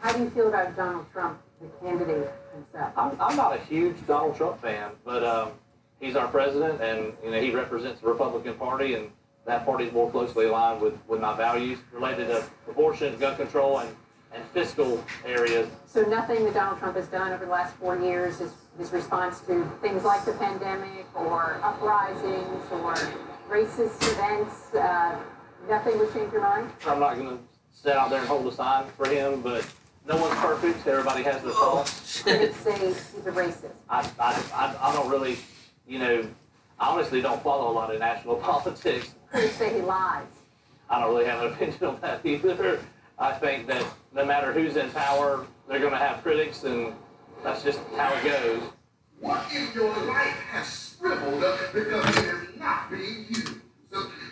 How do you feel about Donald Trump, the candidate himself? I'm not a huge Donald Trump fan, but he's our president, and he represents the Republican Party, and that party is more closely aligned with my values related to abortion, gun control, and fiscal areas. So nothing that Donald Trump has done over the last 4 years, his response to things like the pandemic or uprisings or racist events, nothing would change your mind? I'm not going to sit out there and hold a sign for him, but no one's perfect. Everybody has their faults. Critics say he's a racist. I don't really, I honestly don't follow a lot of national politics. Critics say he lies. I don't really have an opinion on that either. I think that no matter who's in power, they're going to have critics, and that's just how it goes. What in your life has scribbled because it is not being used?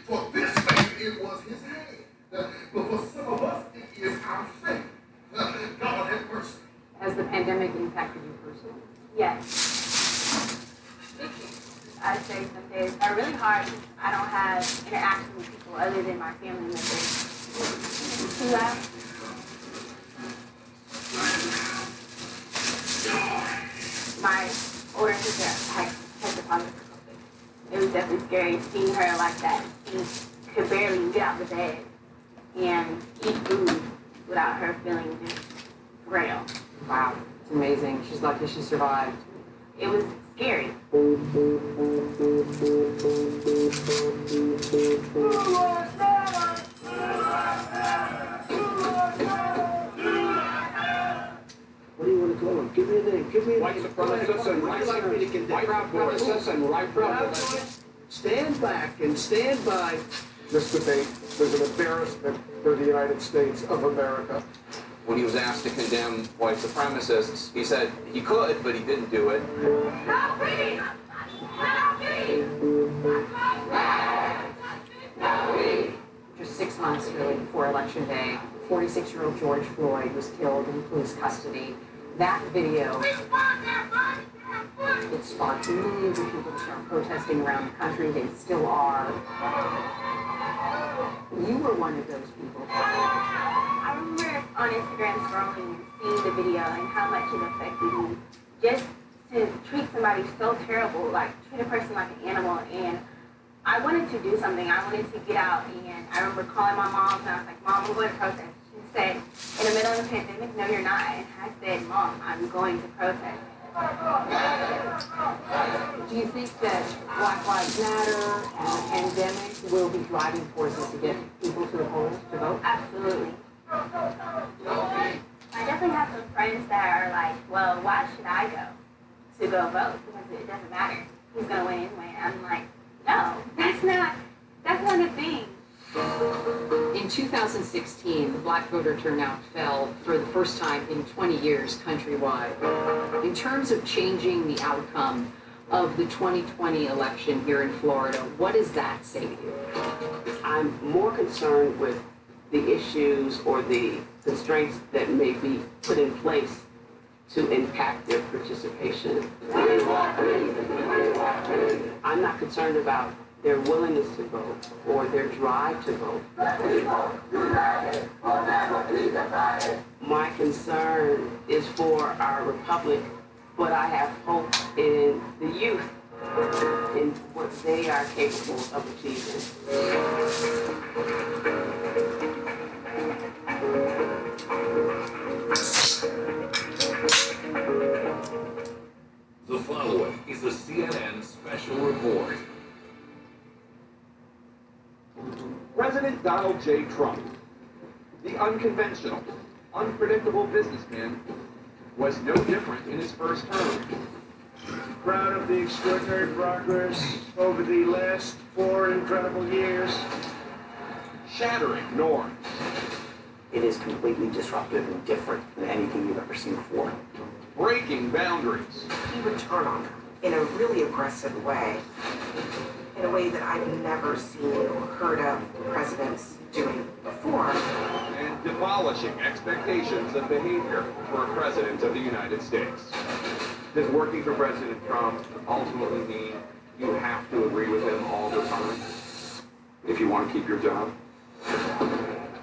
For this man, it was his hand. But for some of us, it is our faith. God have mercy. Has the pandemic impacted you personally? Yes. I'd say some days are really hard. I don't have interaction with people other than my family members. Too loud? my older sister had tested positive for COVID. It was definitely scary seeing her like that. She could barely get out of the bed and eat food without her feeling just frail. Wow, it's amazing. She's lucky she survived. It was scary. What do you want to call him? Give me a name. Give me a name. White supremacists and right supremacists. Stand back and stand by. This debate was an embarrassment for the United States of America. When he was asked to condemn white supremacists, he said he could, but he didn't do it. Just 6 months really before Election Day, 46-year-old George Floyd was killed in police custody. That video, it sparked millions of people to start protesting around the country. They still are. You were one of those people. I remember on Instagram scrolling and seeing the video and how much it affected me. Just to treat somebody so terrible, like treat a person like an animal. And I wanted to do something. I wanted to get out. And I remember calling my mom and I was like, Mom, I'm going to protest. She said, in the middle of the pandemic, no, you're not. And I said, Mom, I'm going to protest. Do you think that Black Lives Matter and the pandemic will be driving forces to get people to the polls to vote? Absolutely. I definitely have some friends that are like, well, why should I go vote? Because it doesn't matter. He's going to win anyway. I'm like, no, that's not a thing. In 2016, black voter turnout fell for the first time in 20 years countrywide. In terms of changing the outcome of the 2020 election here in Florida, what does that say to you? I'm more concerned with the issues or the constraints that may be put in place to impact their participation. I'm not concerned about their willingness to vote or their drive to vote. My concern is for our republic, but I have hope in the youth and what they are capable of achieving. The following is a CNN special report. President Donald J. Trump, the unconventional, unpredictable businessman, was no different in his first term. Proud of the extraordinary progress over the last 4 incredible years. Shattering norms. It is completely disruptive and different than anything you've ever seen before. Breaking boundaries. He would turn on them in a really aggressive way, in a way that I've never seen or heard of presidents doing before. And demolishing expectations of behavior for a president of the United States. Does working for President Trump ultimately mean you have to agree with him all the time if you want to keep your job?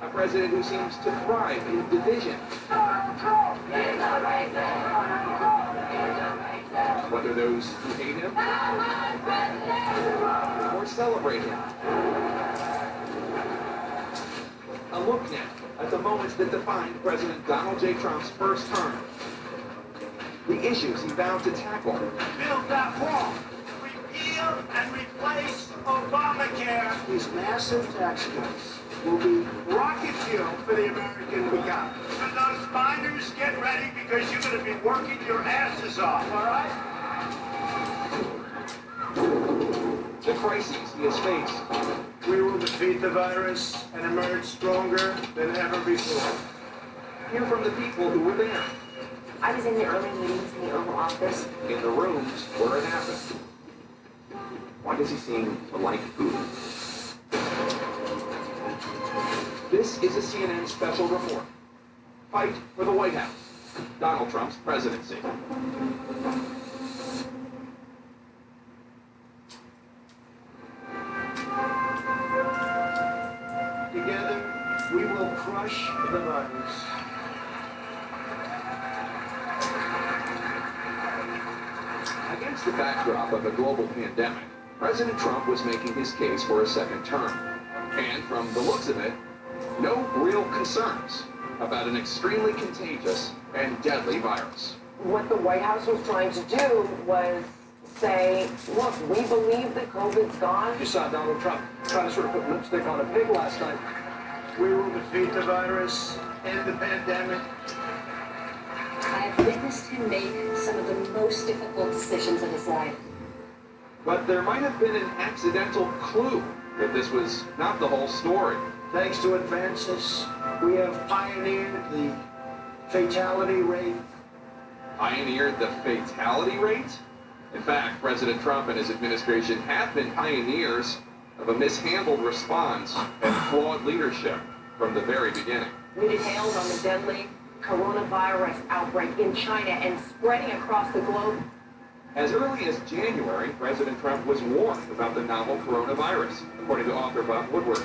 A president who seems to thrive in division. Whether those who hate him or celebrate him. A look now at the moments that defined President Donald J. Trump's first term. The issues he vowed to tackle. Build that wall. Repeal and replace Obamacare. These massive tax cuts will be Rocket fuel for the American economy. And those miners, get ready because you're going to be working your asses off, all right? The crises he has faced. We will defeat the virus and emerge stronger than ever before. Hear from the people who were there. I was in the early meetings in the Oval Office. In the rooms where it happened. Why does he seem to like Putin? This is a CNN special report. Fight for the White House. Donald Trump's presidency. Together, we will crush the virus. Against the backdrop of a global pandemic, President Trump was making his case for a second term. And from the looks of it, no real concerns about an extremely contagious and deadly virus. What the White House was trying to do was say, look, we believe that COVID's gone. You saw Donald Trump trying to sort of put lipstick on a pig last night. We will defeat the virus, end the pandemic. I have witnessed him make some of the most difficult decisions of his life. But there might have been an accidental clue that this was not the whole story. Thanks to advances, we have pioneered the fatality rate. Pioneered the fatality rate? In fact, President Trump and his administration have been pioneers of a mishandled response and flawed leadership from the very beginning. We detailed on the deadly coronavirus outbreak in China and spreading across the globe. As early as January, President Trump was warned about the novel coronavirus, according to author Bob Woodward.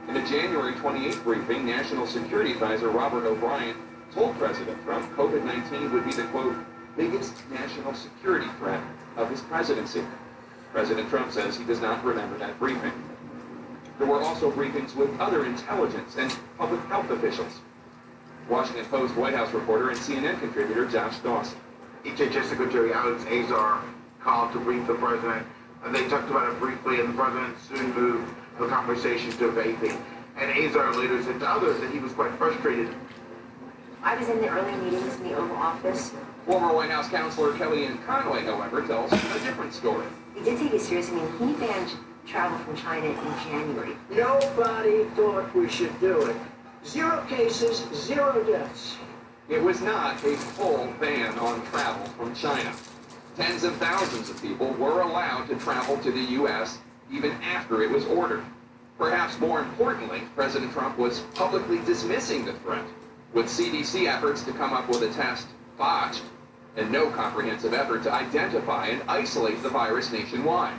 In a January 28th briefing, National Security Advisor Robert O'Brien told President Trump COVID-19 would be the, quote, biggest national security threat of his presidency. President Trump says he does not remember that briefing. There were also briefings with other intelligence and public health officials. Washington Post White House reporter and CNN contributor Josh Dawson. HHS Secretary Alex Azar called to brief the president. They talked about it briefly, and the president soon moved the conversation to vaping. And Azar later said to others that he was quite frustrated. I was in the early meetings in the Oval Office. Former White House counselor Kellyanne Conway, however, tells a different story. He did take it seriously. I mean, he banned travel from China in January. Nobody thought we should do it. 0 cases, 0 deaths. It was not a full ban on travel from China. Tens of thousands of people were allowed to travel to the U.S. even after it was ordered. Perhaps more importantly, President Trump was publicly dismissing the threat, with CDC efforts to come up with a test botched and no comprehensive effort to identify and isolate the virus nationwide.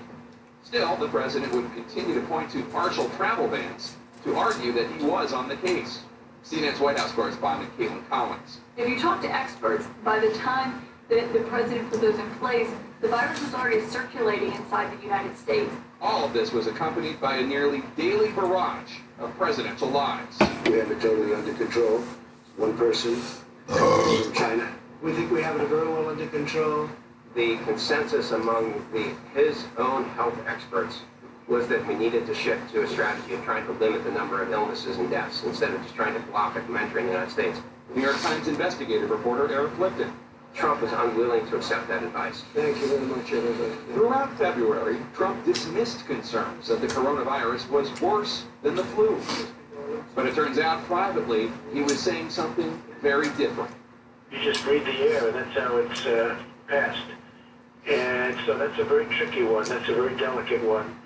Still, the president would continue to point to partial travel bans to argue that he was on the case. CNN's White House correspondent Caitlin Collins. If you talk to experts, by the time that the president put those in place, the virus was already circulating inside the United States. All of this was accompanied by a nearly daily barrage of presidential lies. We have it totally under control. One person from China. We think we have it very well under control. The consensus among his own health experts was that we needed to shift to a strategy of trying to limit the number of illnesses and deaths instead of just trying to block it from entering the United States. New York Times investigative reporter Eric Lipton. Trump was unwilling to accept that advice. Thank you very much, everybody. Throughout February, Trump dismissed concerns that the coronavirus was worse than the flu. But it turns out, privately, he was saying something very different. You just breathe the air, and that's how it's passed. And so that's a very tricky one. That's a very delicate one.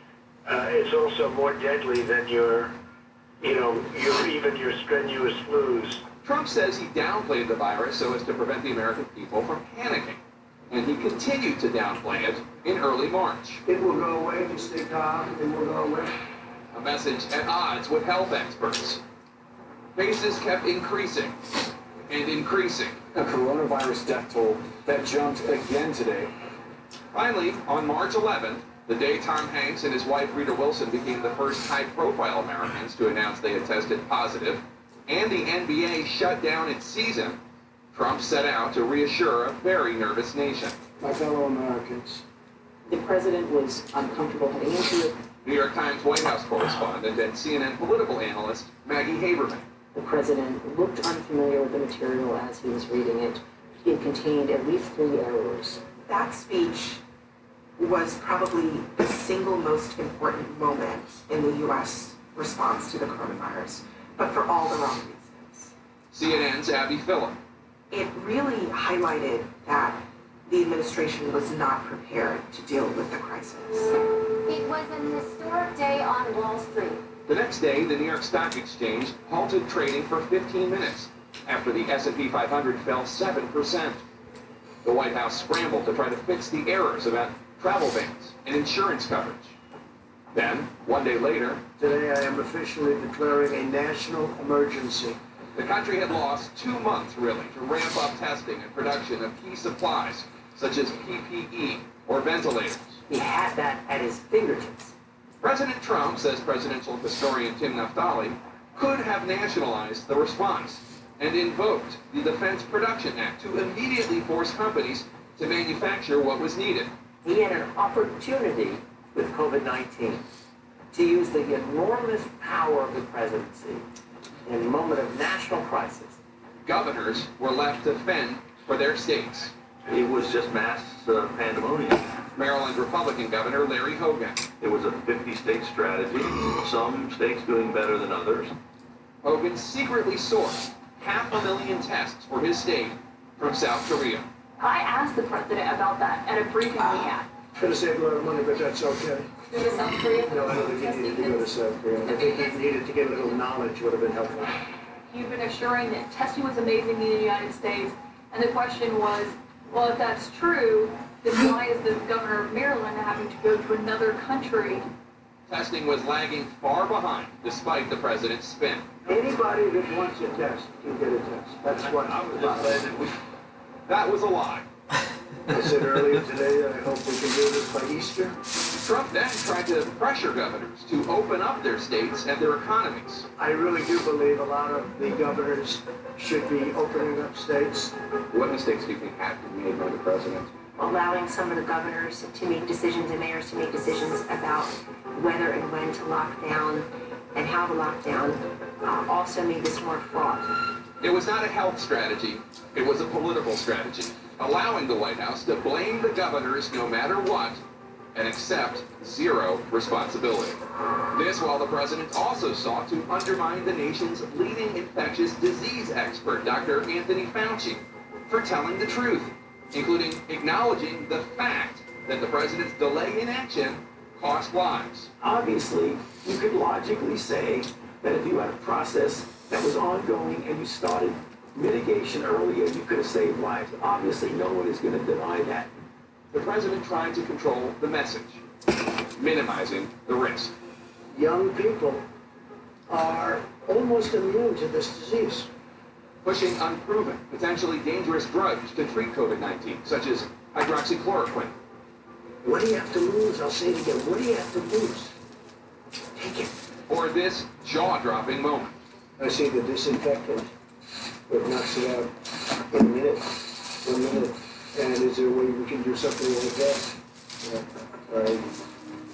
It's also more deadly than your strenuous flus. Trump says he downplayed the virus so as to prevent the American people from panicking. And he continued to downplay it in early March. It will go away if you stay calm. It will go away. A message at odds with health experts. Cases kept increasing and increasing. A coronavirus death toll that jumped again today. Finally, on March 11th, the day Tom Hanks and his wife Rita Wilson became the first high-profile Americans to announce they had tested positive, and the NBA shut down its season, Trump set out to reassure a very nervous nation. My fellow Americans. The president was uncomfortable heading into it. New York Times White House correspondent and CNN political analyst Maggie Haberman. The president looked unfamiliar with the material as he was reading it. It contained at least 3 errors. That speech was probably the single most important moment in the U.S. response to the coronavirus, but for all the wrong reasons. CNN's Abby Phillip. It really highlighted that the administration was not prepared to deal with the crisis. It was an historic day on Wall Street. The next day, the New York Stock Exchange halted trading for 15 minutes after the S&P 500 fell 7%. The White House scrambled to try to fix the errors about travel bans and insurance coverage. Then, one day later, today I am officially declaring a national emergency. The country had lost 2 months, really, to ramp up testing and production of key supplies, such as PPE or ventilators. He had that at his fingertips. President Trump, says presidential historian Tim Naftali, could have nationalized the response and invoked the Defense Production Act to immediately force companies to manufacture what was needed. He had an opportunity with COVID-19 to use the enormous power of the presidency in a moment of national crisis. Governors were left to fend for their states. It was just mass pandemonium. Maryland Republican Governor Larry Hogan. It was a 50-state strategy, some states doing better than others. Hogan secretly sourced 500,000 tests for his state from South Korea. I asked the president about that at a briefing we had. It's going to save a lot of money, but that's okay. Go to South Korea? No, I don't think he needed to go to South Korea. I think he needed to get a little knowledge would have been helpful. You've been assuring that testing was amazing in the United States, and the question was, well, if that's true, then why is the governor of Maryland having to go to another country? Testing was lagging far behind, despite the president's spin. Anybody that wants a test can get a test. That's what I was about. That was a lie. I said earlier today that I hope we can do this by Easter. Trump then tried to pressure governors to open up their states and their economies. I really do believe a lot of the governors should be opening up states. What mistakes do you think have to be made by the president? Allowing some of the governors to make decisions and mayors to make decisions about whether and when to lock down and how to lock down also made this more fraught. It was not a health strategy, it was a political strategy, allowing the White House to blame the governors no matter what and accept zero responsibility. This while the president also sought to undermine the nation's leading infectious disease expert, Dr. Anthony Fauci, for telling the truth, including acknowledging the fact that the president's delay in action cost lives. Obviously, you could logically say that if you had a process that was ongoing and you started mitigation earlier, you could have saved lives. Obviously, no one is going to deny that. The president tried to control the message, minimizing the risk. Young people are almost immune to this disease. Pushing unproven, potentially dangerous drugs to treat COVID-19, such as hydroxychloroquine. What do you have to lose? I'll say it again. What do you have to lose? Take it. Or this jaw-dropping moment. I see the disinfectant. It knocks it out in a minute. 1 minute. And is there a way we can do something like that?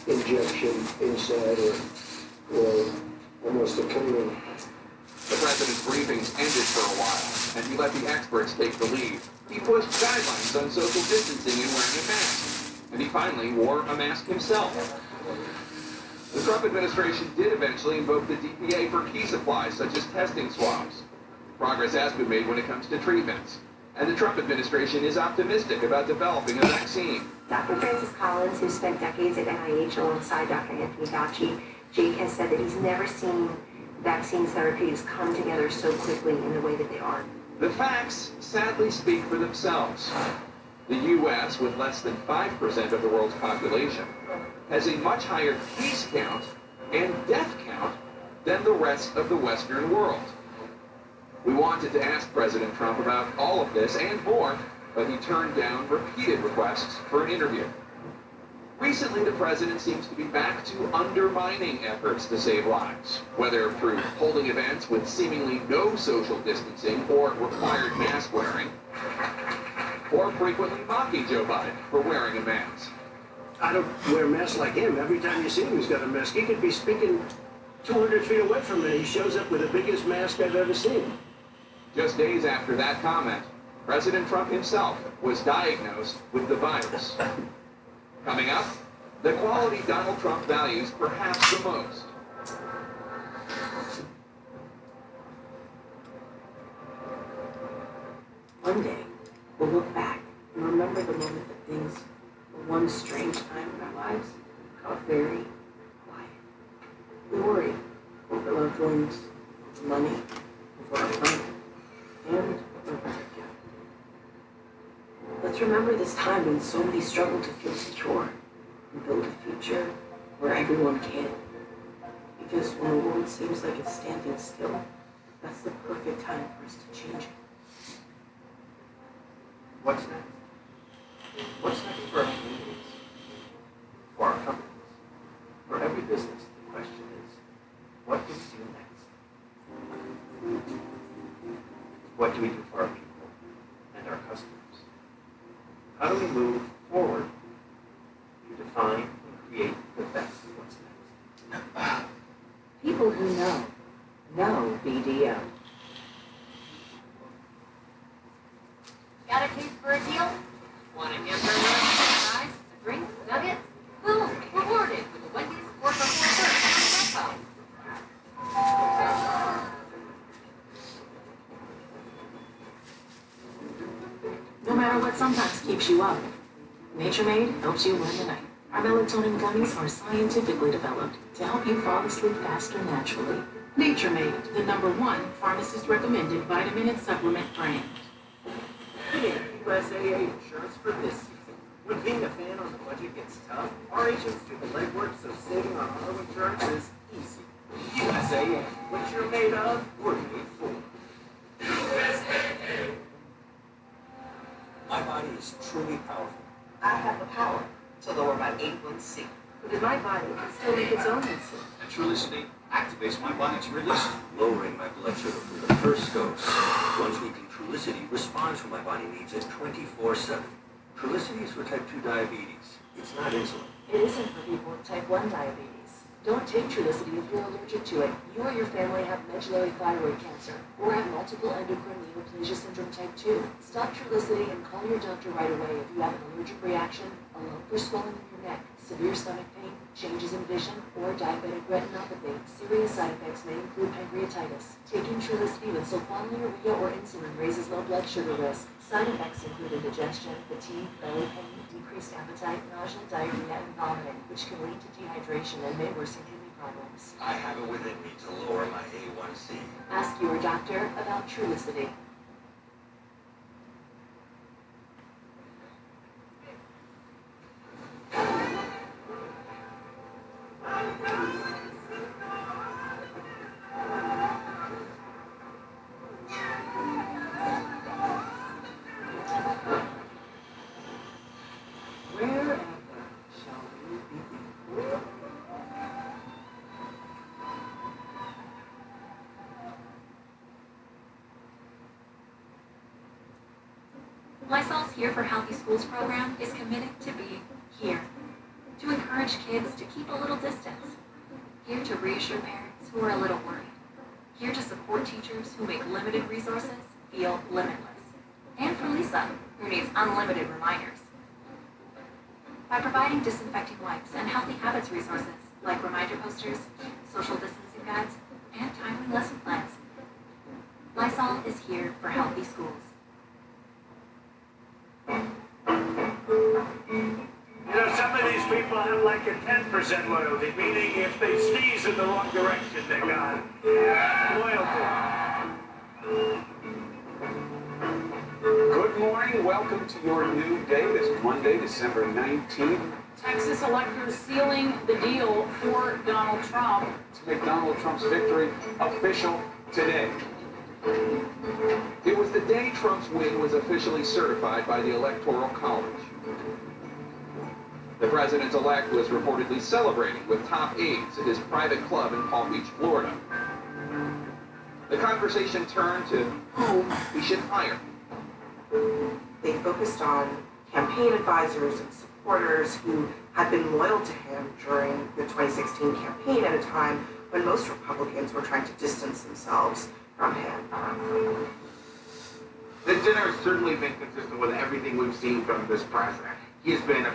Injection inside or almost a cleaning. The president's briefings ended for a while, and he let the experts take the lead. He pushed guidelines on social distancing and wearing a mask, and he finally wore a mask himself. The Trump administration did eventually invoke the DPA for key supplies, such as testing swabs. Progress has been made when it comes to treatments, and the Trump administration is optimistic about developing a vaccine. Dr. Francis Collins, who spent decades at NIH alongside Dr. Anthony Fauci, Jake has said that he's never seen vaccine therapies come together so quickly in the way that they are. The facts sadly speak for themselves. The U.S., with less than 5% of the world's population, has a much higher case count and death count than the rest of the Western world. We wanted to ask President Trump about all of this and more, but he turned down repeated requests for an interview. Recently, the president seems to be back to undermining efforts to save lives, whether through holding events with seemingly no social distancing or required mask wearing, or frequently mocking Joe Biden for wearing a mask. I don't wear masks like him. Every time you see him, he's got a mask. He could be speaking 200 feet away from me. He shows up with the biggest mask I've ever seen. Just days after that comment, President Trump himself was diagnosed with the virus. Coming up, the quality Donald Trump values perhaps the most. One day, we'll look back and remember the moment that things were one strange time in our lives got very quiet. We worried over loved ones, over money, over our home, and over our gift. Let's remember this time when so many struggled to feel secure and build a future where everyone can. Because when the world seems like it's standing still, that's the perfect time for us to change it. What's next? What do we do for our people and our customers? How do we move forward to define and create the best of what's next? People who know BDO. Got a case for a deal? Want a hamburger, fries, a drink, nuggets? Boom, rewarded with a Wendy's or before first on No matter what sometimes keeps you up, Nature Made helps you win the night. Our melatonin gummies are scientifically developed to help you fall asleep faster naturally. Nature Made, the #1 pharmacist recommended vitamin and supplement brand. Hey, USAA insurance for this season. When being a fan on the budget gets tough, our agents do the legwork so saving on auto insurance is easy. USAA, what you're made of, we're made for. My body is truly powerful. I have the power to lower my A1C. Because my body can still make its own insulin. And Trulicity activates my body's release, lowering my blood sugar for the first dose. Once-weekly Trulicity responds when my body needs it 24/7. Trulicity is for type 2 diabetes. It's not insulin. It isn't for people with type 1 diabetes. Don't take Trulicity if you're allergic to it. You or your family have medullary thyroid cancer or have multiple endocrine neoplasia syndrome type 2. Stop Trulicity and call your doctor right away if you have an allergic reaction, a lump or swelling in your neck, severe stomach pain, changes in vision, or diabetic retinopathy. Serious side effects may include pancreatitis. Taking Trulicity with sulfonylurea or insulin raises low blood sugar risk. Side effects include indigestion, fatigue, belly pain, decreased appetite, nausea, diarrhea, and vomiting, which can lead to dehydration and may worsen kidney problems. I have it within me to lower my A1C. Ask your doctor about Trulicity. Lysol's Here for Healthy Schools program is committed to being here, to encourage kids to keep a little distance, here to reassure parents who are a little worried, here to support teachers who make limited resources feel limitless, and for Lisa, who needs unlimited reminders. By providing disinfecting wipes and healthy habits resources like reminder posters, social distancing guides, and timely lesson plans, Lysol is here for healthy schools. You know, some of these people have like a 10% loyalty, meaning if they sneeze in the wrong direction, they're gone. Loyalty. Good morning. Welcome to your new day. This Monday, December 19th. Texas electors sealing the deal for Donald Trump. To make Donald Trump's victory official today. It was the day Trump's win was officially certified by the Electoral College. The president-elect was reportedly celebrating with top aides at his private club in Palm Beach, Florida. The conversation turned to whom he should hire. They focused on campaign advisors and supporters who had been loyal to him during the 2016 campaign at a time when most Republicans were trying to distance themselves from him. The dinner has certainly been consistent with everything we've seen from this president. He has been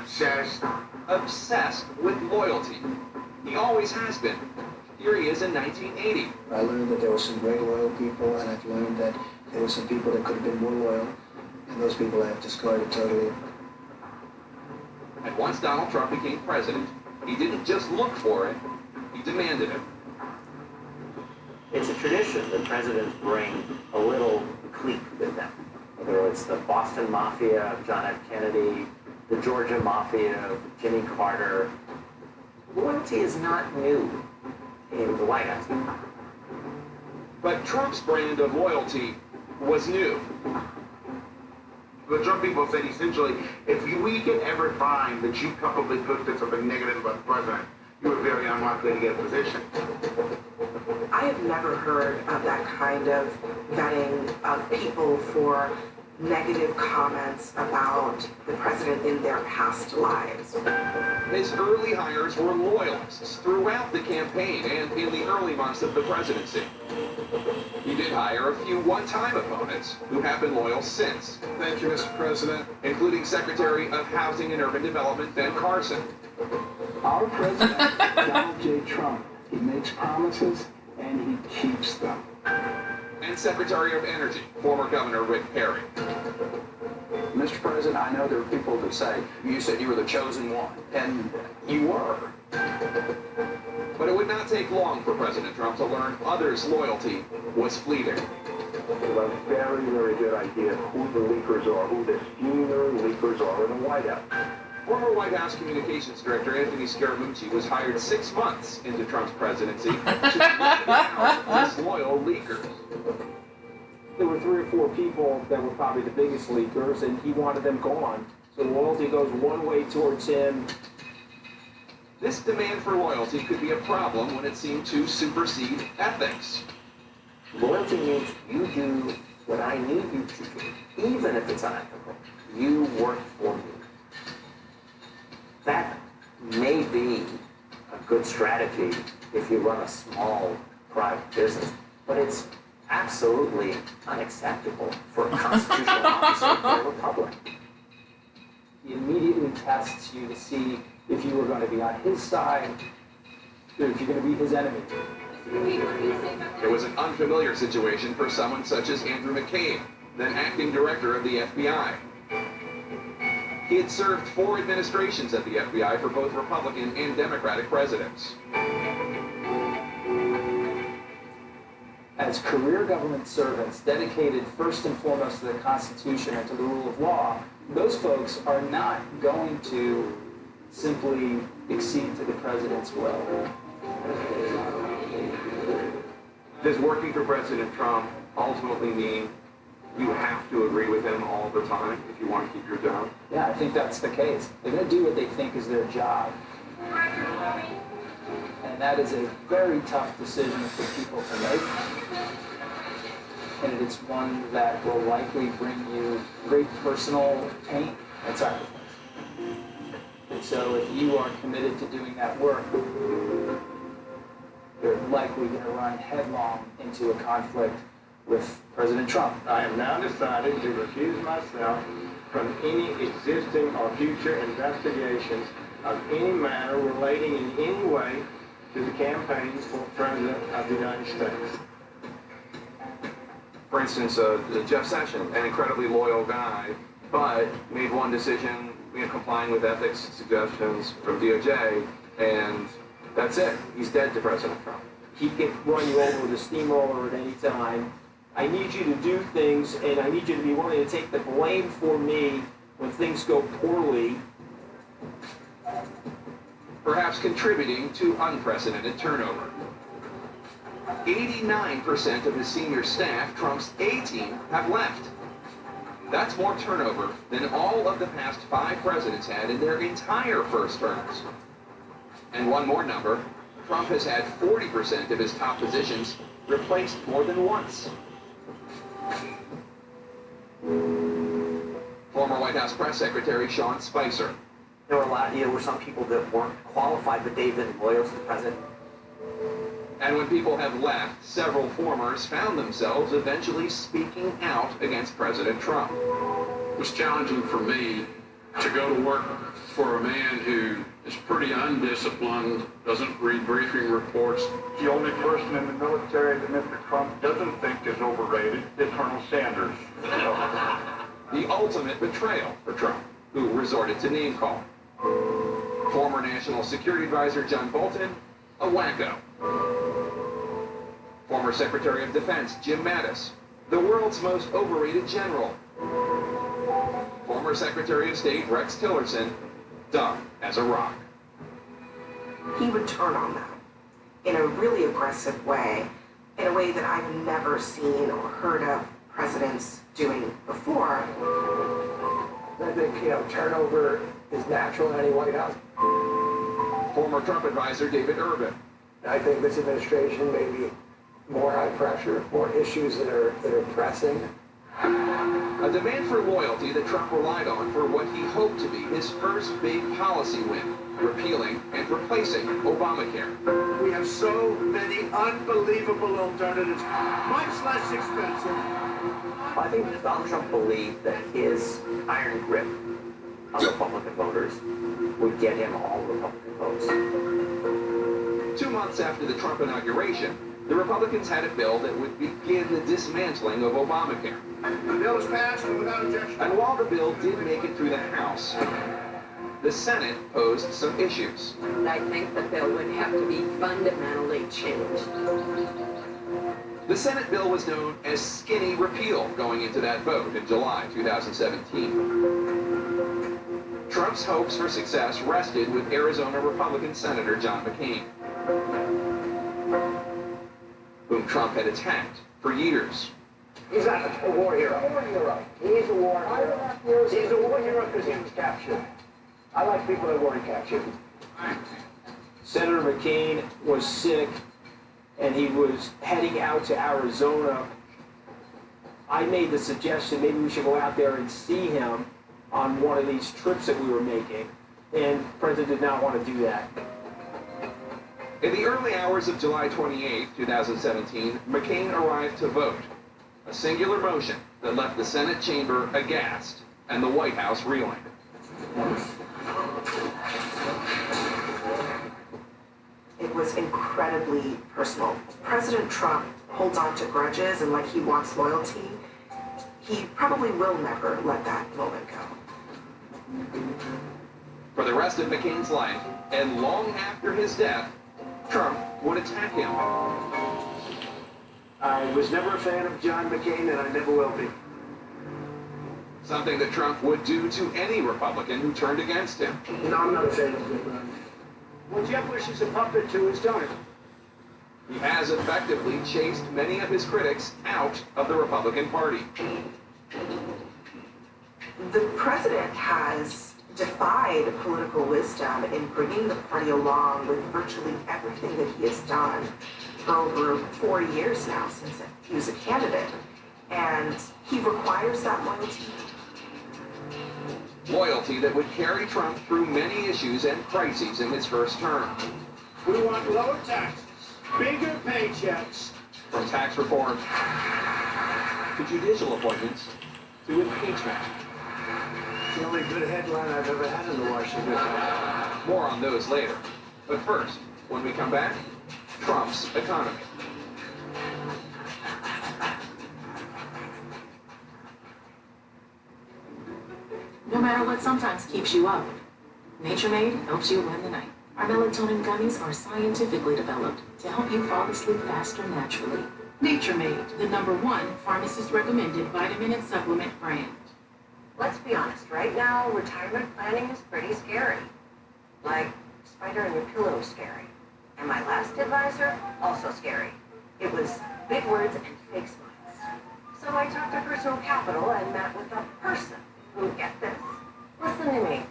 obsessed with loyalty. He always has been. Here he is in 1980. I learned that there were some very loyal people, and I've learned that there were some people that could have been more loyal, and those people I have discarded totally. And once Donald Trump became president, he didn't just look for it, he demanded it. It's a tradition that presidents bring a little clique with them. Whether it's the Boston Mafia of John F. Kennedy, the Georgia Mafia of Jimmy Carter. Loyalty is not new in the White House. But Trump's brand of loyalty was new. The Trump people said essentially, if we could ever find that you publicly posted something negative about the president, you were very unlikely to get a position. I have never heard of that kind of vetting of people for negative comments about the president in their past lives. His early hires were loyalists throughout the campaign and in the early months of the presidency. He did hire a few one-time opponents who have been loyal since. Thank you, Mr. President. Including Secretary of Housing and Urban Development Ben Carson. Our president, Donald J. Trump, he makes promises and he keeps them. And Secretary of Energy, former Governor Rick Perry. Mr. President, I know there are people that say, you said you were the chosen one, and you were. But it would not take long for President Trump to learn others' loyalty was fleeting. We have a very, very good idea who the leakers are, who the senior leakers are in the White House. Former White House Communications Director Anthony Scaramucci was hired 6 months into Trump's presidency to root out disloyal leakers. There were 3 or 4 people that were probably the biggest leakers, and he wanted them gone. So loyalty goes one way towards him. This demand for loyalty could be a problem when it seemed to supersede ethics. Loyalty means you do what I need you to do, even if it's unethical. You work for me. That may be a good strategy if you run a small private business, but it's absolutely unacceptable for a constitutional officer of the republic. He immediately tests you to see if you are going to be on his side or if you're going to be his enemy. It was an unfamiliar situation for someone such as Andrew McCabe, then acting director of the FBI. He had served 4 administrations at the FBI for both Republican and Democratic presidents. As career government servants dedicated first and foremost to the Constitution and to the rule of law, those folks are not going to simply accede to the president's will. Does working for President Trump ultimately mean you have to agree with him all the time if you want to keep your job? Yeah, I think that's the case. They're going to do what they think is their job. And that is a very tough decision for people to make. And it's one that will likely bring you great personal pain and sacrifice. And so if you are committed to doing that work, you're likely going to run headlong into a conflict with President Trump. I have now decided to recuse myself from any existing or future investigations of any matter relating in any way to the campaigns for President of the United States. For instance, Jeff Sessions, an incredibly loyal guy, but made one decision, complying with ethics suggestions from DOJ, and that's it. He's dead to President Trump. He can run you over with a steamroller at any time. I need you to do things, and I need you to be willing to take the blame for me when things go poorly. Perhaps contributing to unprecedented turnover. 89% of his senior staff, Trump's A-team, have left. That's more turnover than all of the past 5 presidents had in their entire first terms. And one more number, Trump has had 40% of his top positions replaced more than once. Former White House Press Secretary Sean Spicer. There were some people that weren't qualified, but they've been loyal to the president. And when people have left, several formers found themselves eventually speaking out against President Trump. It was challenging for me to go to work for a man who is pretty undisciplined, doesn't read briefing reports. The only person in the military that Mr. Trump doesn't think is overrated is Colonel Sanders. The ultimate betrayal for Trump, who resorted to name-calling. Former National Security Advisor John Bolton, a wacko. Former Secretary of Defense Jim Mattis, the world's most overrated general. Former Secretary of State Rex Tillerson, dumb as a rock. He would turn on them in a really aggressive way, in a way that I've never seen or heard of presidents doing before. I think, turnover is natural in any White House. Former Trump advisor David Urban. I think this administration may be more high pressure, more issues that are pressing. A demand for loyalty that Trump relied on for what he hoped to be his first big policy win, repealing and replacing Obamacare. We have so many unbelievable alternatives, much less expensive. I think Donald Trump believed that his iron grip on Republican voters would get him all Republican votes. 2 months after the Trump inauguration, the Republicans had a bill that would begin the dismantling of Obamacare. The bill is passed without objection. And while the bill did make it through the House, the Senate posed some issues. I think the bill would have to be fundamentally changed. The Senate bill was known as skinny repeal going into that vote in July 2017. Trump's hopes for success rested with Arizona Republican Senator John McCain, whom Trump had attacked for years. He's not a war hero. He's a war hero. He's a war hero because he was captured. I like people that weren't captured. Senator McCain was sick, and he was heading out to Arizona. I made the suggestion maybe we should go out there and see him on one of these trips that we were making, and the president did not want to do that. In the early hours of July 28, 2017, McCain arrived to vote, a singular motion that left the Senate chamber aghast and the White House reeling. It was incredibly personal. President Trump holds on to grudges and like he wants loyalty. He probably will never let that moment go. For the rest of McCain's life, and long after his death, Trump would attack him. I was never a fan of John McCain, and I never will be. Something that Trump would do to any Republican who turned against him. No, I'm not a fan of him. What Jeb Bush is a puppet to is done it. He has effectively chased many of his critics out of the Republican Party. The president has defied political wisdom in bringing the party along with virtually everything that he has done for over 4 years now since he was a candidate. And he requires that loyalty. Loyalty that would carry Trump through many issues and crises in his first term. We want lower taxes, bigger paychecks. From tax reform to judicial appointments to impeachment. It's the only good headline I've ever had in the Washington Post. More on those later. But first, when we come back, Trump's economy. No matter what sometimes keeps you up, Nature Made helps you win the night. Our melatonin gummies are scientifically developed to help you fall asleep faster naturally. Nature Made, the #1 pharmacist-recommended vitamin and supplement brand. Let's be honest, right now, retirement planning is pretty scary. Like, spider in your pillow is scary. And my last advisor, also scary. It was big words and fake smiles. So I talked to Personal Capital and met with a person who, get this, listen to me.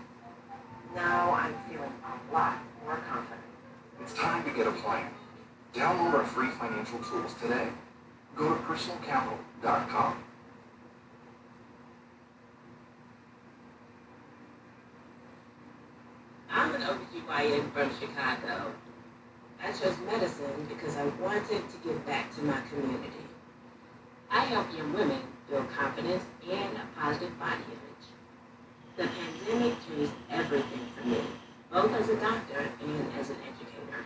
Now I'm feeling a lot more confident. It's time to get a plan. Download our free financial tools today. Go to personalcapital.com. I'm an OBGYN from Chicago. I chose medicine because I wanted to give back to my community. I help young women build confidence and a positive body image. The pandemic changed everything for me, both as a doctor and as an educator.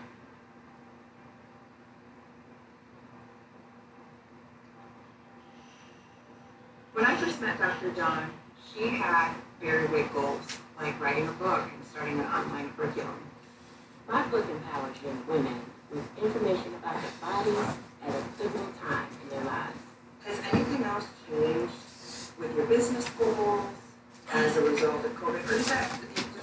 When I first met Dr. Dawn, she had very big goals, like writing a book and starting an online curriculum. My book empowers young women with information about their bodies at a pivotal time in their lives. Has anything else changed with your business goals as a result of COVID? Or does that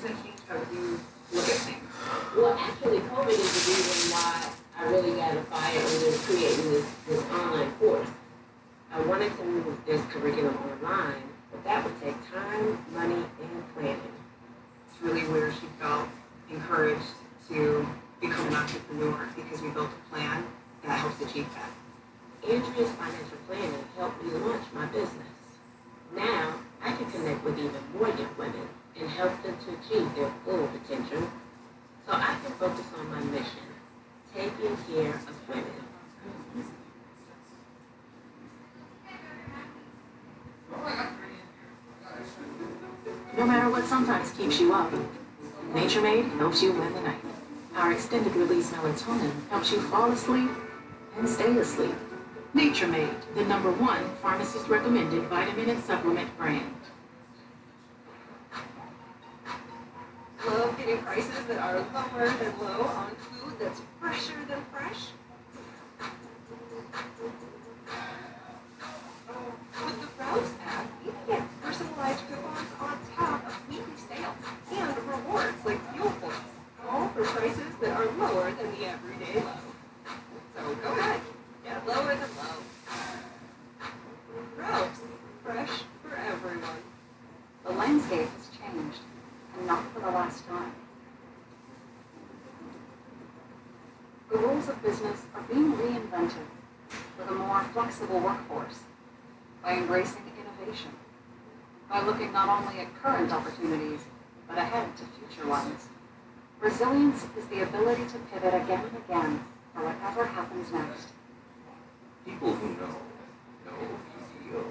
change how you look at things? Well, actually, COVID is the reason why I really got a fire into creating this online course. I wanted to move this curriculum online, but that would take time, money, and planning. It's really where she felt encouraged to become an entrepreneur because we built a plan that helps achieve that. Andrea's financial planning helped me launch my business. Now, I can connect with even more young women and help them to achieve their full potential so I can focus on my mission, taking care of women. No matter what sometimes keeps you up, Nature Made helps you win the night. Our extended release melatonin helps you fall asleep and stay asleep. Nature Made, the #1 pharmacist recommended vitamin and supplement brand. Love getting prices that are lower than low on food that's fresher than fresh. With the Browse app, you can get personalized coupons on top of weekly sales and rewards like fuel points, all for prices that are lower than the everyday low. So go ahead, get lower than low. Browse, fresh for everyone. The landscape has changed, and not for the last time. The rules of business are being reinvented with a more flexible workforce, by embracing innovation, by looking not only at current opportunities, but ahead to future ones. Resilience is the ability to pivot again and again for whatever happens next. People who know BDO.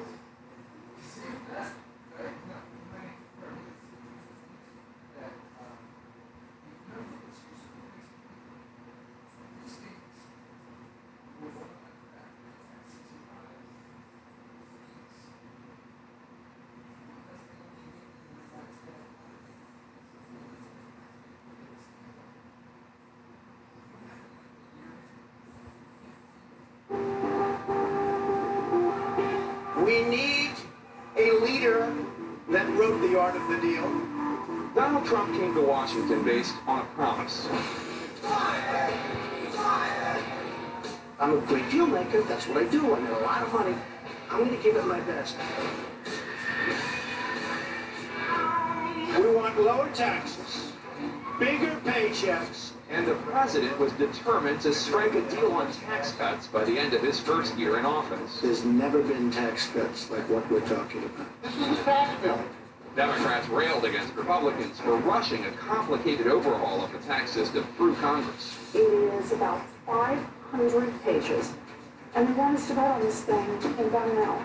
We need a leader that wrote the art of the deal. Donald Trump came to Washington based on a promise. I'm a great deal maker. That's what I do. I make a lot of money. I'm going to give it my best. We want lower taxes, bigger paychecks. And the president was determined to strike a deal on tax cuts by the end of his first year in office. There's never been tax cuts like what we're talking about. This is a tax bill. Democrats railed against Republicans for rushing a complicated overhaul of the tax system through Congress. It is about 500 pages, and they want us to vote on this thing in about an hour.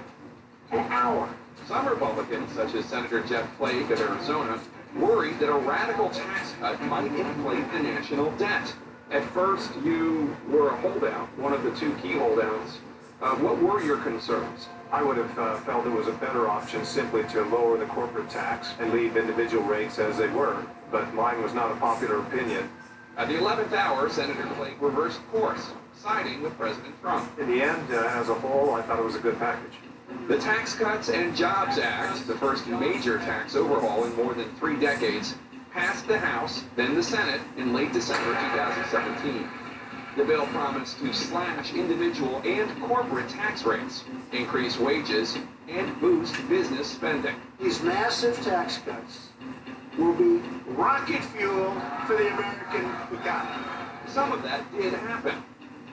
An hour. Some Republicans, such as Senator Jeff Flake of Arizona, worried that a radical tax cut might inflate the national debt. At first, you were a holdout, one of the two key holdouts. What were your concerns? I would have felt it was a better option simply to lower the corporate tax and leave individual rates as they were, but mine was not a popular opinion. At the 11th hour, Senator Flake reversed course, siding with President Trump. In the end, as a whole, I thought it was a good package. The Tax Cuts and Jobs Act, the first major tax overhaul in more than 3 decades, passed the House, then the Senate, in late December 2017. The bill promised to slash individual and corporate tax rates, increase wages, and boost business spending. These massive tax cuts will be rocket fuel for the American economy. Some of that did happen.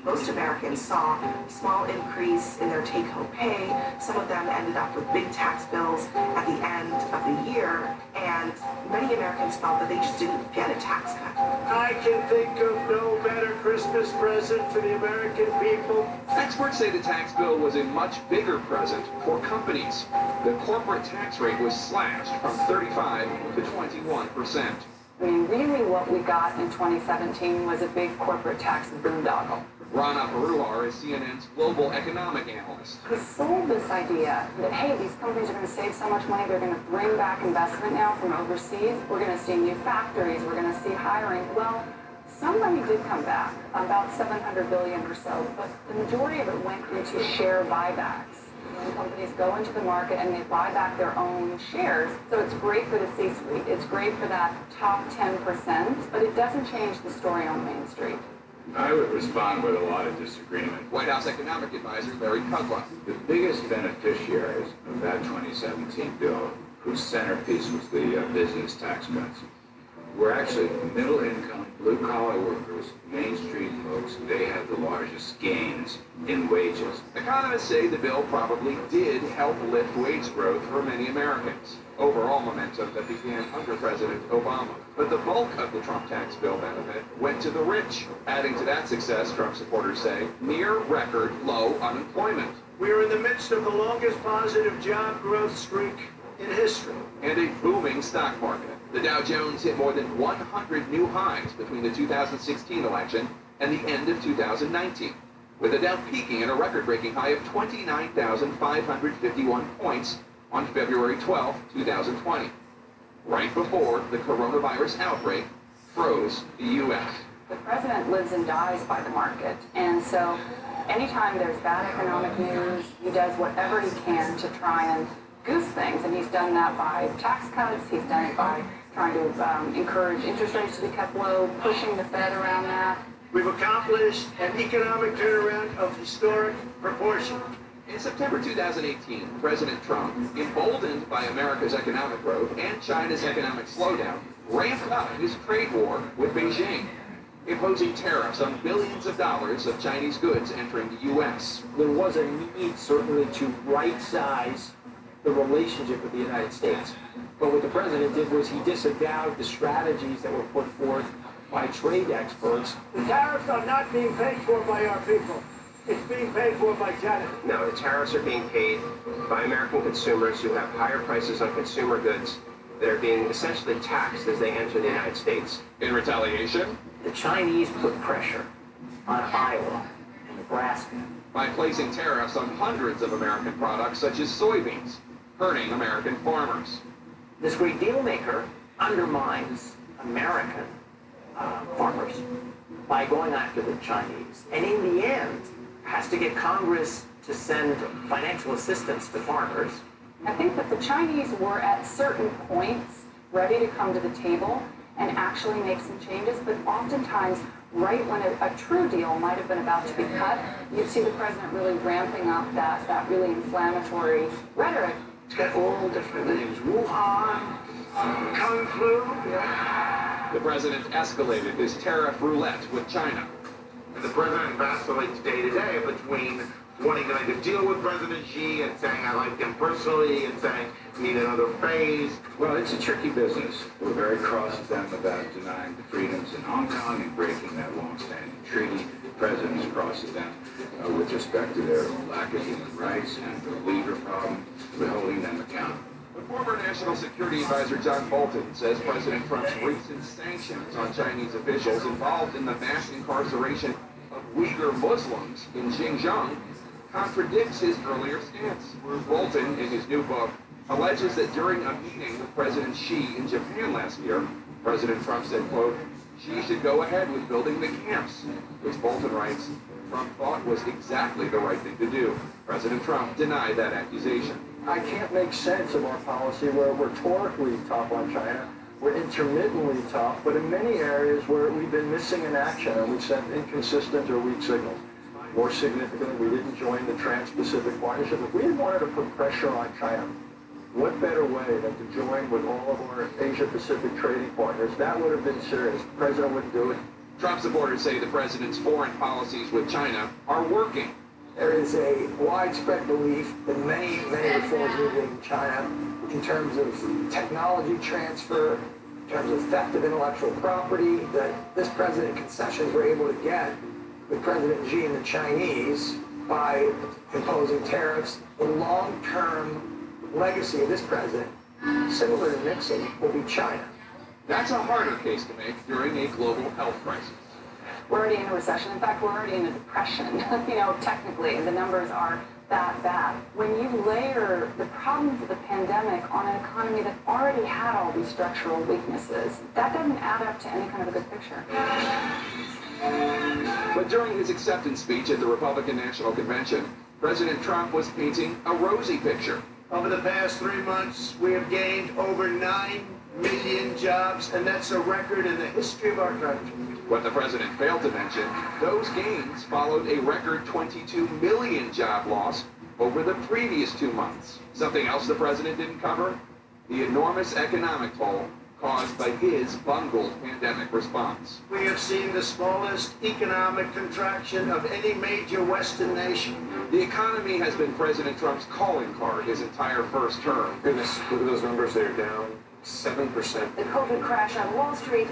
Most Americans saw a small increase in their take-home pay. Some of them ended up with big tax bills at the end of the year, and many Americans felt that they just didn't get a tax cut. I can think of no better Christmas present for the American people. Experts say the tax bill was a much bigger present for companies. The corporate tax rate was slashed from 35 to 21%. I mean, really what we got in 2017 was a big corporate tax boondoggle. Rana Paruhar is CNN's global economic analyst. He sold this idea that, hey, these companies are going to save so much money, they're going to bring back investment now from overseas, we're going to see new factories, we're going to see hiring. Well, some money did come back, about $700 billion or so, but the majority of it went into share buybacks. When companies go into the market and they buy back their own shares, so it's great for the C-suite, it's great for that top 10%, but it doesn't change the story on Main Street. I would respond with a lot of disagreement. White House economic advisor Larry Kudlow. The biggest beneficiaries of that 2017 bill, whose centerpiece was the business tax cuts, were actually middle-income, blue-collar workers, Main Street folks. They had the largest gains in wages. Economists say the bill probably did help lift wage growth for many Americans. Overall momentum that began under President Obama. But the bulk of the Trump tax bill benefit went to the rich. Adding to that success, Trump supporters say, near record low unemployment. We are in the midst of the longest positive job growth streak in history. And a booming stock market. The Dow Jones hit more than 100 new highs between the 2016 election and the end of 2019, with the Dow peaking at a record-breaking high of 29,551 points on February 12, 2020, right before the coronavirus outbreak froze the U.S. The president lives and dies by the market, and so anytime there's bad economic news, he does whatever he can to try and goose things, and he's done that by tax cuts, he's done it by trying to encourage interest rates to be kept low, pushing the Fed around that. We've accomplished an economic turnaround of historic proportion. In September 2018, President Trump, emboldened by America's economic growth and China's economic slowdown, ramped up his trade war with Beijing, imposing tariffs on billions of dollars of Chinese goods entering the U.S. There was a need, certainly, to right-size the relationship with the United States. But what the president did was he disavowed the strategies that were put forth by trade experts. The tariffs are not being paid for by our people. It's being paid for by China. No, the tariffs are being paid by American consumers who have higher prices on consumer goods that are being essentially taxed as they enter the United States. In retaliation, the Chinese put pressure on Iowa and Nebraska by placing tariffs on hundreds of American products such as soybeans, hurting American farmers. This great deal maker undermines American farmers by going after the Chinese, and in the end has to get Congress to send financial assistance to farmers. I think that the Chinese were at certain points ready to come to the table and actually make some changes, but oftentimes right when a true deal might have been about to be cut, you'd see the president really ramping up that really inflammatory rhetoric. It's got all different names. Wuhan, Kung Flu. The president escalated his tariff roulette with China. And the president vacillates day to day between wanting to deal with President Xi and saying I like him personally and saying we need another phase. Well, it's a tricky business. We're very cross with them about denying the freedoms in Hong Kong and breaking that long-standing treaty. The president's cross with them with respect to their lack of human rights and the Uyghur problem. We're holding them accountable. The former National Security Advisor John Bolton says President Trump's recent sanctions on Chinese officials involved in the mass incarceration of Uyghur Muslims in Xinjiang contradicts his earlier stance. Bolton, in his new book, alleges that during a meeting with President Xi in Japan last year, President Trump said, quote, Xi should go ahead with building the camps, which Bolton writes, Trump thought was exactly the right thing to do. President Trump denied that accusation. I can't make sense of our policy where we're rhetorically tough on China, we're intermittently tough, but in many areas where we've been missing in action and we've sent inconsistent or weak signals. More significantly, we didn't join the Trans-Pacific Partnership. If we had wanted to put pressure on China, what better way than to join with all of our Asia-Pacific trading partners? That would have been serious. The president wouldn't do it. Trump supporters say the president's foreign policies with China are working. There is a widespread belief that many reforms needed in China in terms of technology transfer, in terms of theft of intellectual property, that this president concessions were able to get with President Xi and the Chinese by imposing tariffs. The long-term legacy of this president, similar to Nixon, will be China. That's a harder case to make during a global health crisis. We're already in a recession. In fact, we're already in a depression. Technically, the numbers are that bad. When you layer the problems of the pandemic on an economy that already had all these structural weaknesses, that doesn't add up to any kind of a good picture. But during his acceptance speech at the Republican National Convention, President Trump was painting a rosy picture. Over the past 3 months, we have gained over 9 million jobs, and that's a record in the history of our country. What the president failed to mention, those gains followed a record 22 million job loss over the previous 2 months. Something else the president didn't cover? The enormous economic toll caused by his bungled pandemic response. We have seen the smallest economic contraction of any major Western nation. The economy has been President Trump's calling card his entire first term. Goodness, look at those numbers. They're down 7%. The COVID crash on Wall Street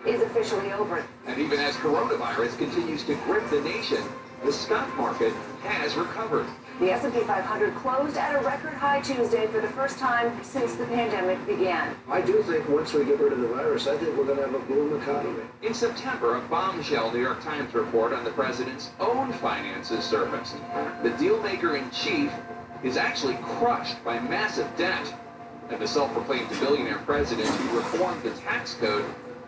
is officially over. And even as coronavirus continues to grip the nation, the stock market has recovered. The S&P 500 closed at a record high Tuesday for the first time since the pandemic began. I do think once we get rid of the virus, I think we're going to have a boom economy. In September, a bombshell New York Times report on the president's own finances surfaced. The dealmaker-in-chief is actually crushed by massive debt. And the self-proclaimed billionaire president who reformed the tax code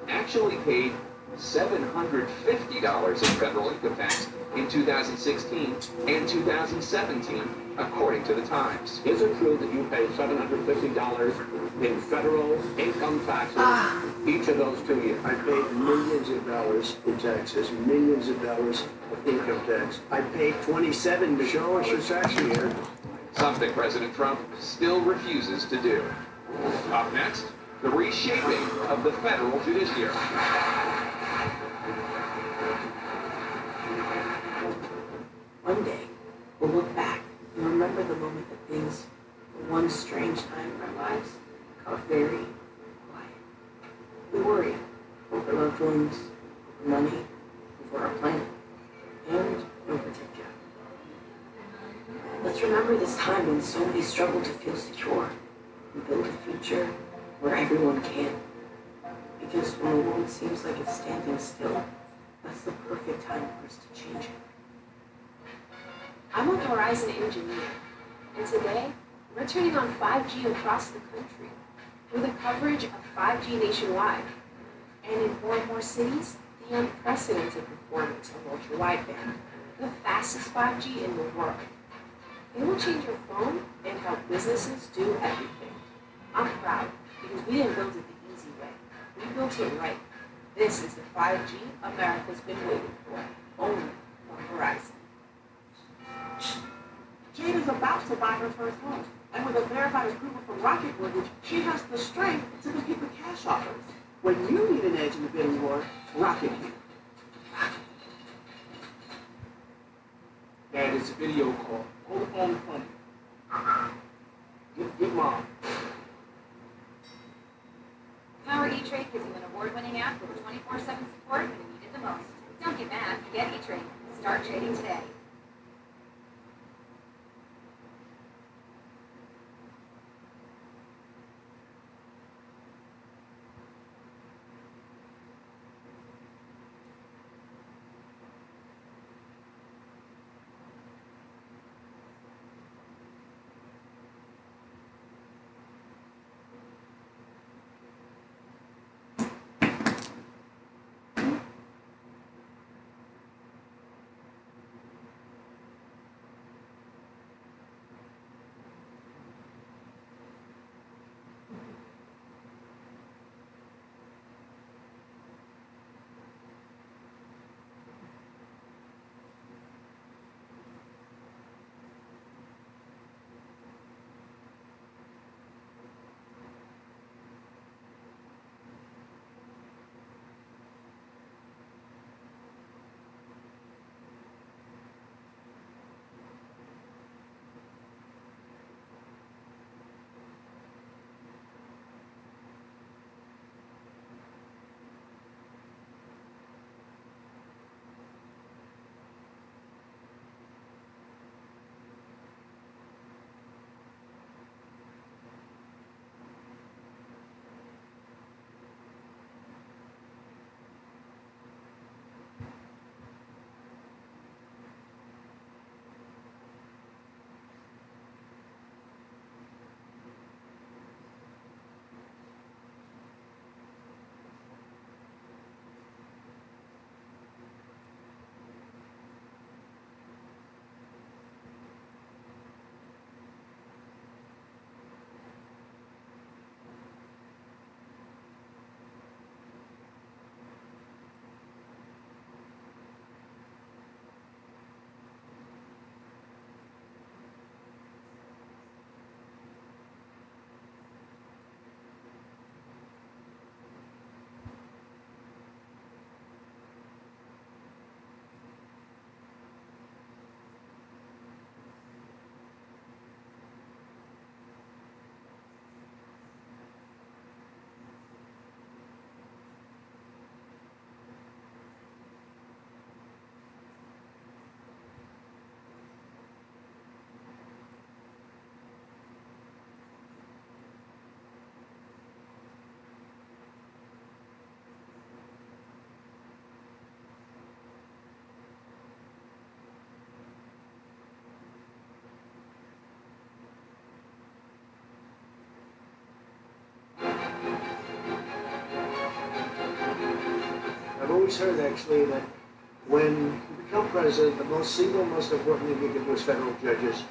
actually paid $750 in federal income tax in 2016 and 2017, according to the Times. Is it true that you paid $750 in federal income taxes each of those 2 years? I paid millions of dollars in taxes, millions of dollars of income tax. I paid $27 million. Show us your tax year. Something President Trump still refuses to do. Up next, the reshaping of the federal judiciary. One day, we'll look back and remember the moment that things, for one strange time in our lives, got very quiet. We worry over loved ones, over money, over our planet, and over their job. Let's remember this time when so many struggled to feel secure and build a future where everyone can. Because when the world seems like it's standing still, that's the perfect time for us to change it. I'm a Verizon engineer, and today we're turning on 5G across the country with the coverage of 5G nationwide, and in more and more cities, the unprecedented performance of ultra-wideband, the fastest 5G in the world. It will change your phone and how businesses do everything. I'm proud because we didn't build it the easy way. We built it right. This is the 5G America's been waiting for, only from Verizon. Jade is about to buy her first home, and with a verified approval from Rocket Mortgage, she has the strength to compete with cash offers. When you need an edge in the bidding war, Rocket can. Dad, it's a video call. Hold the phone in front of you. Get mom. Power E-Trade gives you an award-winning app with 24/7 support when you need it the most. Don't get mad, get E-Trade. Start trading today. always heard, actually, that when you become president, the most important thing you can do is federal judges.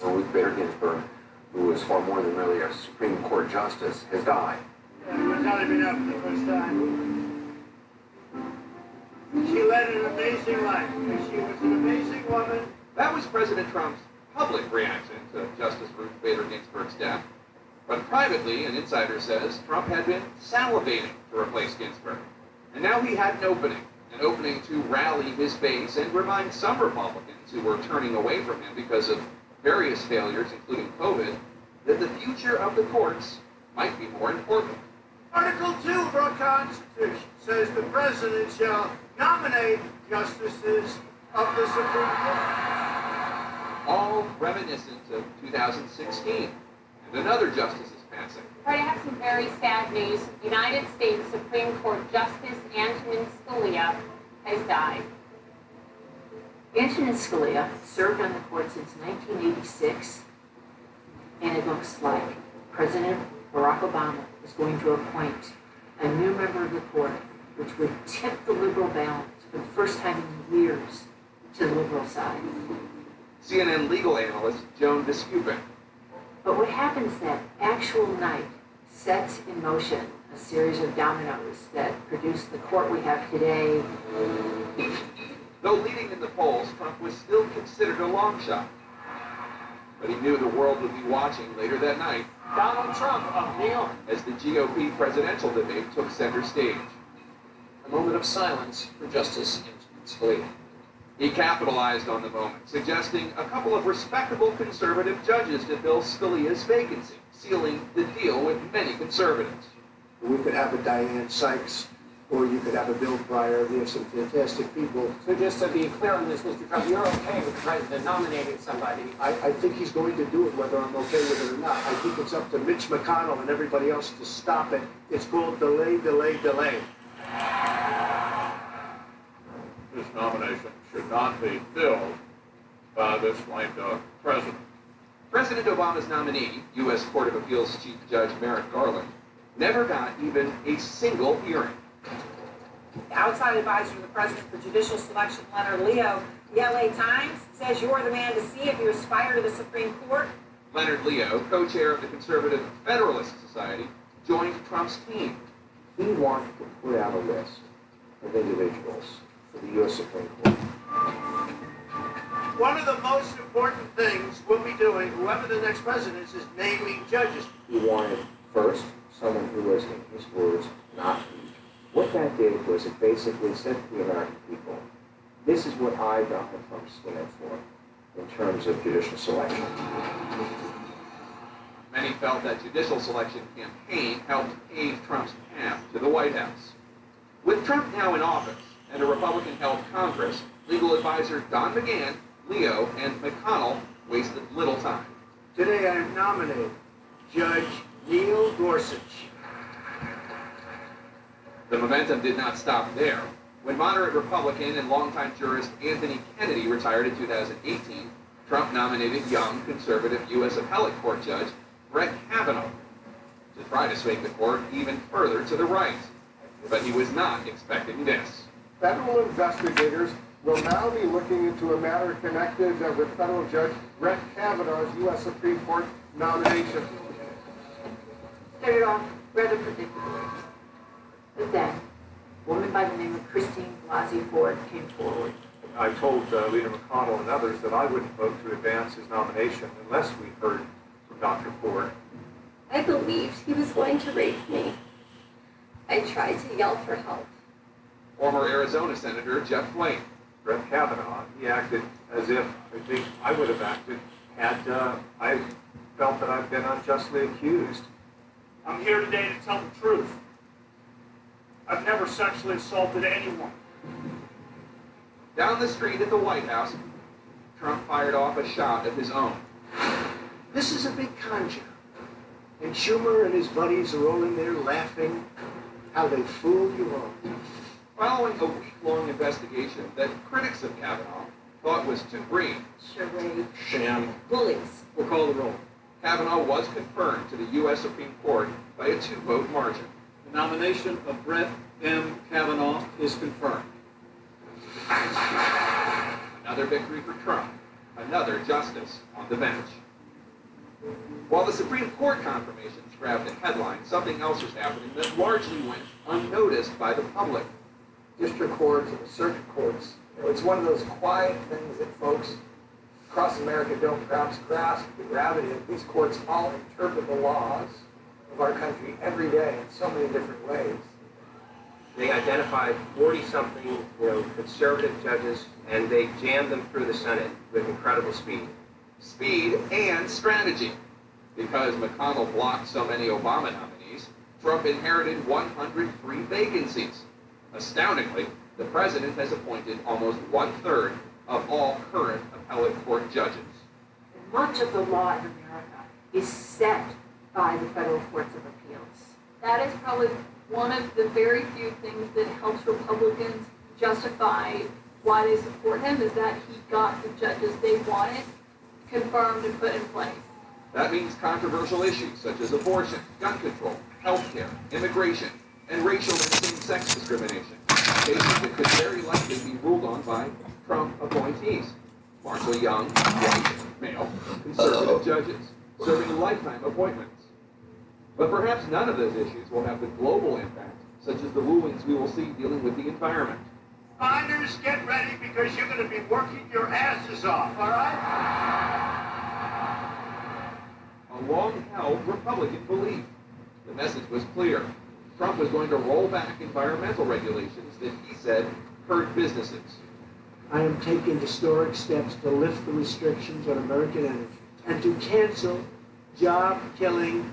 Ruth Bader Ginsburg, who was far more than merely a Supreme Court justice, has died. It's not even up the first time. She led an amazing life. She was an amazing woman. That was President Trump's public reaction to Justice Ruth Bader Ginsburg's death. But privately, an insider says, Trump had been salivating to replace Ginsburg. And now he had an opening to rally his base and remind some Republicans who were turning away from him because of various failures, including COVID, that the future of the courts might be more important. Article 2 of our Constitution says the president shall nominate justices of the Supreme Court. All reminiscent of 2016 and another justice's passing. I have some very sad news. United States Supreme Court Justice Antonin Scalia has died. Antonin Scalia served on the court since 1986, and it looks like President Barack Obama is going to appoint a new member of the court, which would tip the liberal balance for the first time in years to the liberal side. CNN legal analyst Joan Biskupin. But what happens that actual night sets in motion a series of dominoes that produce the court we have today. Though leading in the polls, Trump was still considered a long shot. But he knew the world would be watching later that night. Donald Trump of New York. As the GOP presidential debate took center stage. A moment of silence for Justice Antonin Scalia. He capitalized on the moment, suggesting a couple of respectable conservative judges to fill Scalia's vacancy, sealing the deal with many conservatives. We could have a Diane Sykes, or you could have a Bill Pryor. We have some fantastic people. So just to be clear on this, Mr. Trump, you're okay with the president nominating somebody? I think he's going to do it, whether I'm okay with it or not. I think it's up to Mitch McConnell and everybody else to stop it. It's called delay, delay, delay. This nomination should not be filled by this lame duck president. President Obama's nominee, U.S. Court of Appeals Chief Judge Merrick Garland, never got even a single hearing. Outside advisor to the president for judicial selection, Leonard Leo, the LA Times says you're the man to see if you aspire to the Supreme Court. Leonard Leo, co-chair of the Conservative Federalist Society, joined Trump's team. He wanted to put out a list of individuals for the U.S. Supreme Court. One of the most important things we'll be doing, whoever the next president is naming judges. He wanted, first, someone who was, in his words, not weak. What that did was it basically said to the American people, this is what I, Donald Trump, stand for in terms of judicial selection. Many felt that judicial selection campaign helped pave Trump's path to the White House. With Trump now in office and a Republican-held Congress, legal advisor Don McGahn, Leo, and McConnell wasted little time. Today I am nominating Judge Neil Gorsuch. The momentum did not stop there. When moderate Republican and longtime jurist Anthony Kennedy retired in 2018, Trump nominated young conservative U.S. Appellate Court Judge Brett Kavanaugh to try to swing the court even further to the right. But he was not expecting this. Federal investigators will now be looking into a matter connected with federal judge Brett Kavanaugh's U.S. Supreme Court nomination. Started off rather predictably. But then, a woman by the name of Christine Blasey Ford came forward. I told Leader McConnell and others that I wouldn't vote to advance his nomination unless we heard from Dr. Ford. I believed he was going to rape me. I tried to yell for help. Former Arizona Senator Jeff Flake. Brett Kavanaugh, he acted as if I think I would have acted had I felt that I've been unjustly accused. I'm here today to tell the truth. I've never sexually assaulted anyone. Down the street at the White House, Trump fired off a shot of his own. This is a big con job. And Schumer and his buddies are all in there laughing how they fooled you all. Following a week-long investigation that critics of Kavanaugh thought was too brief. Charade. Sham. Bullies. We'll call the roll. Kavanaugh was confirmed to the U.S. Supreme Court by a 2-vote margin. The nomination of Brett M. Kavanaugh is confirmed. Another victory for Trump. Another justice on the bench. While the Supreme Court confirmations grabbed the headline, something else was happening that largely went unnoticed by the public. District courts and circuit courts, it's one of those quiet things that folks across America don't perhaps grasp the gravity of. These courts all interpret the laws of our country every day in so many different ways. They identified 40-something, conservative judges, and they jammed them through the Senate with incredible speed. Speed and strategy. Because McConnell blocked so many Obama nominees, Trump inherited 103 vacancies. Astoundingly, the president has appointed almost 1/3 of all current appellate court judges. And much of the law in America is set by the federal courts of appeals. That is probably one of the very few things that helps Republicans justify why they support him, is that he got the judges they wanted confirmed and put in place. That means controversial issues such as abortion, gun control, healthcare, immigration, and racial and same-sex discrimination. Cases that could very likely be ruled on by Trump appointees. Largely young, white, male, conservative judges, serving lifetime appointments. But perhaps none of those issues will have the global impact, such as the rulings we will see dealing with the environment. Miners, get ready because you're going to be working your asses off, all right? A long-held Republican belief. The message was clear. Trump was going to roll back environmental regulations that he said hurt businesses. I am taking historic steps to lift the restrictions on American energy and to cancel job-killing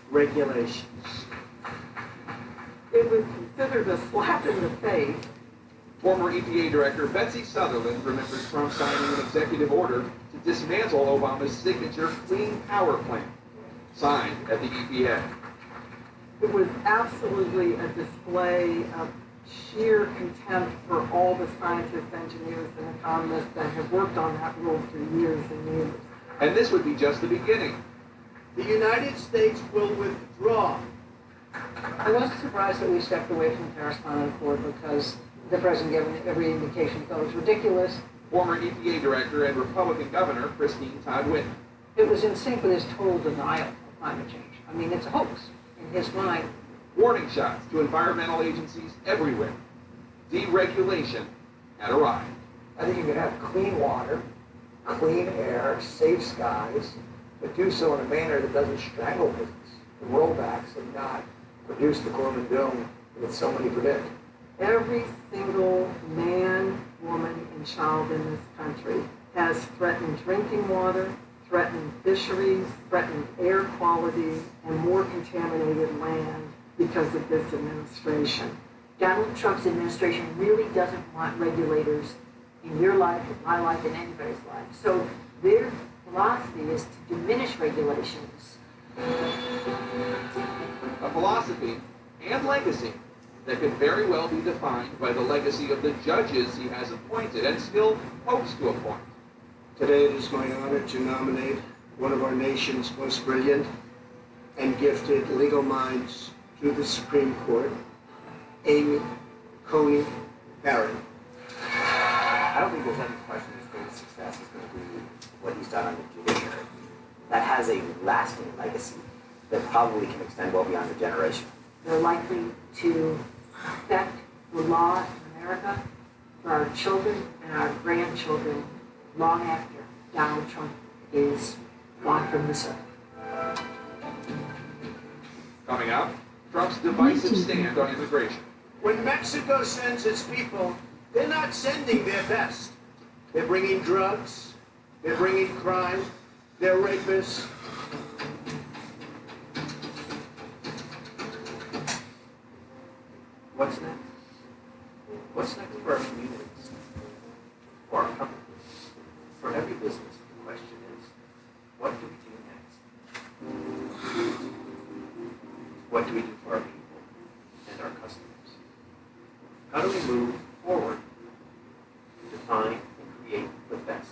regulations. It was considered a slap in the face. Former EPA Director Betsy Sutherland remembers Trump signing an executive order to dismantle Obama's signature Clean Power Plan, signed at the EPA. It was absolutely a display of sheer contempt for all the scientists, engineers, and economists that have worked on that rule for years and years. And this would be just the beginning. The United States will withdraw. I wasn't surprised that we stepped away from the Paris Climate Accord because the president gave every indication that it was ridiculous. Former EPA Director and Republican Governor Christine Todd Whitman. It was in sync with his total denial of climate change. I mean, it's a hoax in his mind. Warning shots to environmental agencies everywhere. Deregulation had arrived. I think you can have clean water, clean air, safe skies, but do so in a manner that doesn't strangle business, and rollbacks and not produce the gloom and doom that so many predict. Every single man, woman, and child in this country has threatened drinking water, threatened fisheries, threatened air quality, and more contaminated land because of this administration. Donald Trump's administration really doesn't want regulators in your life, in my life, in anybody's life. So their philosophy is to diminish regulations. A philosophy and legacy that could very well be defined by the legacy of the judges he has appointed and still hopes to appoint. Today it is my honor to nominate one of our nation's most brilliant and gifted legal minds to the Supreme Court, Amy Coney Barrett. I don't think there's any question his greatest success is going to be what he's done on the judiciary. That has a lasting legacy that probably can extend well beyond a generation. They're likely to affect the law in America for our children and our grandchildren long after Donald Trump is gone from this earth. Coming up, Trump's divisive stand on immigration. When Mexico sends its people, they're not sending their best. They're bringing drugs, they're bringing crime, they're rapists. What's next? What's next for our communities? For our companies? For every business, the question is, what do we do next? What do we do for our people and our customers? How do we move forward to define and create the best?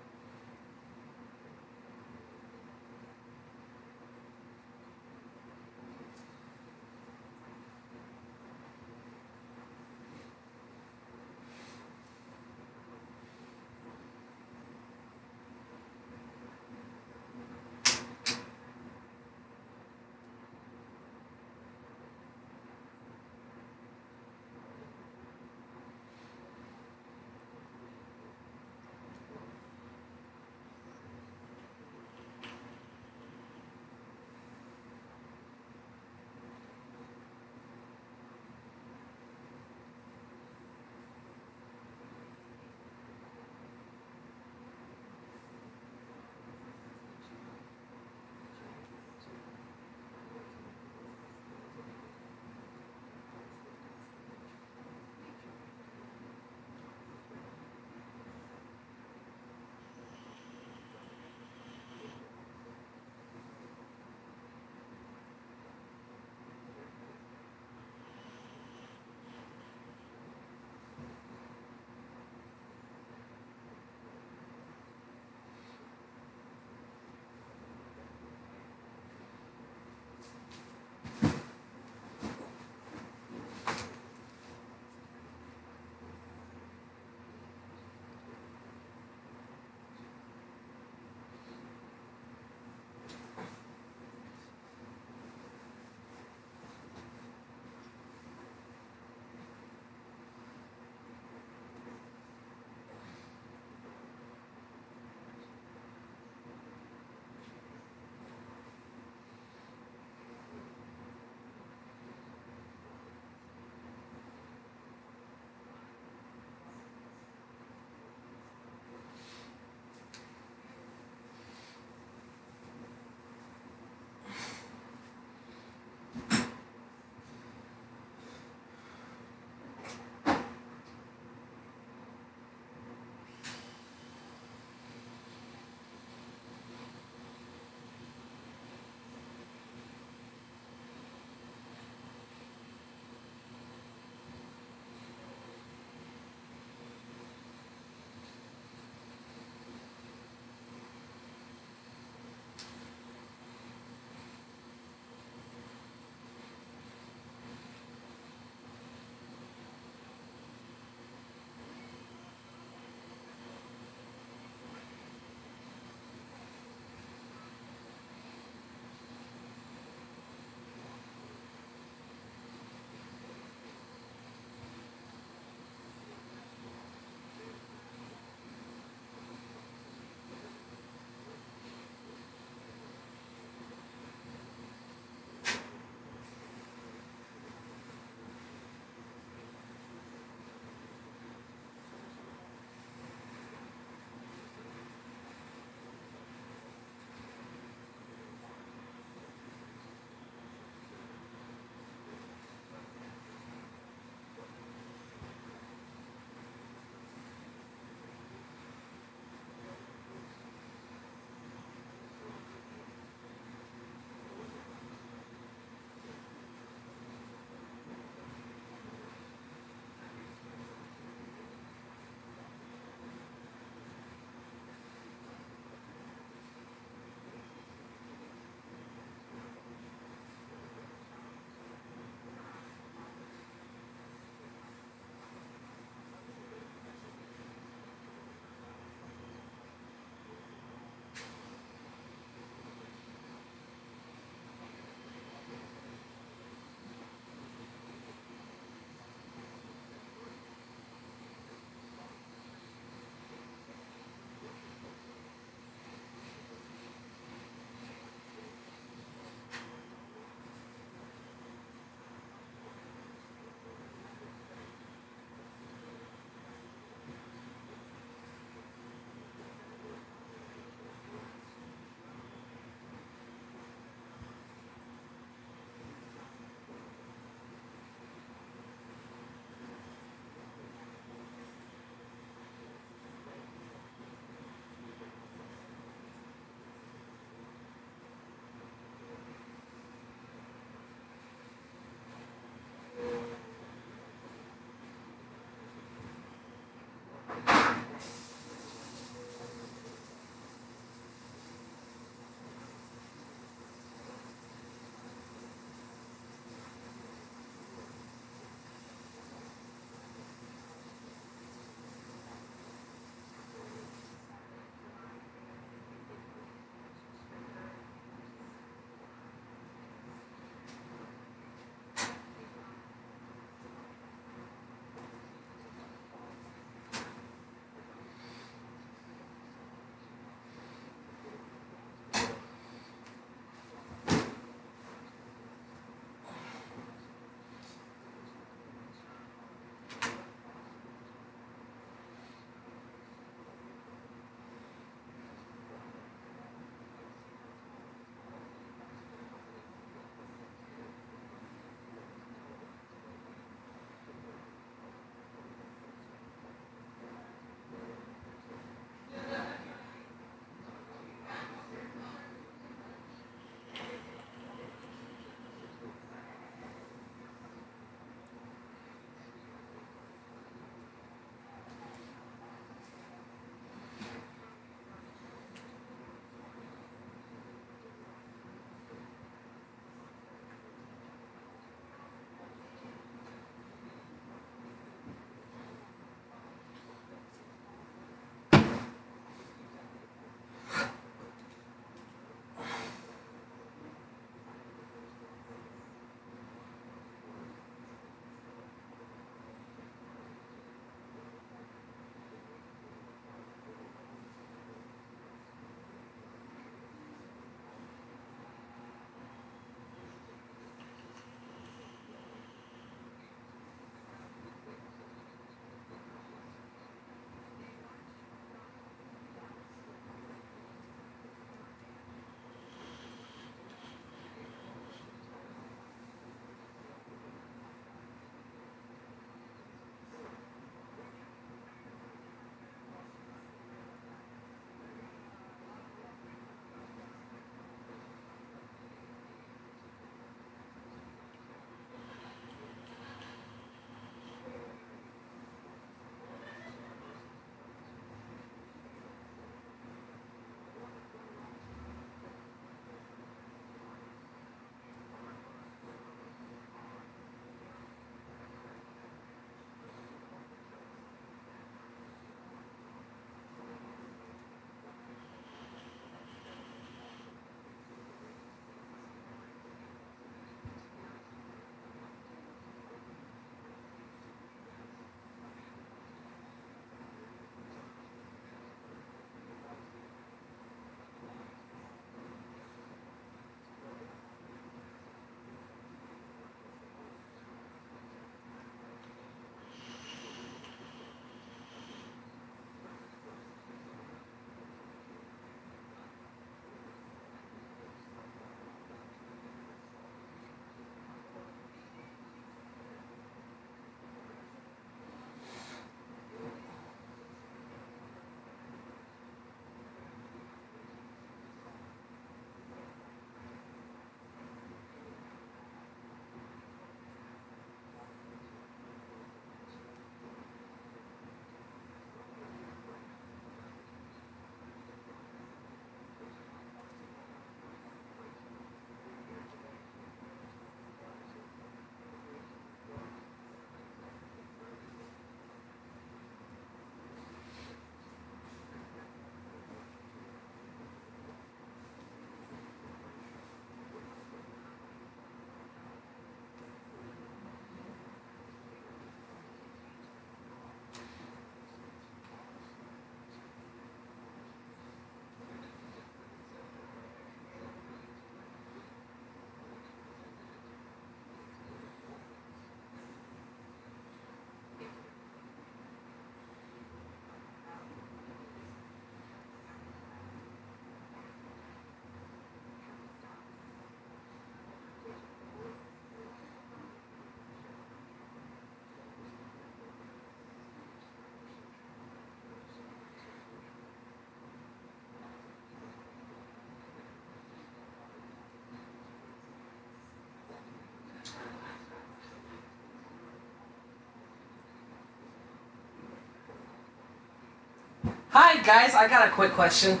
Hi guys, I got a quick question.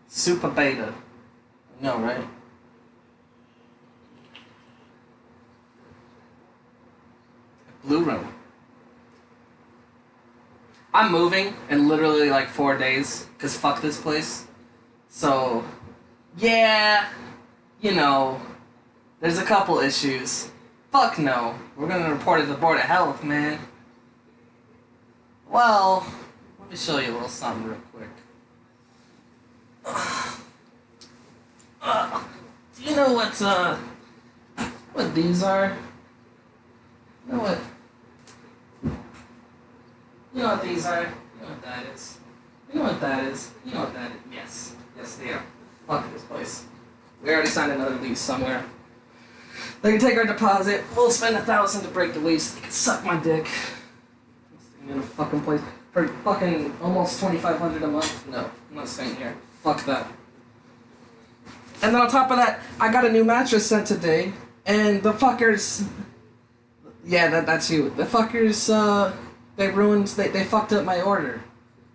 Super beta. No, right? Blue room. I'm moving in literally like 4 days, cause fuck this place. So, yeah, you know, there's a couple issues. Fuck no. We're gonna report it to the Board of Health, man. Well, let me show you a little something real quick. Do you know what these are? You know what? You know what these are? You know what that is? You know what that is? You know what that is? Yes. Yes, they are. Fuck this place. We already signed another lease somewhere. They can take our deposit. We'll spend $1,000 to break the lease. They can suck my dick. I'm staying in a fucking place for fucking almost $2,500 a month. No, I'm not staying here. Fuck that. And then on top of that, I got a new mattress sent today, and the fuckers. Yeah, that's you. The fuckers. They ruined. They fucked up my order.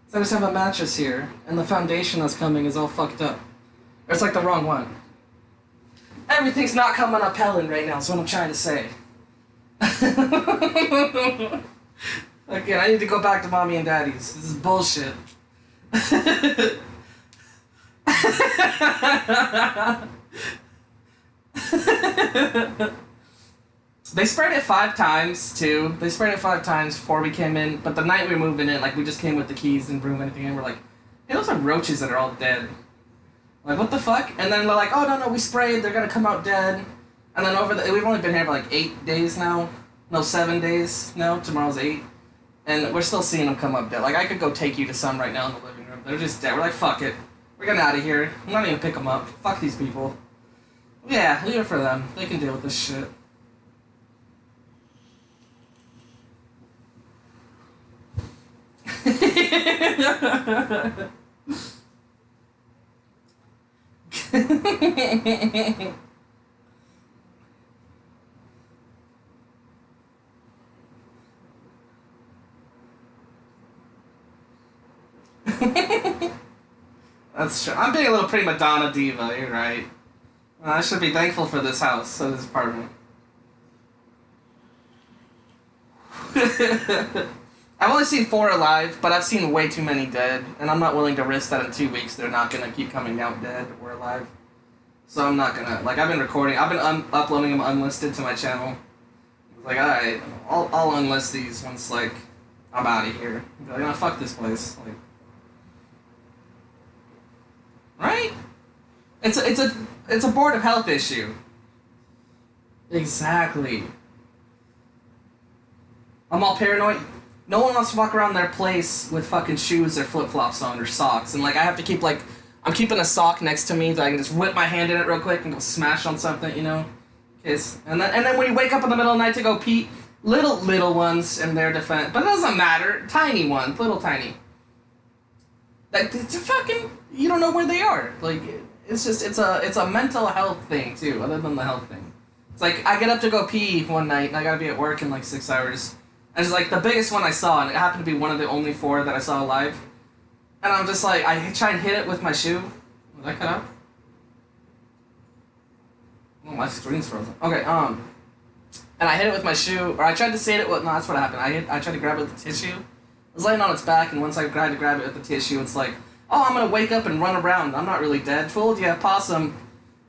So I just have a mattress here, and the foundation that's coming is all fucked up. Or it's like the wrong one. Everything's not coming up Helen right now, is what I'm trying to say. Again, I need to go back to mommy and daddy's. This is bullshit. They sprayed it 5 times, too. They sprayed it 5 times before we came in, but the night we were moving in, like, we just came with the keys and broom and everything, and we're like, hey, those are roaches that are all dead. Like, what the fuck? And then they're like, oh, no, we sprayed, they're gonna come out dead. And then we've only been here for like 8 days now. No, 7 days now. Tomorrow's 8. And we're still seeing them come up dead. Like, I could go take you to some right now in the living room. They're just dead. We're like, fuck it. We're getting out of here. I'm not even pick them up. Fuck these people. Yeah, leave it for them. They can deal with this shit. That's true. I'm being a little prima donna diva, you're right. I should be thankful for this house, or this apartment. I've only seen 4 alive, but I've seen way too many dead, and I'm not willing to risk that in 2 weeks they're not gonna keep coming out dead or alive. So I'm not gonna, like, I've been recording, I've been uploading them unlisted to my channel. It's like, alright, I'll unlist these once, like, I'm out of here. I'm like, fuck this place. Like, right? It's a Board of Health issue. Exactly. I'm all paranoid. No one wants to walk around their place with fucking shoes or flip-flops on or socks. And, like, I have to keep, like, I'm keeping a sock next to me so I can just whip my hand in it real quick and go smash on something, you know? And then when you wake up in the middle of the night to go pee, little ones in their defense. But it doesn't matter. Tiny ones. Little tiny. Like, it's fucking, you don't know where they are. Like, it's just, it's a mental health thing, too, other than the health thing. It's like, I get up to go pee one night, and I gotta be at work in, like, 6 hours. And it's, like, the biggest one I saw, and it happened to be one of the only 4 that I saw alive. And I'm just like, I try and hit it with my shoe. Was that cut out? Oh, my screen's frozen. Okay, and I hit it with my shoe, or I tried to save it with, no, that's what happened. I tried to grab it with the tissue. It was laying on its back, and once I tried to grab it with the tissue, it's like, oh, I'm gonna wake up and run around. I'm not really dead. Fooled ya, possum.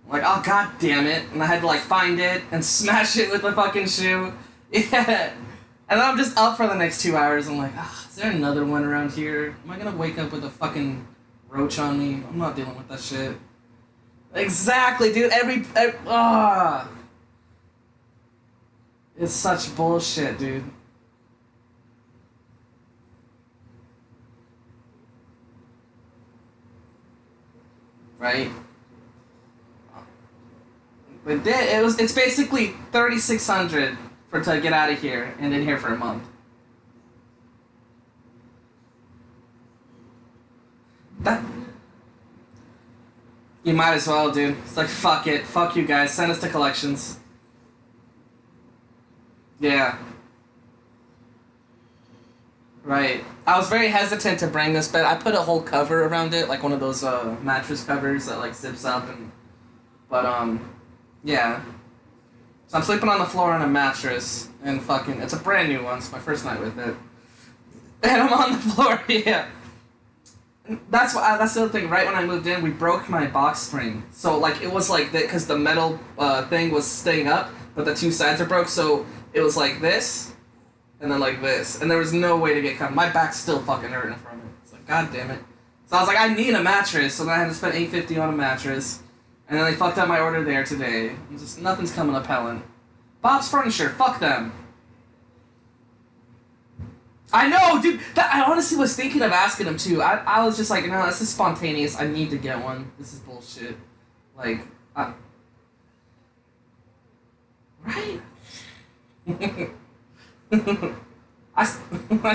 I'm like, oh, god damn it. And I had to, like, find it and smash it with the fucking shoe. Yeah. And then I'm just up for the next 2 hours. I'm like, is there another one around here? Am I gonna wake up with a fucking roach on me? I'm not dealing with that shit. Exactly, dude. It's such bullshit, dude. Right? It's basically $3,600 to get out of here and in here for a month. You might as well, dude. It's like, fuck it. Fuck you guys. Send us to collections. Yeah. Right. I was very hesitant to bring this bed. I put a whole cover around it, like one of those mattress covers that like zips up and. But yeah. So I'm sleeping on the floor on a mattress and fucking. It's a brand new one. It's my first night with it. And I'm on the floor. Yeah. That's the other thing. Right when I moved in, we broke my box spring. So like it was like that because the metal thing was staying up, but the two sides are broke. So it was like this, and then like this, and there was no way to get comfortable. My back's still fucking hurting from it. It's like, god damn it. So I was like, I need a mattress. So then I had to spend $8.50 on a mattress, and then they fucked up my order there today. Just nothing's coming up, Helen. Bob's Furniture. Fuck them. I know, dude. I honestly was thinking of asking him too. I was just like, no, this is spontaneous. I need to get one. This is bullshit. Like, right? I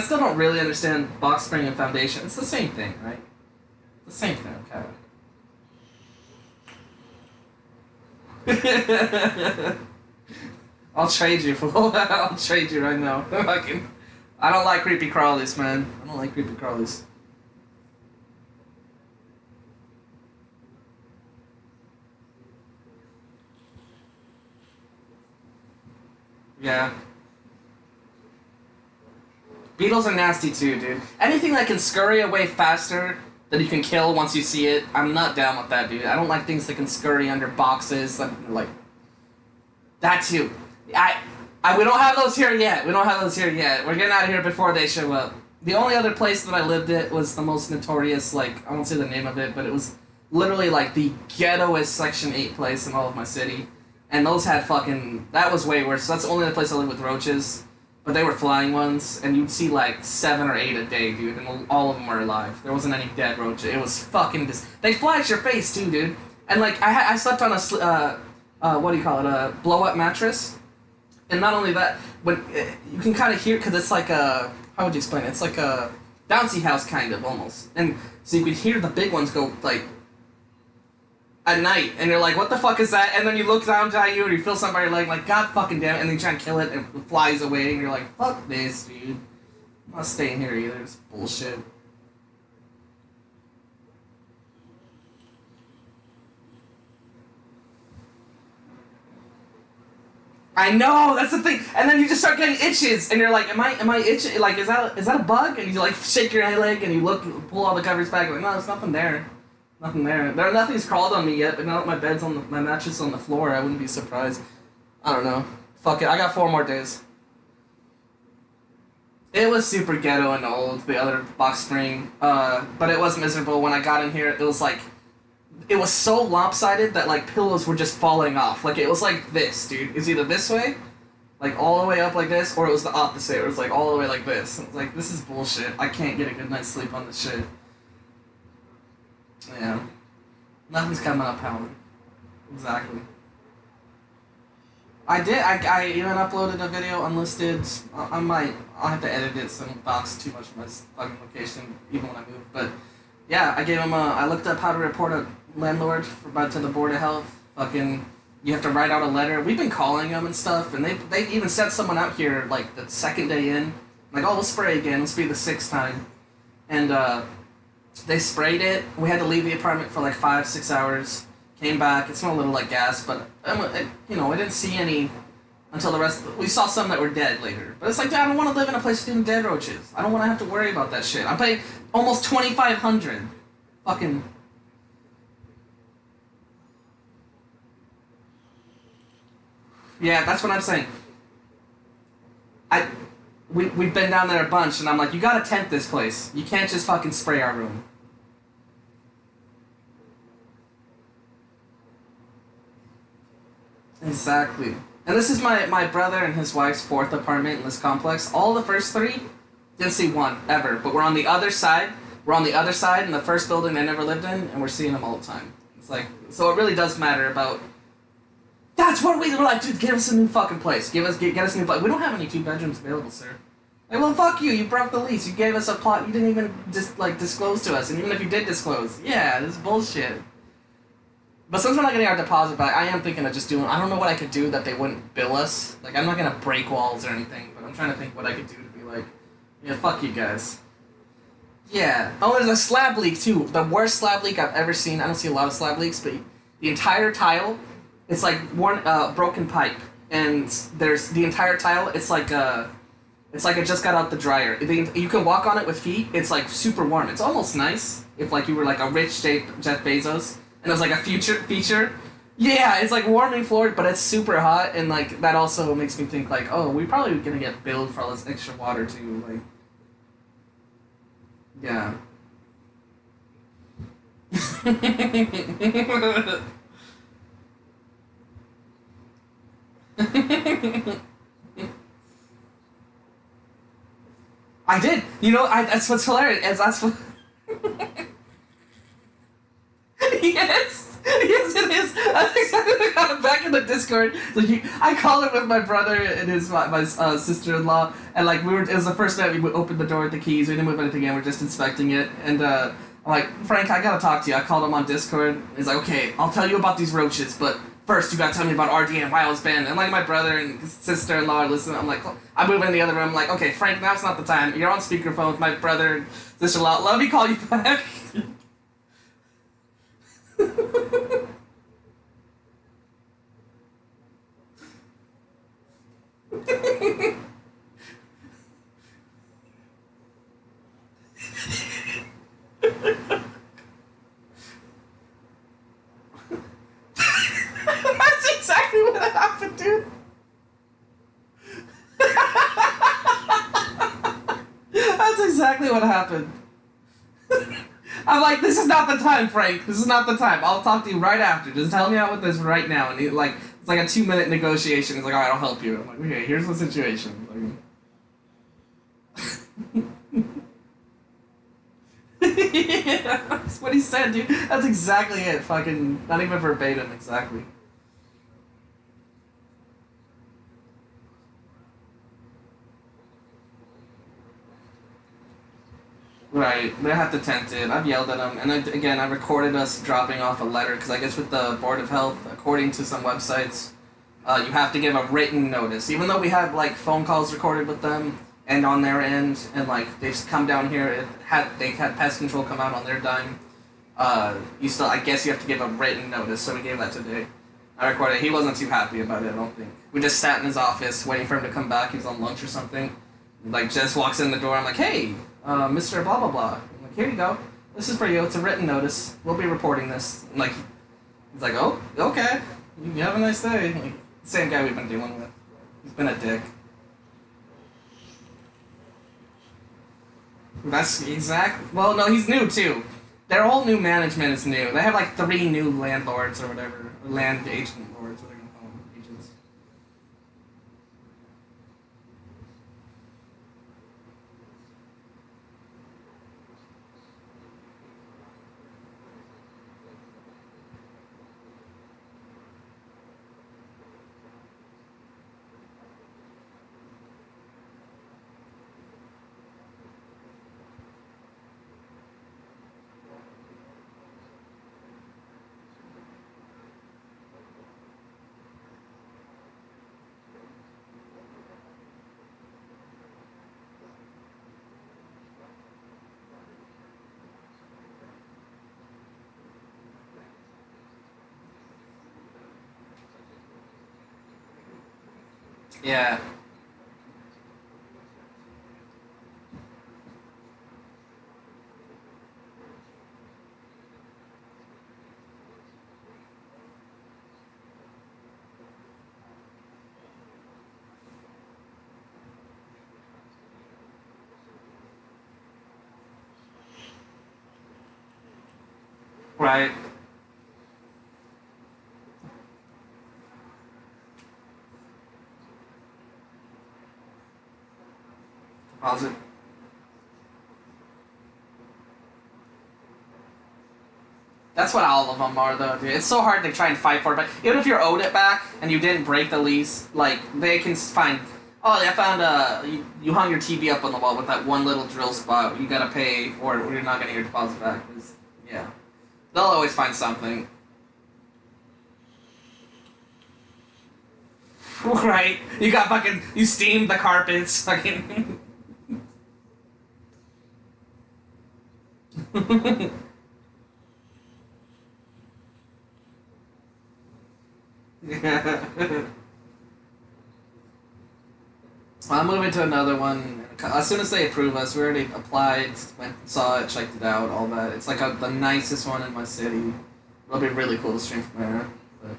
still don't really understand box spring and foundation. It's the same thing, right? The same thing, okay. I'll trade you, fool. I'll trade you right now. I don't like creepy crawlies, man. I don't like creepy crawlies. Yeah. Beetles are nasty too, dude. Anything that can scurry away faster than you can kill once you see it, I'm not down with that, dude. I don't like things that can scurry under boxes. Like that too. We don't have those here yet. We're getting out of here before they show up. The only other place that I lived at was the most notorious, like, I won't say the name of it, but it was literally like the ghettoest Section 8 place in all of my city. And those had that was way worse. That's the only other place I lived with roaches. But they were flying ones, and you'd see like 7 or 8 a day, dude, and all of them were alive. There wasn't any dead roaches. It was fucking they fly at your face too, dude. And like, I slept on a, what do you call it, a blow-up mattress. And not only that, when you can kind of hear, because it's like a, how would you explain it? It's like a bouncy house, kind of, almost. And so you could hear the big ones go, like, at night. And you're like, what the fuck is that? And then you look down at you, and you feel somebody on your leg, like, god fucking damn it. And then you try and kill it, and it flies away, and you're like, fuck this, dude. I'm not staying here either. It's bullshit. I know, that's the thing. And then you just start getting itches, and you're like, am I itching? Like, is that a bug? And you like shake your leg, and you pull all the covers back. Like, no, there's nothing there. Nothing there. Nothing's crawled on me yet. But now that my mattress is on the floor, I wouldn't be surprised. I don't know. Fuck it. I got 4 more days. It was super ghetto and old, the other box spring. But it was miserable. When I got in here, it was like, it was so lopsided that, like, pillows were just falling off. Like, it was like this, dude. It's either this way, like, all the way up like this, or it was the opposite. It was, like, all the way like this. And it was like, this is bullshit. I can't get a good night's sleep on this shit. Yeah. Nothing's coming up, Helen. Exactly. I did. I even uploaded a video unlisted. I'll have to edit it so I don't box too much of my fucking location, even when I move. But, yeah, I gave him I looked up how to report a landlord to the Board of Health. Fucking, you have to write out a letter. We've been calling them and stuff, and they even sent someone out here, like, the 2nd day in. Like, oh, we'll spray again. Let's be the 6th time. And, they sprayed it. We had to leave the apartment for, like, 5-6 hours. Came back. It smelled a little like gas, but, we didn't see any until the rest. We saw some that were dead later. But it's like, I don't want to live in a place with dead roaches. I don't want to have to worry about that shit. I'm paying almost $2,500. Fucking. Yeah, that's what I'm saying. We've been down there a bunch, and I'm like, you gotta tent this place. You can't just fucking spray our room. Exactly. And this is my brother and his wife's 4th apartment in this complex. All the first 3, didn't see one, ever. But we're on the other side. We're on the other side in the first building they never lived in, and we're seeing them all the time. It's like, so it really does matter about... That's what we're like, dude, give us a new fucking place. Get us a new place. We don't have any 2 bedrooms available, sir. Like, well, fuck you. You broke the lease. You gave us a plot. You didn't even disclose to us. And even if you did disclose, yeah, this is bullshit. But since we're not getting our deposit back, I am thinking of just doing... I don't know what I could do that they wouldn't bill us. Like, I'm not going to break walls or anything, but I'm trying to think what I could do to be like, yeah, fuck you guys. Yeah. Oh, there's a slab leak, too. The worst slab leak I've ever seen. I don't see a lot of slab leaks, but the entire tile, it's like one broken pipe. And there's the entire tile, it's like it just got out the dryer. You can walk on it with feet. It's like super warm. It's almost nice if like you were like a rich Jeff Bezos and it was like a feature. Yeah, it's like warming floor, but it's super hot, and like that also makes me think like, oh, we probably gonna get billed for all this extra water too. Like, yeah. I did. You know, that's what's hilarious. Is that's what. Yes, it is. I got it back in the Discord. So I called it with my brother and my sister-in-law, and like it was the first night we opened the door with the keys. We didn't move anything in. We're just inspecting it, and I'm like, Frank, I gotta talk to you. I called him on Discord. He's like, okay, I'll tell you about these roaches, but first you gotta tell me about RD and why I was banned. And like my brother and sister-in-law are listening. I'm like, I move in the other room. I'm like, okay, Frank, now's not the time. You're on speakerphone with my brother and sister-in-law. Let me call you back. That's exactly what happened, dude. That's exactly what happened. I'm like, this is not the time, Frank. This is not the time. I'll talk to you right after. Just help me out with this right now. And he, like, it's like a 2-minute negotiation. He's like, all right, I'll help you. I'm like, okay, here's the situation. Like, yeah, that's what he said, dude. That's exactly it. Fucking, not even verbatim, exactly. Right, they have to tent it. I've yelled at them, and again, I recorded us dropping off a letter, because I guess with the Board of Health, according to some websites, you have to give a written notice. Even though we had, like, phone calls recorded with them, and on their end, and, like, they've come down here, they had pest control come out on their dime, you still, I guess you have to give a written notice, so we gave that today. I recorded it. He wasn't too happy about it, I don't think. We just sat in his office, waiting for him to come back. He was on lunch or something. Like, just walks in the door, I'm like, hey, Mr. blah blah blah. I'm like, here you go. This is for you. It's a written notice. We'll be reporting this. And like, he's like, oh, okay. You have a nice day. Like, same guy we've been dealing with. He's been a dick. That's exactly. Well, no, he's new too. Their whole new management is new. They have like 3 new landlords or whatever, or land agent lords, whatever you call them, agents. Yeah. Right. Deposit. That's what all of them are, though, dude. It's so hard to try and fight for it, but even if you're owed it back and you didn't break the lease, like, they can find... Oh, I found, you hung your TV up on the wall with that one little drill spot. You gotta pay for it or you're not getting your deposit back. Yeah. They'll always find something. Right? You got fucking, you steamed the carpets, fucking. Yeah. I'm moving to another one. As soon as they approve us, we already applied, went, saw it, checked it out, all that. It's like the nicest one in my city. It'll be really cool to stream from there. But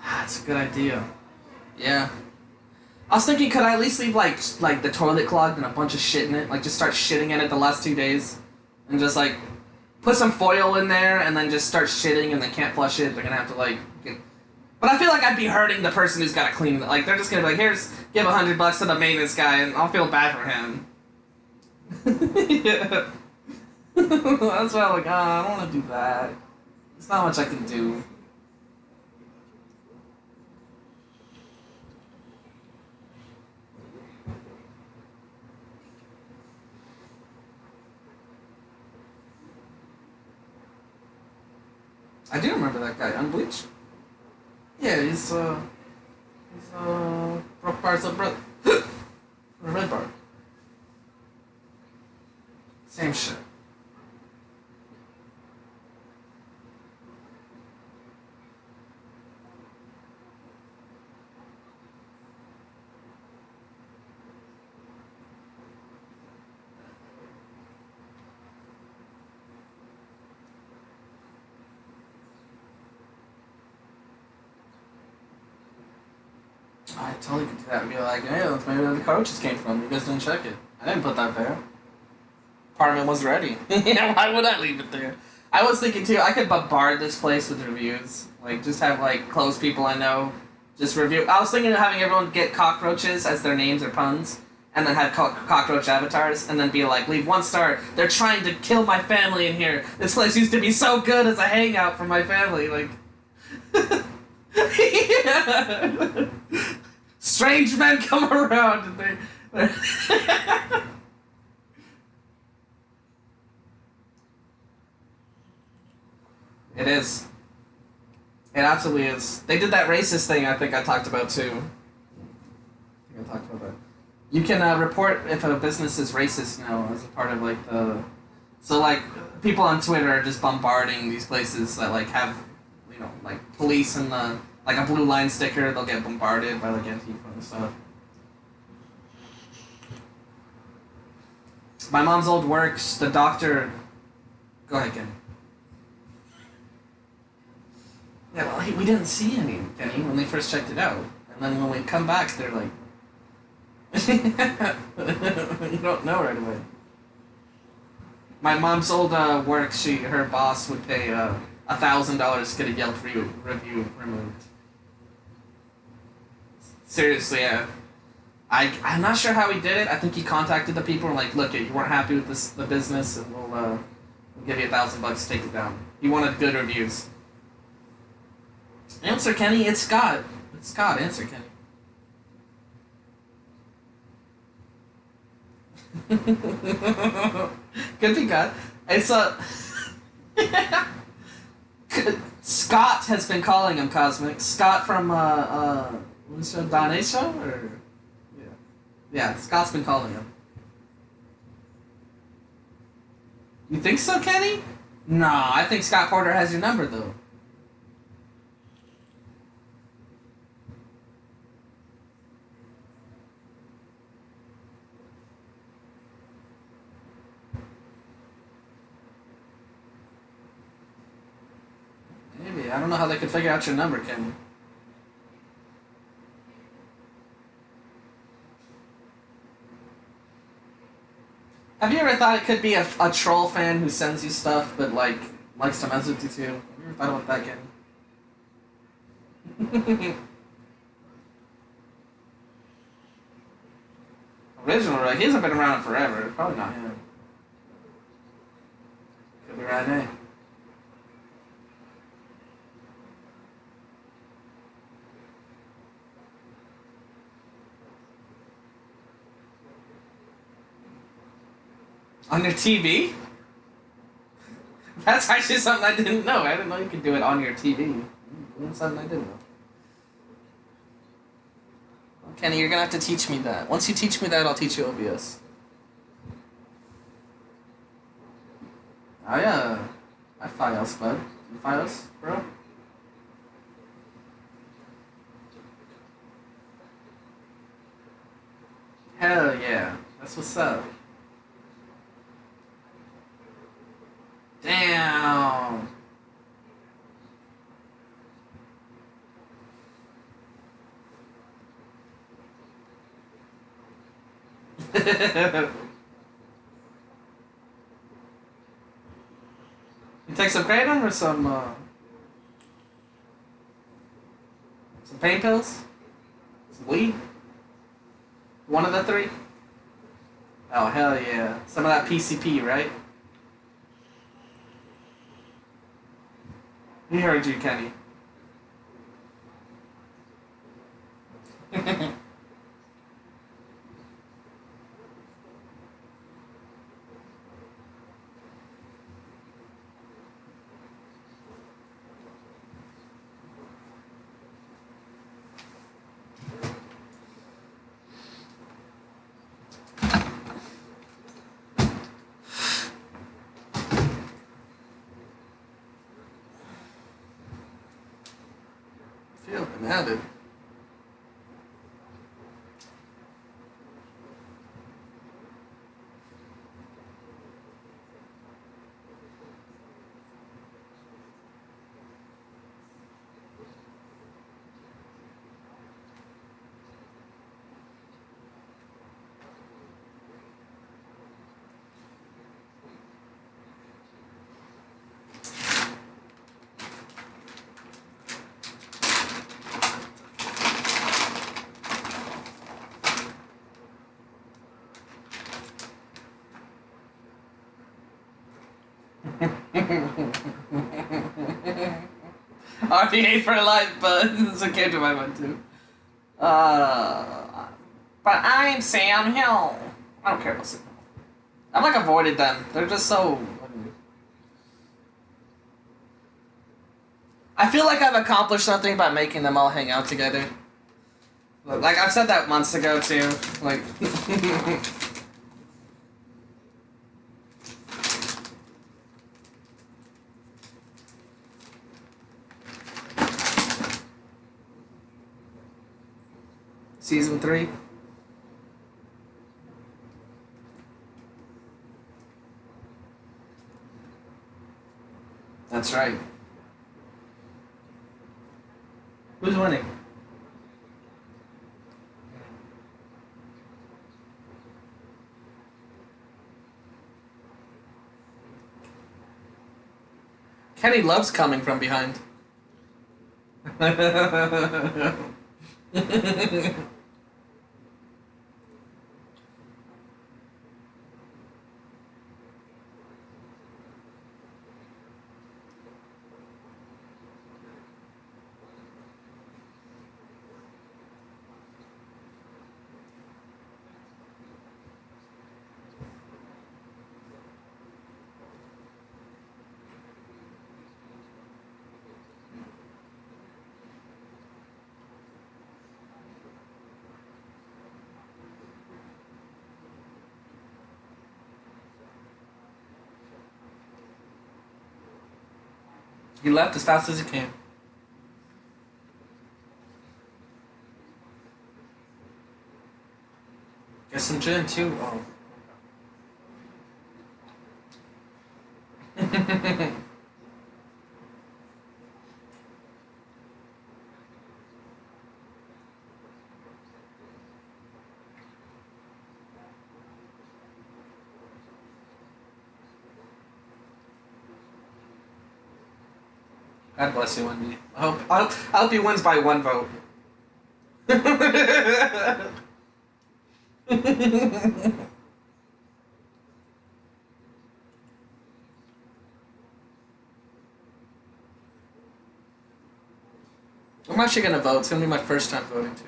that's a good idea. Yeah. I was thinking, could I at least leave like the toilet clogged and a bunch of shit in it? Like just start shitting in it the last 2 days, and just like put some foil in there, and then just start shitting, and they can't flush it. They're gonna have to like get. But I feel like I'd be hurting the person who's got to clean it. Like they're just gonna be like, here's give $100 to the maintenance guy, and I'll feel bad for him. Yeah. That's why I'm like, I don't want to do that. There's not much I can do. I do remember that guy, Unbleached. Yeah, he's Broke Bar's little brother. Red Bar. Same shit. I totally could do that and be like, hey, that's maybe where the coaches came from. You guys didn't check it. I didn't put that there. Apartment was ready. Yeah, why would I leave it there? I was thinking too, I could bombard this place with reviews. Like, just have like close people I know just review. I was thinking of having everyone get cockroaches as their names or puns, and then have cockroach avatars, and then be like, leave 1 star. They're trying to kill my family in here. This place used to be so good as a hangout for my family. Like, yeah. Strange men come around and they. It is. It absolutely is. They did that racist thing I think I talked about too. I think I talked about that. You can report if a business is racist now as a part of like the. So like people on Twitter are just bombarding these places that like have, you know, like police and like a blue line sticker. They'll get bombarded by like Antifa and stuff. My mom's old works. The doctor. Go ahead, Kenny. Yeah, well, we didn't see any, Kenny, when they first checked it out. And then when we come back, they're like... You don't know right away. My mom's old work, her boss would pay $1,000 to get a Yelp review removed. Seriously, yeah. I'm not sure how he did it. I think he contacted the people and like, look, you weren't happy with the business, and we'll give you $1,000 to take it down. He wanted good reviews. Answer, Kenny. It's Scott. It's Scott. Answer, Kenny. Could be God. It's Scott has been calling him Cosmic. Scott from what's the show? Donnie's show, or yeah, Scott's been calling him. You think so, Kenny? No, I think Scott Porter has your number though. Maybe. I don't know how they could figure out your number, Kenny. Have you ever thought it could be a troll fan who sends you stuff but like likes to mess with you too? Have you ever thought about that, Kenny? Original, right? He hasn't been around forever. Probably not him. Could be right now. On your TV? That's actually something I didn't know. I didn't know you could do it on your TV. That's something I didn't know. Well, Kenny, you're gonna have to teach me that. Once you teach me that, I'll teach you OBS. Oh yeah, I Fios, bud. You Fios, bro? Hell yeah, that's what's up. Damn. You take some kratom or some pain pills? Some weed? One of the three? Oh, hell yeah. Some of that PCP, right? He heard you, Kenny. Feel bananas. RPA for life, but it's okay to my one too. But I'm Sam Hill. I don't care about Sam Hill. I've like avoided them. They're just so. I feel like I've accomplished something by making them all hang out together. Like I've said that months ago too. Like. Season 3. That's right. Who's winning? Kenny loves coming from behind. He left as fast as he came. Get some gin too. Oh. God bless you, Wendy. I hope he wins by 1 vote. I'm actually gonna vote. It's gonna be my first time voting too.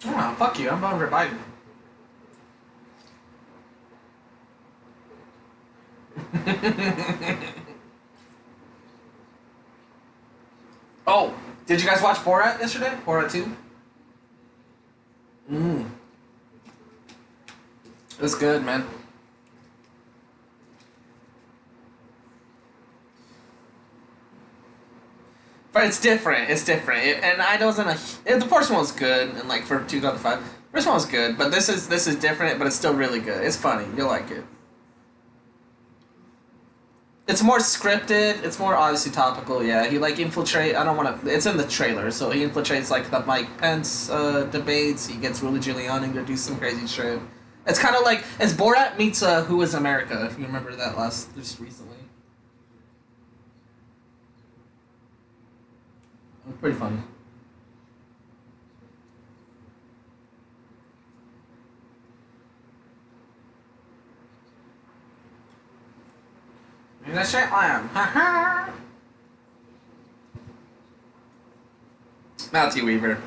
Oh, fuck you. I'm voting for Biden. Oh, did you guys watch Borat yesterday? Borat 2? It was good, man. But it's different. It's different. And I wasn't the first one was good, and like for 2005, first one was good. But this is different, but it's still really good. It's funny. You'll like it. It's more scripted. It's more obviously topical. Yeah, he like infiltrate. I don't want to. It's in the trailer, so he infiltrates like the Mike Pence debates. He gets Rudy Giuliani to do some crazy shit. It's kind of like as Borat meets Who Is America. If you remember that just recently. It was pretty funny. And that's right, I am. Ha ha! Matthew Weaver.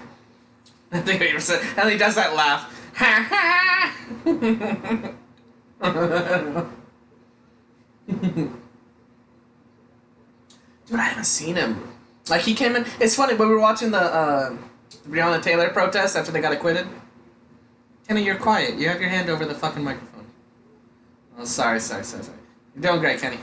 Matthew Weaver said, and he does that laugh. Ha ha! Dude, I haven't seen him. Like, he came in... It's funny, when we were watching the Breonna Taylor protest after they got acquitted. Kenny, you're quiet. You have your hand over the fucking microphone. Oh, sorry. You're doing great, Kenny.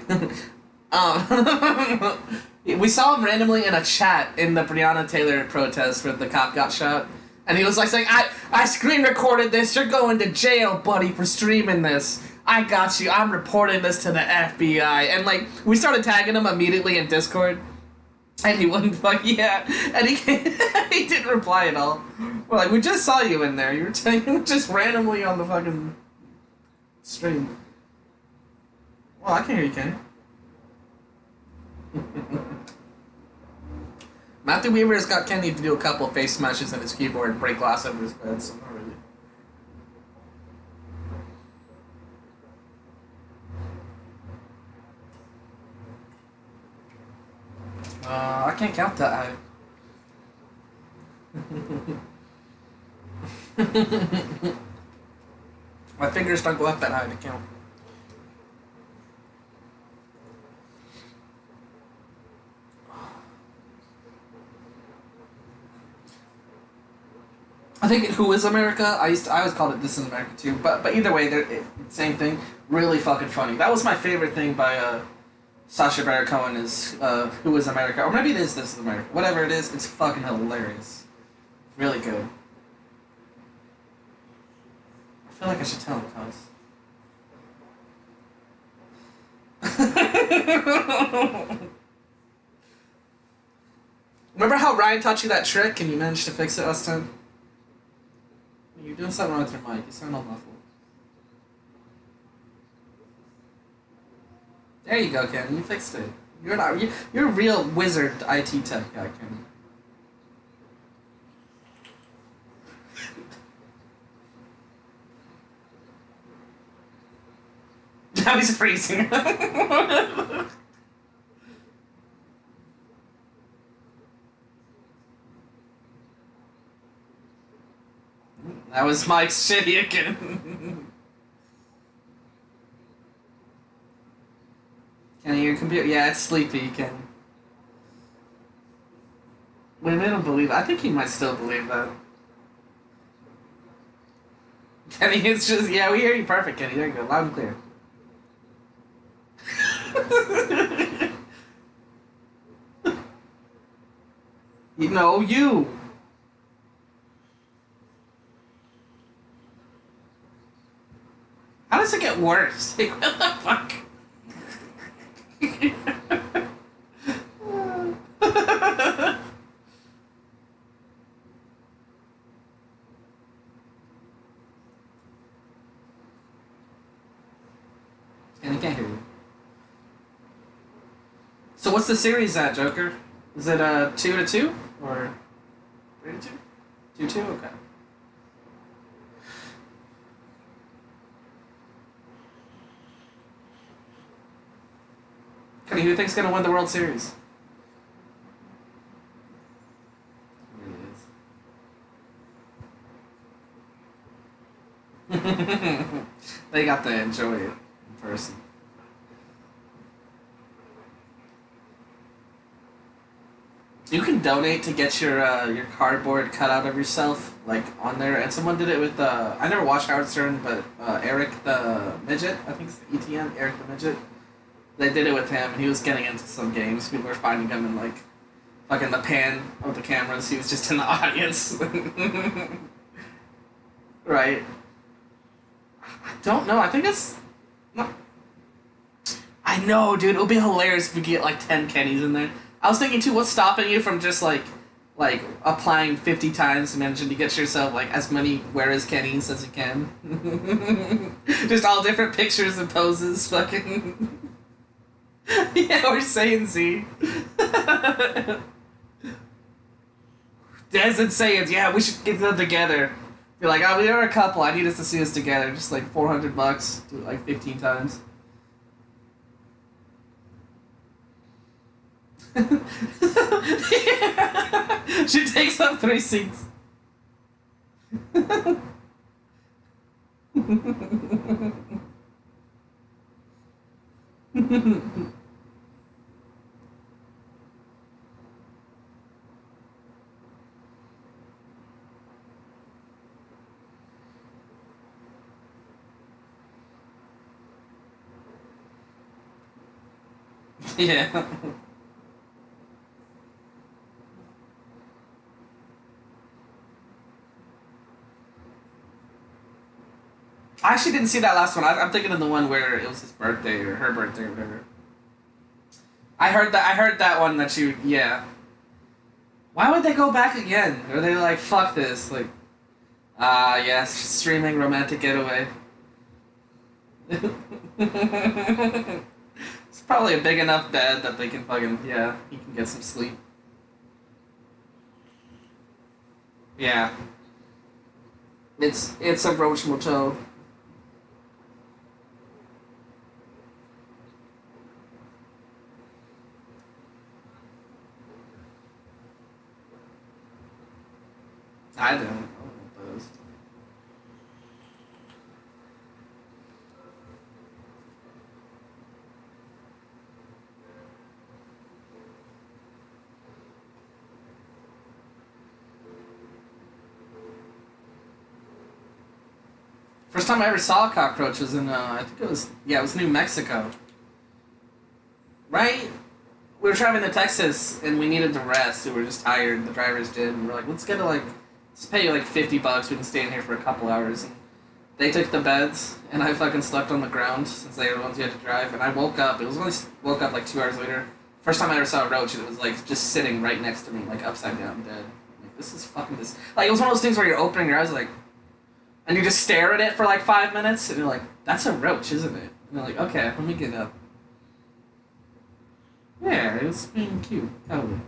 We saw him randomly in a chat in the Breonna Taylor protest where the cop got shot. And he was like saying, I screen recorded this. You're going to jail, buddy, for streaming this. I got you. I'm reporting this to the FBI. And, like, we started tagging him immediately in Discord. And he wasn't like, yeah. And he he didn't reply at all. We're like, we just saw you in there. You were just randomly on the fucking stream. Well, I can hear you, Kenny. Matthew Weaver has got Kenny to do a couple of face smashes on his keyboard and break glass over his bed, so not really. I can't count that. My fingers don't go up that high to count. I think Who Is America? I always called it This Is America too, but either way, same thing. Really fucking funny. That was my favorite thing by Sacha Baron Cohen is Who Is America, or maybe it is This Is America. Whatever it is, it's fucking hilarious. Really good. I feel like I should tell him, cuz. Remember how Ryan taught you that trick and you managed to fix it last time? You're doing something wrong with your mic. You sound all muffled. There you go, Ken. You fixed it. You're a real wizard IT tech guy, Ken. Now he's freezing. That was Mike's shitty again. Can your computer? Yeah, it's sleepy. Can. Wait, I don't believe. I think he might still believe that. Kenny, it's just yeah. We hear you perfect, Kenny. There you go, loud and clear. You know you. How does it get worse? Like, what the fuck? And I can't hear you. So what's the series at, Joker? Is it 2-2 or 3-2? 2-2, okay. Kenny, who do you think's gonna win the World Series? They got to enjoy it in person. You can donate to get your cardboard cut out of yourself, like, on there. And someone did it with, I never watched Howard Stern, but Eric the Midget, I think it's the ETN, Eric the Midget. They did it with him, and he was getting into some games. People were finding him in, like in the pan of the cameras. He was just in the audience. Right. I don't know. I think it's... No. I know, dude. It would be hilarious if we get, like, 10 Kennys in there. I was thinking, too, what's stopping you from just, like applying 50 times, managing to get yourself, like, as many Where-Is Kennys as you can? Just all different pictures and poses, fucking... Yeah, we're saying Z. Des and Saiyans, yeah, we should get them together. You're like, oh, we are a couple, I need us to see us together. Just like $400, do it like 15 times. She takes up 3 seats. Yeah. I actually didn't see that last one. I'm thinking of the one where it was his birthday or her birthday or whatever. I heard that one that you, yeah. Why would they go back again? Are they like, fuck this? Like, yes, streaming romantic getaway. It's probably a big enough bed that they can fucking, yeah, he can get some sleep. Yeah. It's a Roach Motel. I don't know those. First time I ever saw a cockroach was in, I think it was New Mexico. Right? We were driving to Texas, and we needed to rest. We were just tired, the drivers did, and we're like, let's pay you like $50, we can stay in here for a couple hours. And they took the beds, and I fucking slept on the ground, since they were the ones who had to drive, and I woke up woke up like 2 hours later. First time I ever saw a roach, and it was like, just sitting right next to me, like upside down, dead. Like, this is fucking this. Like, it was one of those things where you're opening your eyes, like, and you just stare at it for like 5 minutes, and you're like, that's a roach, isn't it? And you're like, okay, let me get up. Yeah, it was being cute, totally.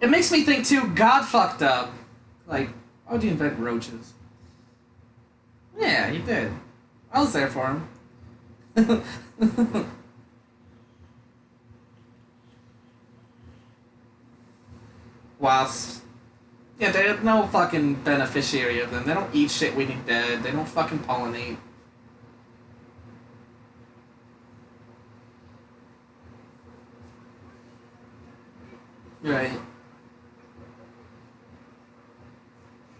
It makes me think, too, God fucked up. Like, why would you invent roaches? Yeah, he did. I was there for him. Wasps. Yeah, they have no fucking beneficiary of them. They don't eat shit we need dead. They don't fucking pollinate. Right.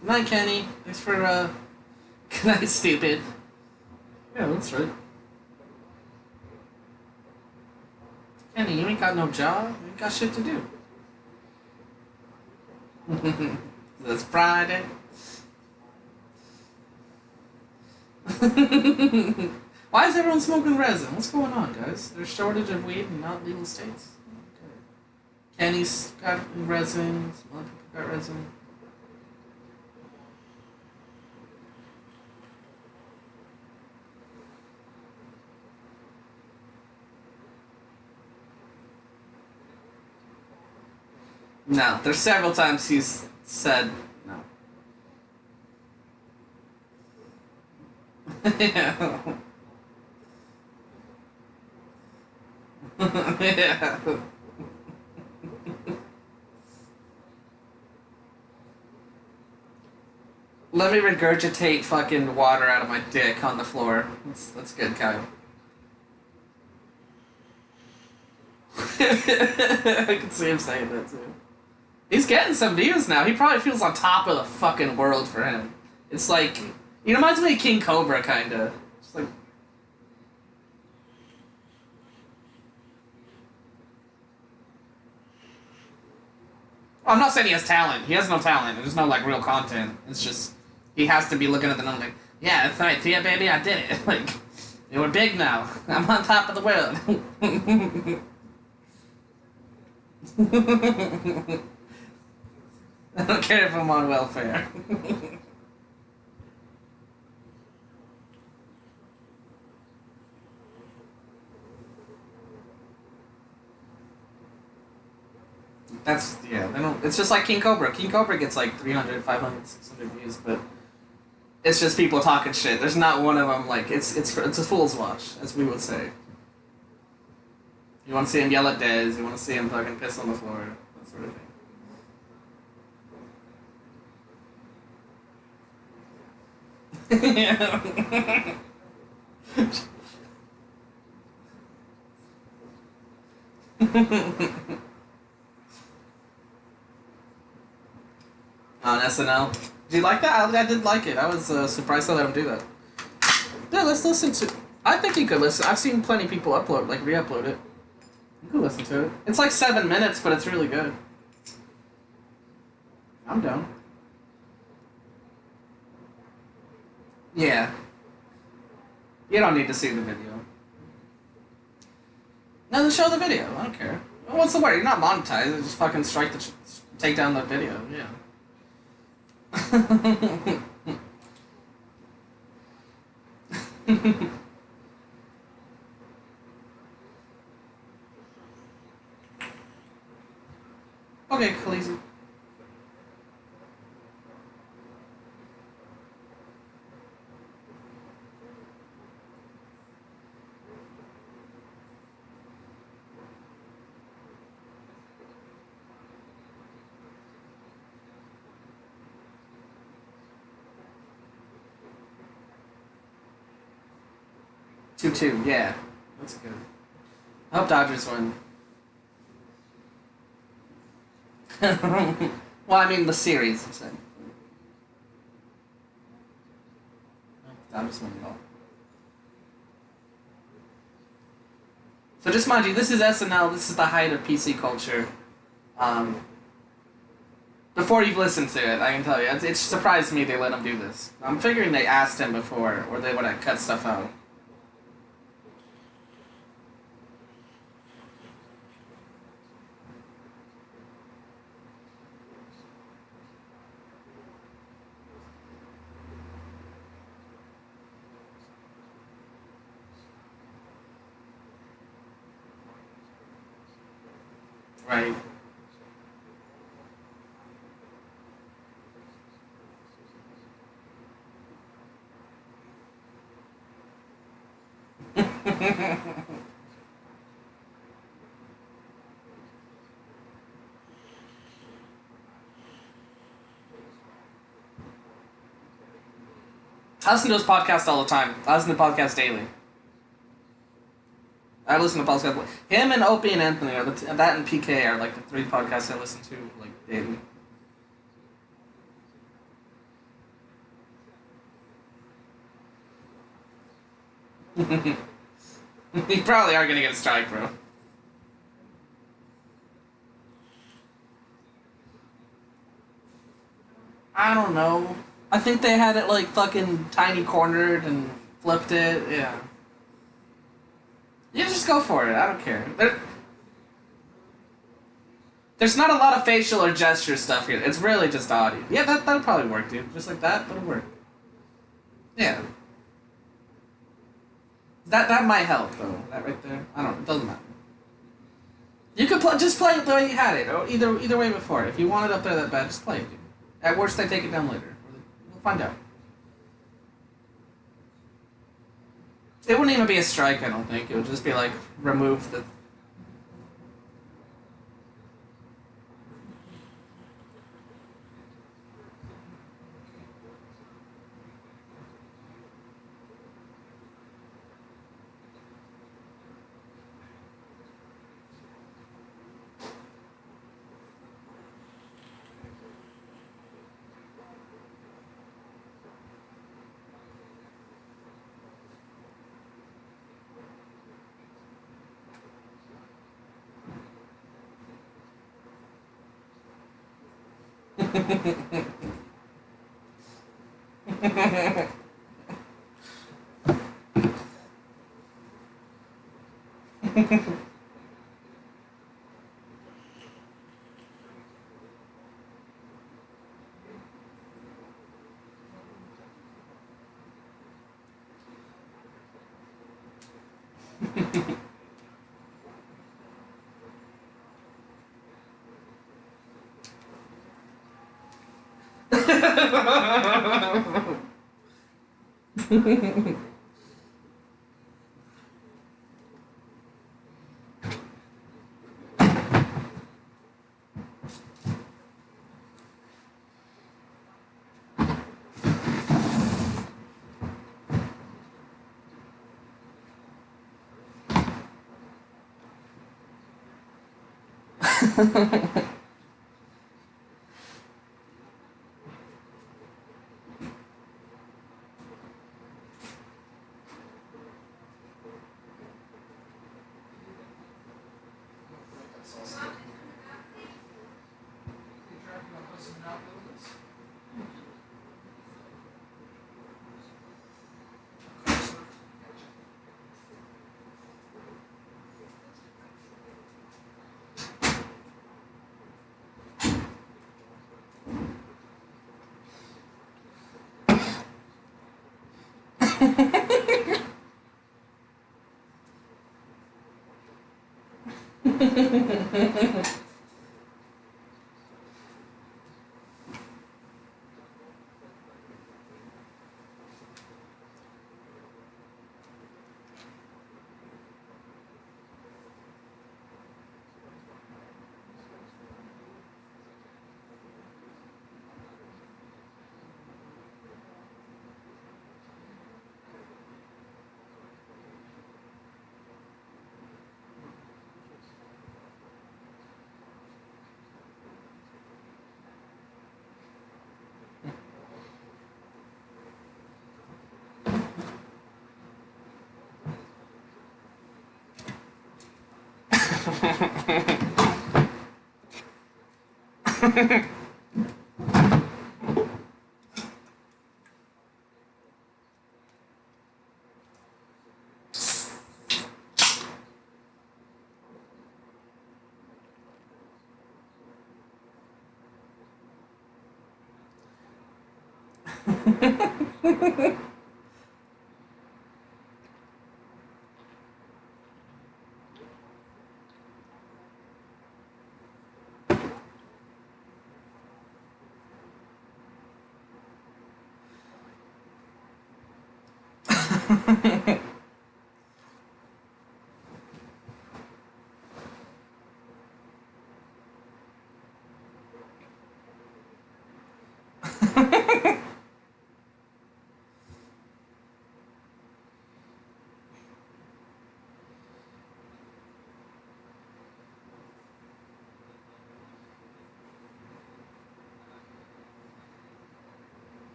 Good night, Kenny. Thanks for, Good night, stupid. Yeah, that's right. Kenny, you ain't got no job. You ain't got shit to do. It's Friday. Why is everyone smoking resin? What's going on, guys? There's shortage of weed in not legal states. Okay. Kenny's got resin. Some other people got resin. No, there's several times he's said no. Yeah. Yeah. Let me regurgitate fucking water out of my dick on the floor. That's good, Kyle. I can see him saying that too. He's getting some views now. He probably feels on top of the fucking world for him. It's like, he reminds me of King Cobra, kinda. It's like... I'm not saying he has talent. He has no talent. There's no, like, real content. It's just, he has to be looking at the number like, yeah, that's right, yeah, baby, I did it. Like, we're big now. I'm on top of the world. I don't care if I'm on welfare. That's, yeah, they don't, it's just like King Cobra. King Cobra gets like 300, 500, 600 views, but it's just people talking shit. There's not one of them, like, it's a fool's watch, as we would say. You want to see him yell at Dez, you want to see him fucking piss on the floor, that sort of thing. Yeah. On SNL. Did you like that? I did like it. I was surprised to let him do that. Yeah, let's listen to... I think you could listen. I've seen plenty of people upload, like, re-upload it. You could listen to it. It's like 7 minutes, but it's really good. I'm down. Yeah. You don't need to see the video. No, just show the video. I don't care. What's the word? You're not monetized. Just fucking strike the... take down the video. Yeah. Okay, Khaleesi. Two, yeah. That's good. I hope Dodgers win. Well, I mean the series, I'm saying. Dodgers win it all. So just mind you, this is SNL, this is the height of PC culture. Before you've listened to it, I can tell you, it surprised me they let him do this. I'm figuring they asked him before, or they would have cut stuff out. Right. I listen to his podcast all the time. I listen to podcasts daily. I listen to podcasts. Him and Opie and Anthony are that and PK are like the 3 podcasts I listen to like daily. You probably are gonna get a strike, bro. I don't know. I think they had it like fucking tiny cornered and flipped it. Yeah. You just go for it. I don't care. There's not a lot of facial or gesture stuff here. It's really just audio. Yeah, that'll probably work, dude. Just like that, that'll work. Yeah. That might help, though. That right there. I don't know. It doesn't matter. You could just play it the way you had it. Or either way before. If you want it up there that bad, just play it, dude. At worst, they take it down later. We'll find out. It wouldn't even be a strike, I don't think. It would just be like, remove the...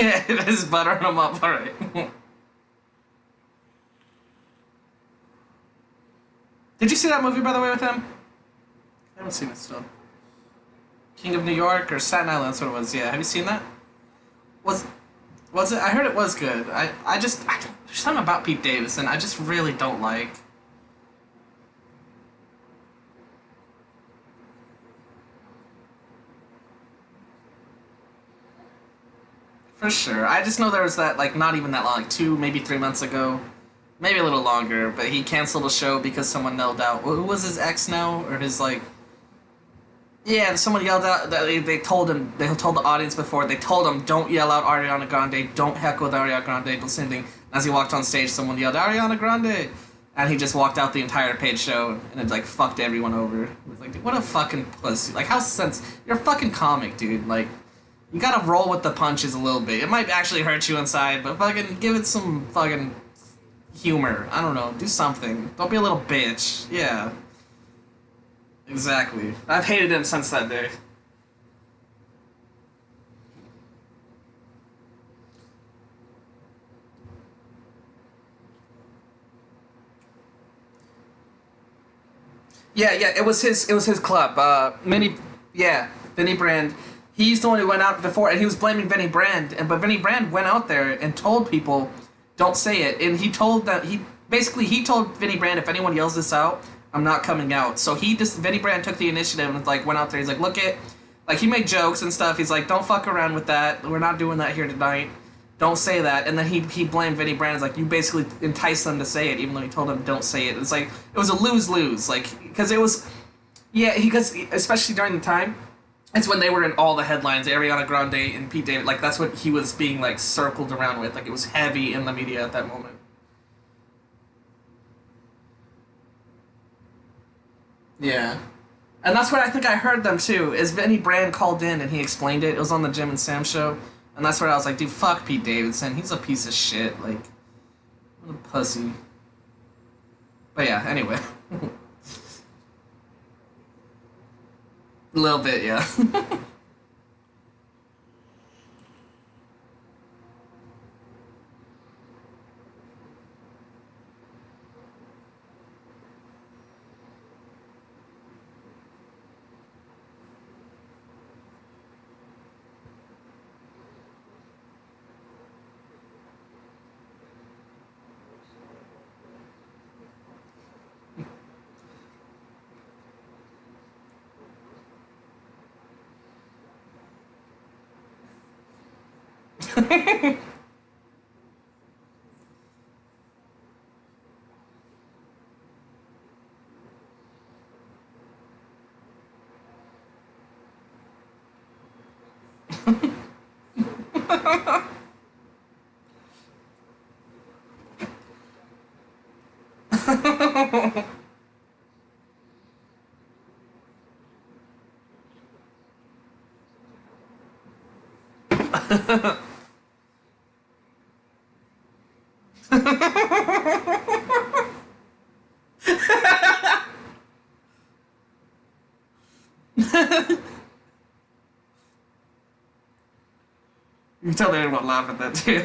It is buttering him up, alright. Did you see that movie, by the way, with him? I haven't seen it still. King of New York or Staten Island, that's what it was, yeah. Have you seen that? Was it? I heard it was good. There's something about Pete Davidson I just really don't like. For sure. I just know there was that, like, not even that long, like 2, maybe 3 months ago. Maybe a little longer, but he canceled a show because someone yelled out. Who was his ex now? Or his, like... Yeah, someone yelled out, that they told him, they told the audience before, they told him, don't yell out Ariana Grande, don't heckle the Ariana Grande, don't say anything. As he walked on stage, someone yelled, Ariana Grande! And he just walked out the entire paid show, and it, like, fucked everyone over. It was like, what a fucking pussy. Like, how sense... You're a fucking comic, dude. Like, You gotta roll with the punches a little bit. It might actually hurt you inside, but fucking give it some fucking humor. I don't know. Do something. Don't be a little bitch. Yeah. Exactly. I've hated him since that day. Yeah, it was his club. Vinny Brand. He's the one who went out before, and he was blaming Vinny Brand, but Vinny Brand went out there and told people, don't say it, and he told Vinny Brand, if anyone yells this out, I'm not coming out. So Vinny Brand took the initiative and like went out there. He's like, he made jokes and stuff. He's like, don't fuck around with that. We're not doing that here tonight. Don't say that. And then he blamed Vinny Brand. It's like, you basically enticed them to say it, even though he told them don't say it. It's like, it was a lose-lose. Like, because it was, because especially during the time, it's when they were in all the headlines, Ariana Grande and Pete Davidson. Like, that's what he was being, like, circled around with. Like, it was heavy in the media at that moment. Yeah. And that's what I think I heard them, too, is Vinny Brand called in and he explained it. It was on the Jim and Sam show. And that's where I was like, dude, fuck Pete Davidson. He's a piece of shit. Like, what a pussy. But yeah, anyway. A little bit, yeah. You can tell they didn't want to laugh at that too.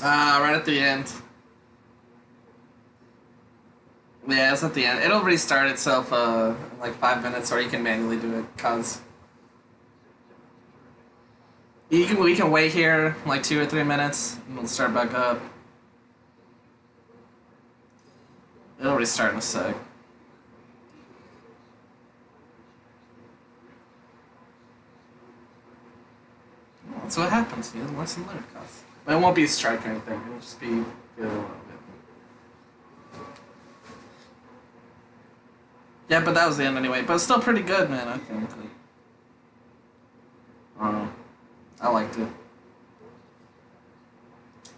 Right at the end. Yeah, it's at the end. It'll restart itself in like 5 minutes, or you can manually do it, cause we can wait here like 2 or 3 minutes, and we'll start back up. It'll restart in a sec. That's what happens. You lesson learned, cause. But it won't be a strike or anything. It'll just be a little bit. Yeah, but that was the end anyway. But it's still pretty good, man, I think. I don't know. I liked it.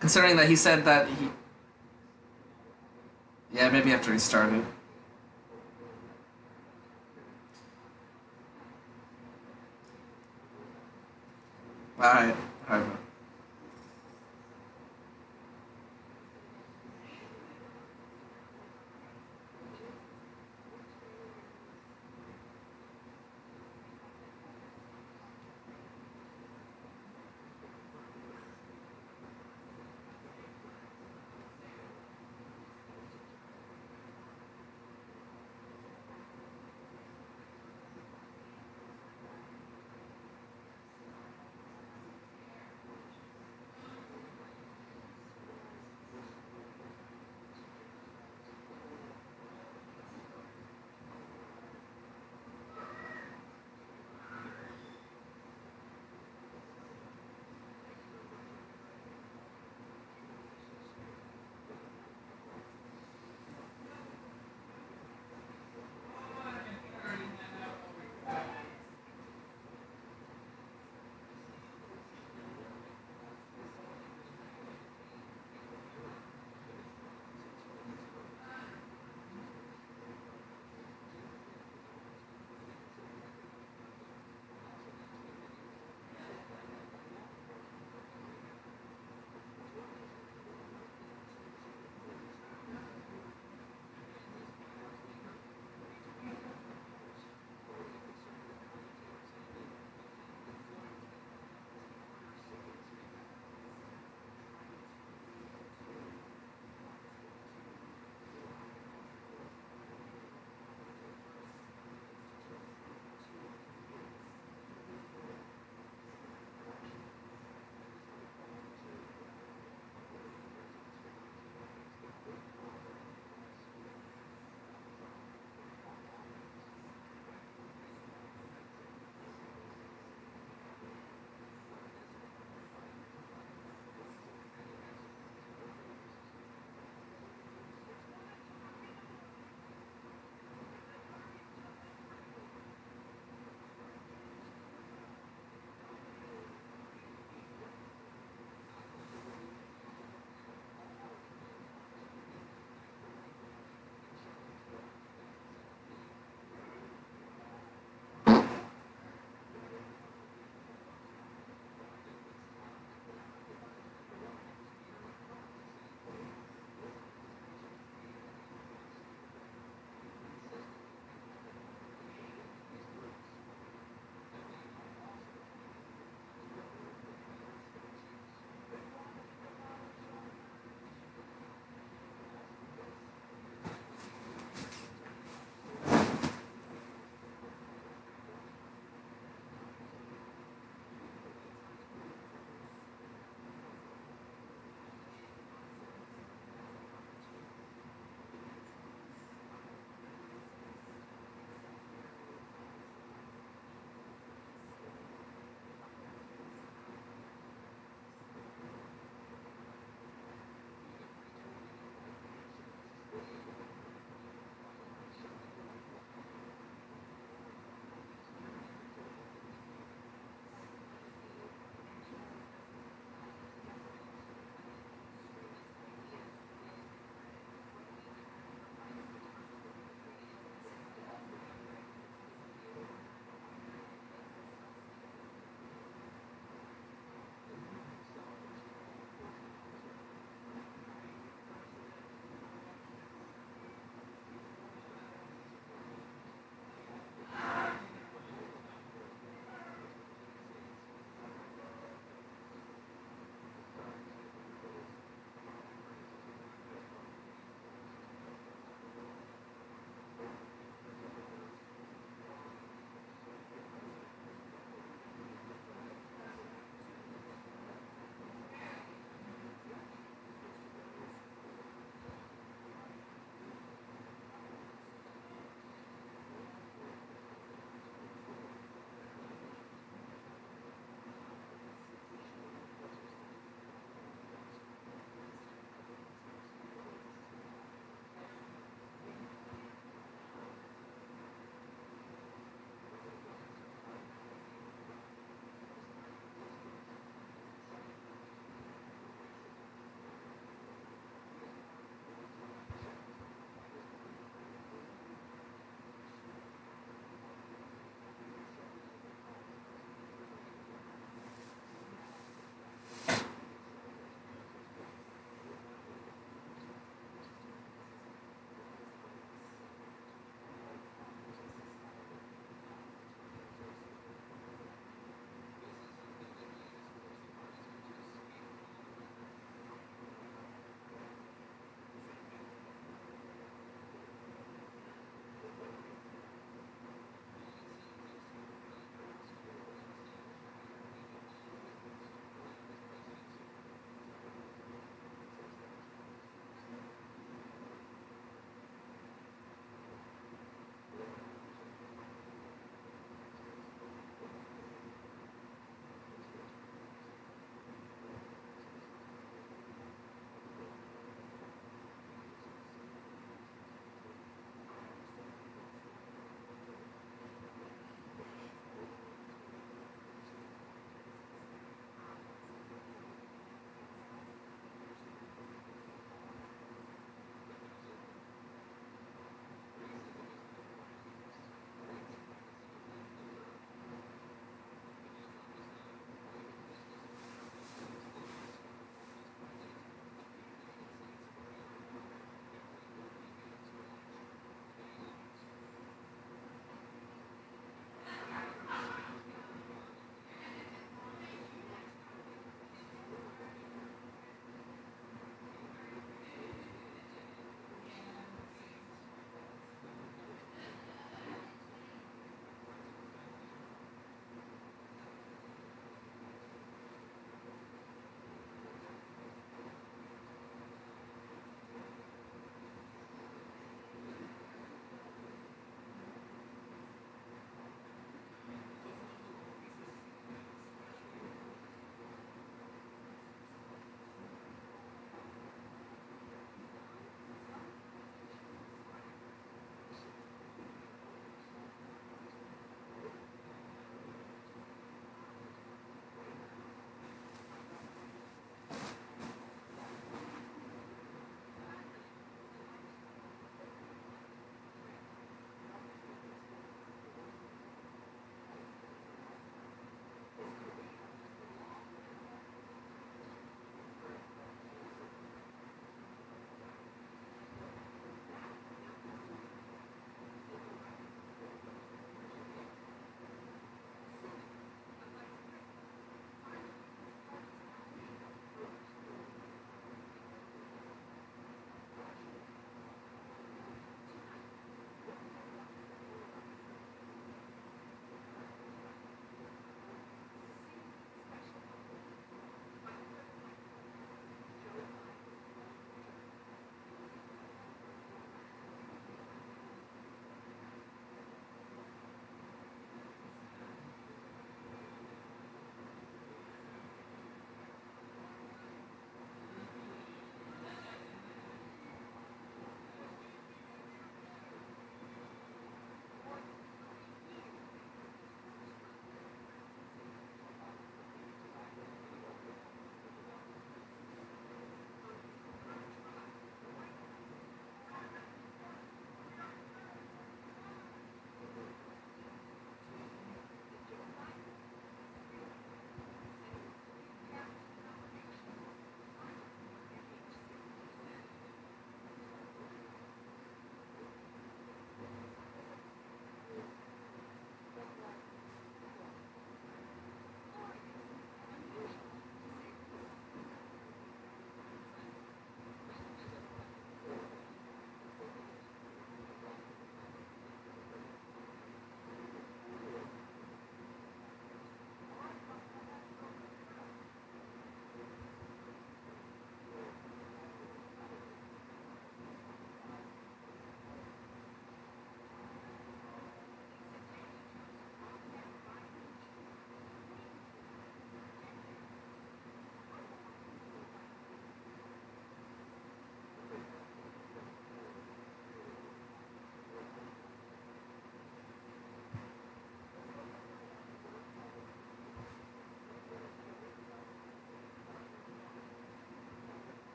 Considering that he said that he... Yeah, maybe after he started. Alright. Alright, man.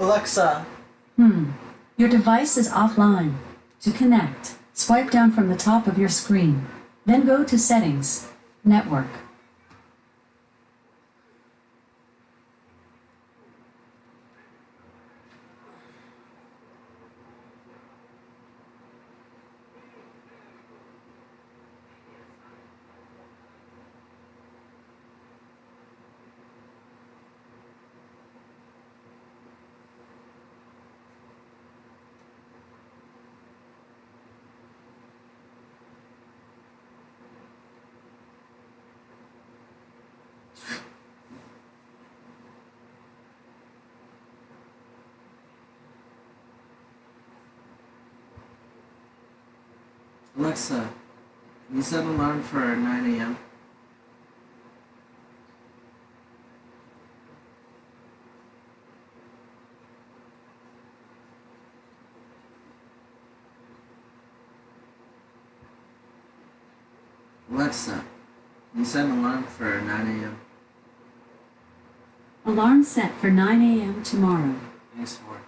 Alexa. Your device is offline. To connect, swipe down from the top of your screen. Then go to Settings, Network. Alexa, can you set an alarm for 9 a.m.? Alexa, can you set an alarm for 9 a.m.? Alarm set for 9 a.m. tomorrow. Thanks for it.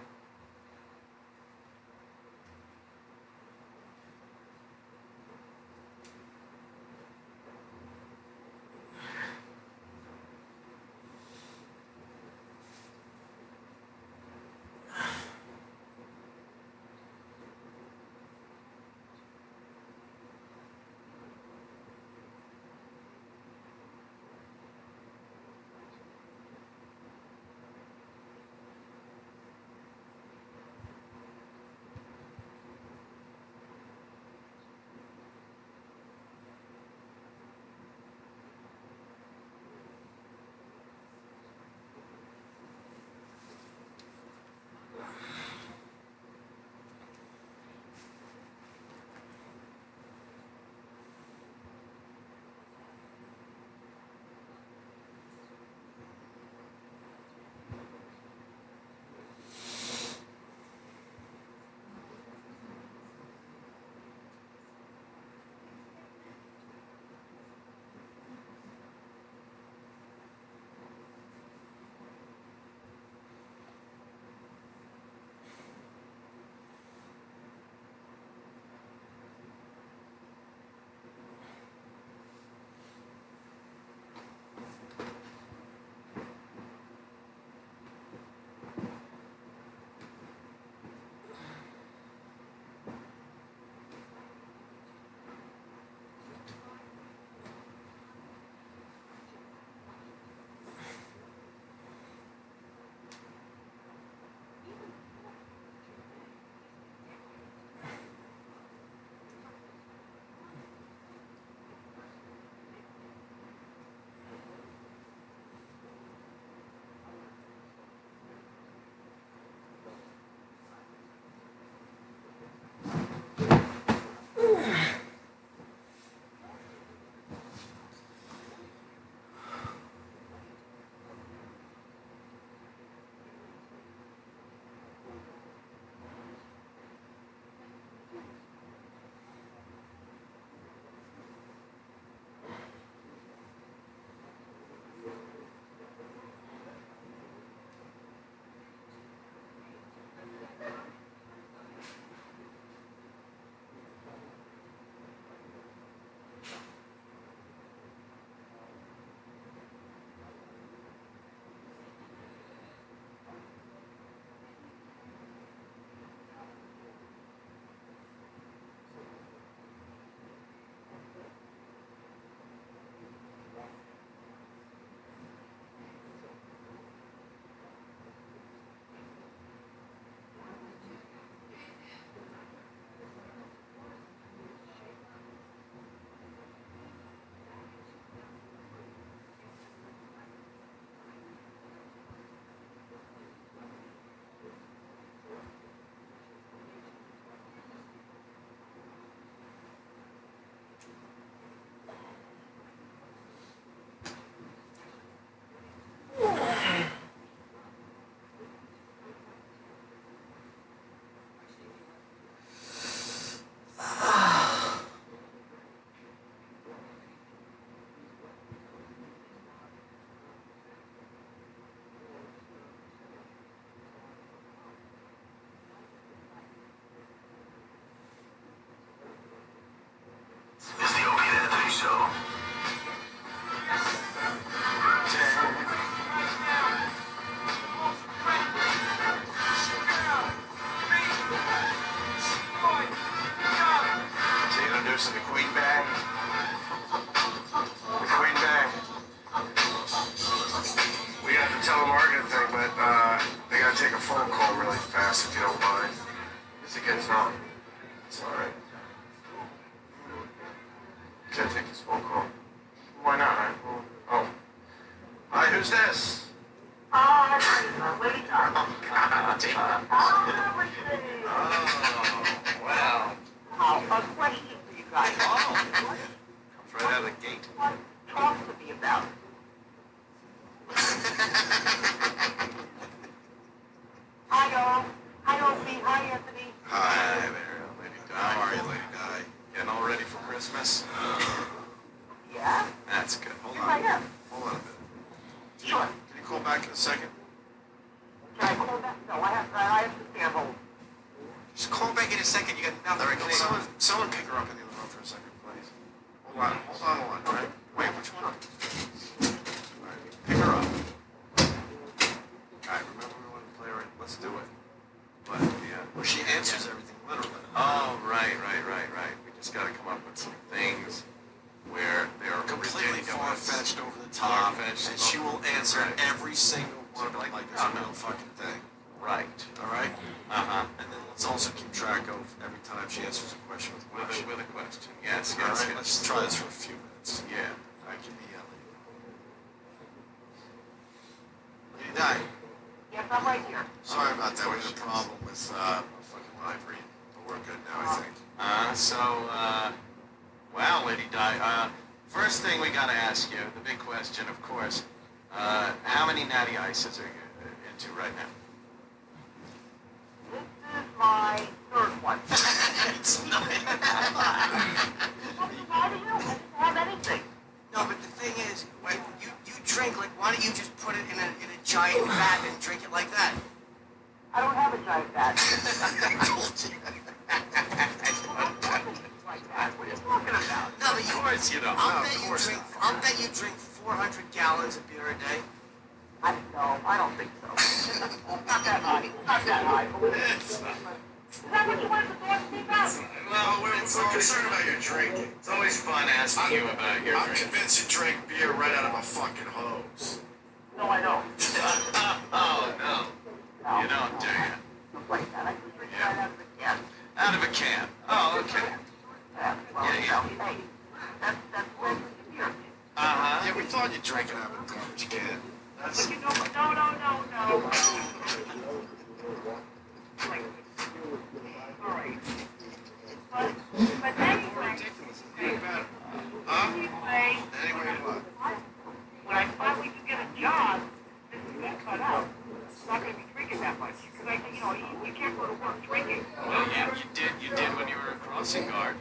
telemarketing thing, but they gotta take a phone call really fast if you don't mind. As it gets on. It's alright. Can't take this phone call. Why not? Oh. Hi, who's this? Oh, wait up. Oh, wow. A question for you guys. Comes right out of the gate. Talk to me about it. Hi, all. Hi, Opie. Hi, Anthony. Hi there, Lady Di. How are you, Lady Di? Getting all ready for Christmas? Yeah? That's good. Hold on. I am. Hold on a minute. Sure. Can you call back in a second? Can I call back? No, I have to stay on hold. Just call back in a second. You got nothing. All right, can someone pick her up in the other room for a second, please? Hold on. All right? Wait, which one? All right, pick her up. All right, remember we want to play her in? Let's do it. But, yeah. Well, she answers everything literally. Oh, right. We just got to come up with some things where they're completely far-fetched, over the top, and she will answer every single one like there's no fucking thing. Right. All right? Uh-huh. And then let's also keep track of every time she answers a question with a question. With a question. Yes. All right, let's try this for a few minutes. Yeah. I can be Lady Di. Yes, I'm right here. Sorry about that. We had a problem with fucking live read, but we're good now, I think. Well, Lady Di, first thing we gotta ask you, the big question, of course, how many natty ices are you into right now? This is my third one. It's not. What's the matter with you? I didn't have anything. No, but the thing is, when you drink, like, why don't you just put it in a giant vat and drink it like that? I don't have a giant vat. What are you talking about? No, but Of course you don't. I'll bet you drink 400 gallons of beer a day. I don't think so. Not that high. Not that high. It's not. Is that what you wanted to talk to me about? Well, we're concerned about your drinking. It's always fun asking you about your drinking. I'm convinced you drink beer right out of a fucking hose. No, I don't. Oh, no. You don't, do you? Stuff like that. I just drink it right out of the can. Out of a can. Oh, okay. Well, hey, that's regular beer. Uh-huh. Yeah, we thought you drank it out of a garbage can. That's... But no. All right. But anyway, Anyway, what? when I finally do get a job, this is going to cut out. I'm not going to be drinking that much. Because you can't go to work drinking. Well, you did when you were a crossing guard.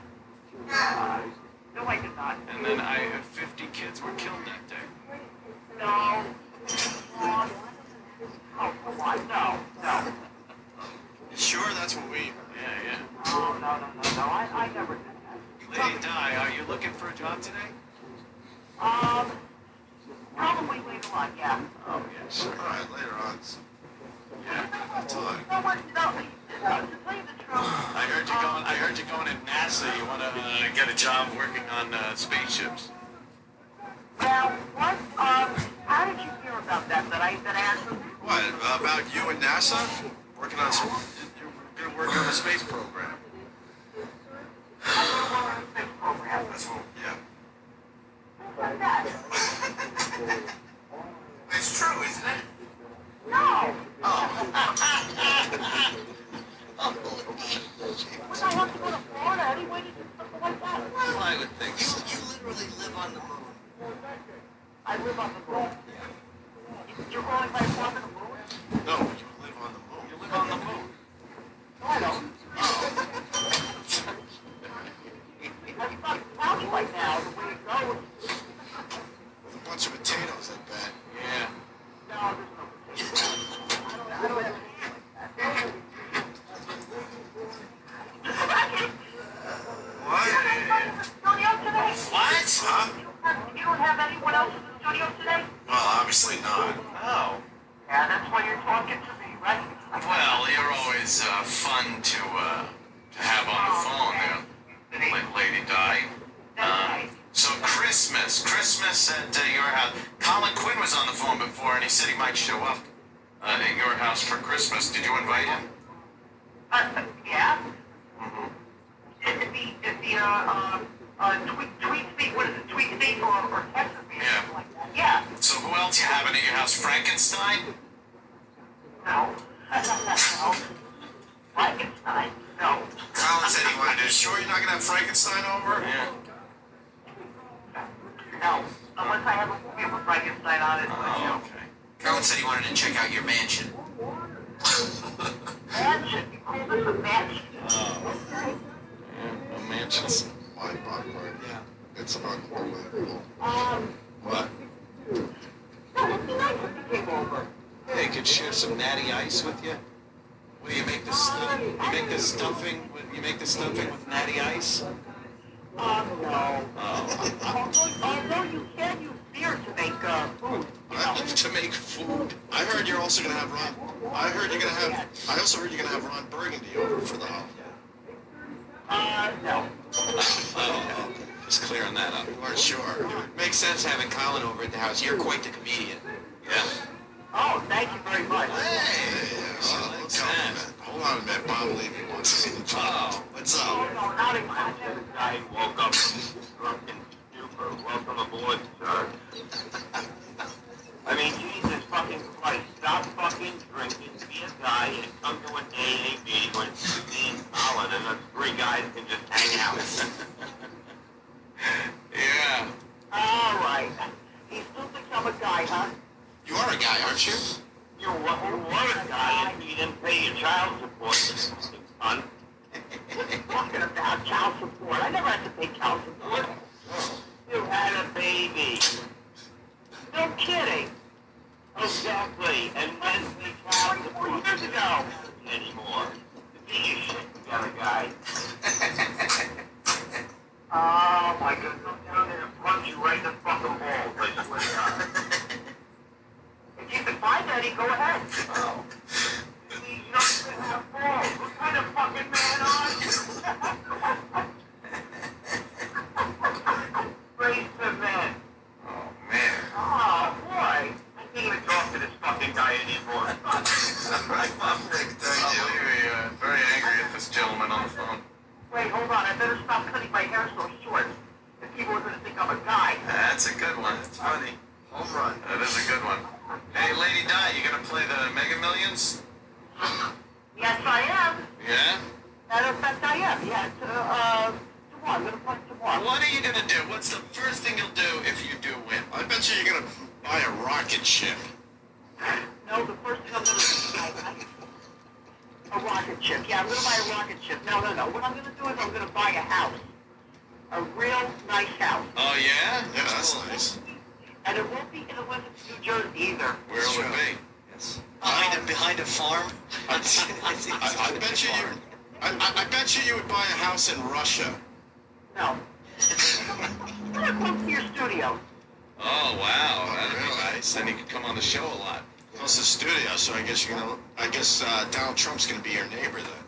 No, I did not. And then 50 kids were killed that day. No. Oh, come on. No. You sure that's what we... Yeah. Oh, no. I never did that. Lady Di, are you looking for a job today? Probably later on, yeah. Oh, yeah, sure. All right, later on. Yeah, that's all right. To tell you the truth. I heard you going to NASA. You want to get a job working on spaceships. Well, what, how did you hear about that I asked you? What, about you and NASA? Working on some... You're going to work on a space program. I'm going to work on a space program. That's what... Yeah. What's that? It's true, isn't it? No! Oh. Would I have to go to Florida anyway to do something like that? Well, I would think so. You literally live on the moon. I live on the moon. You're calling my apartment a moon? No, you live on the moon. You live on the moon. No, I don't. That's not sounding like now, the way it goes. With a bunch of potatoes, I bet. Yeah. No, there's no potatoes. I don't have anything like that. What? What? Huh? You don't have anyone else in the studio today? Well, obviously not. Oh. Yeah, that's why you're talking to me, right? Well, you're always fun to have on the phone there, Lady Di. So Christmas at your house. Colin Quinn was on the phone before, and he said he might show up at your house for Christmas. Did you invite him? Yeah? Mm-hmm. Tweet speak, what is it, tweet speak or text speak? Yeah. Yeah. So who else you having at your house? Frankenstein? No. No. Frankenstein? No. Colin said he wanted to. Sure you're not going to have Frankenstein over? Yeah. No. Unless I have a movie with Frankenstein on it. Oh, okay. Colin said he wanted to check out your mansion. Mansion? You call this a mansion? Yeah, a mansion's My popcorn. Yeah. It's unbelievable. What? No, it'd be nice if you came over. Hey, could share some natty ice with you? What do you make the stuff? You make the stuffing with natty ice? No. Oh. Although you can use beer to make food. To make food. I heard you're also gonna have Ron. I also heard you're gonna have Ron Burgundy over for the holiday. No. Oh, okay. Just clearing that up. You weren't sure. It makes sense having Colin over at the house. You're quite the comedian. Yeah. Oh, thank you very much. Hey, Hold on a minute. Bob Levy wants to see the oh, what's up? No, not exactly. Guy woke up drunk and stupor. Welcome aboard, sir. I mean, Jesus fucking Christ, stop fucking drinking, be a guy, and come to an AA meeting when it's me and Colin, and the three guys can just hang out. Yeah. All right. He still thinks I'm a guy, huh? You are a guy, aren't you? You were a guy and you didn't pay your child support, son. What are you talking about, child support? I never had to pay child support. You had a baby. No kidding. Exactly. And when we child support 24 years ago. anymore. Get your shit together, guy. Oh, my goodness. Go down there and punch you right in the fucking balls, I swear to God. If you can find any, go ahead. Oh. You don't even have balls. What kind of fucking man are you? Raise the man. Oh, man. Oh, boy. I can't even talk to this fucking guy anymore. Right, Bob Nick, thank you. Very angry at this gentleman on the phone. Wait, hold on. I better stop cutting my hair so short. If people are going to think I'm a guy. That's a good one. It's funny. Home run. That is a good one. Hey, Lady Di, you gonna play the Mega Millions? Yes, I am. Yeah? Matter of fact, I am. Yes. Tomorrow. I'm going to play tomorrow. What are you gonna do? What's the first thing you'll do if you do win? I bet you're gonna buy a rocket ship. No, the first thing I'm going to do, a rocket ship. Yeah, I'm going to buy a rocket ship. No. What I'm going to do is I'm going to buy a house. A real nice house. Oh, yeah? Yeah, that's nice. And it won't be in Elizabeth, New Jersey either. Where will it be? Yes. Behind a farm? I bet you would buy a house in Russia. No. I'm going to come to your studio. Oh, wow. That'd be nice. Then you could come on the show a lot. Well, it's a studio, so I guess Donald Trump's gonna be your neighbor then.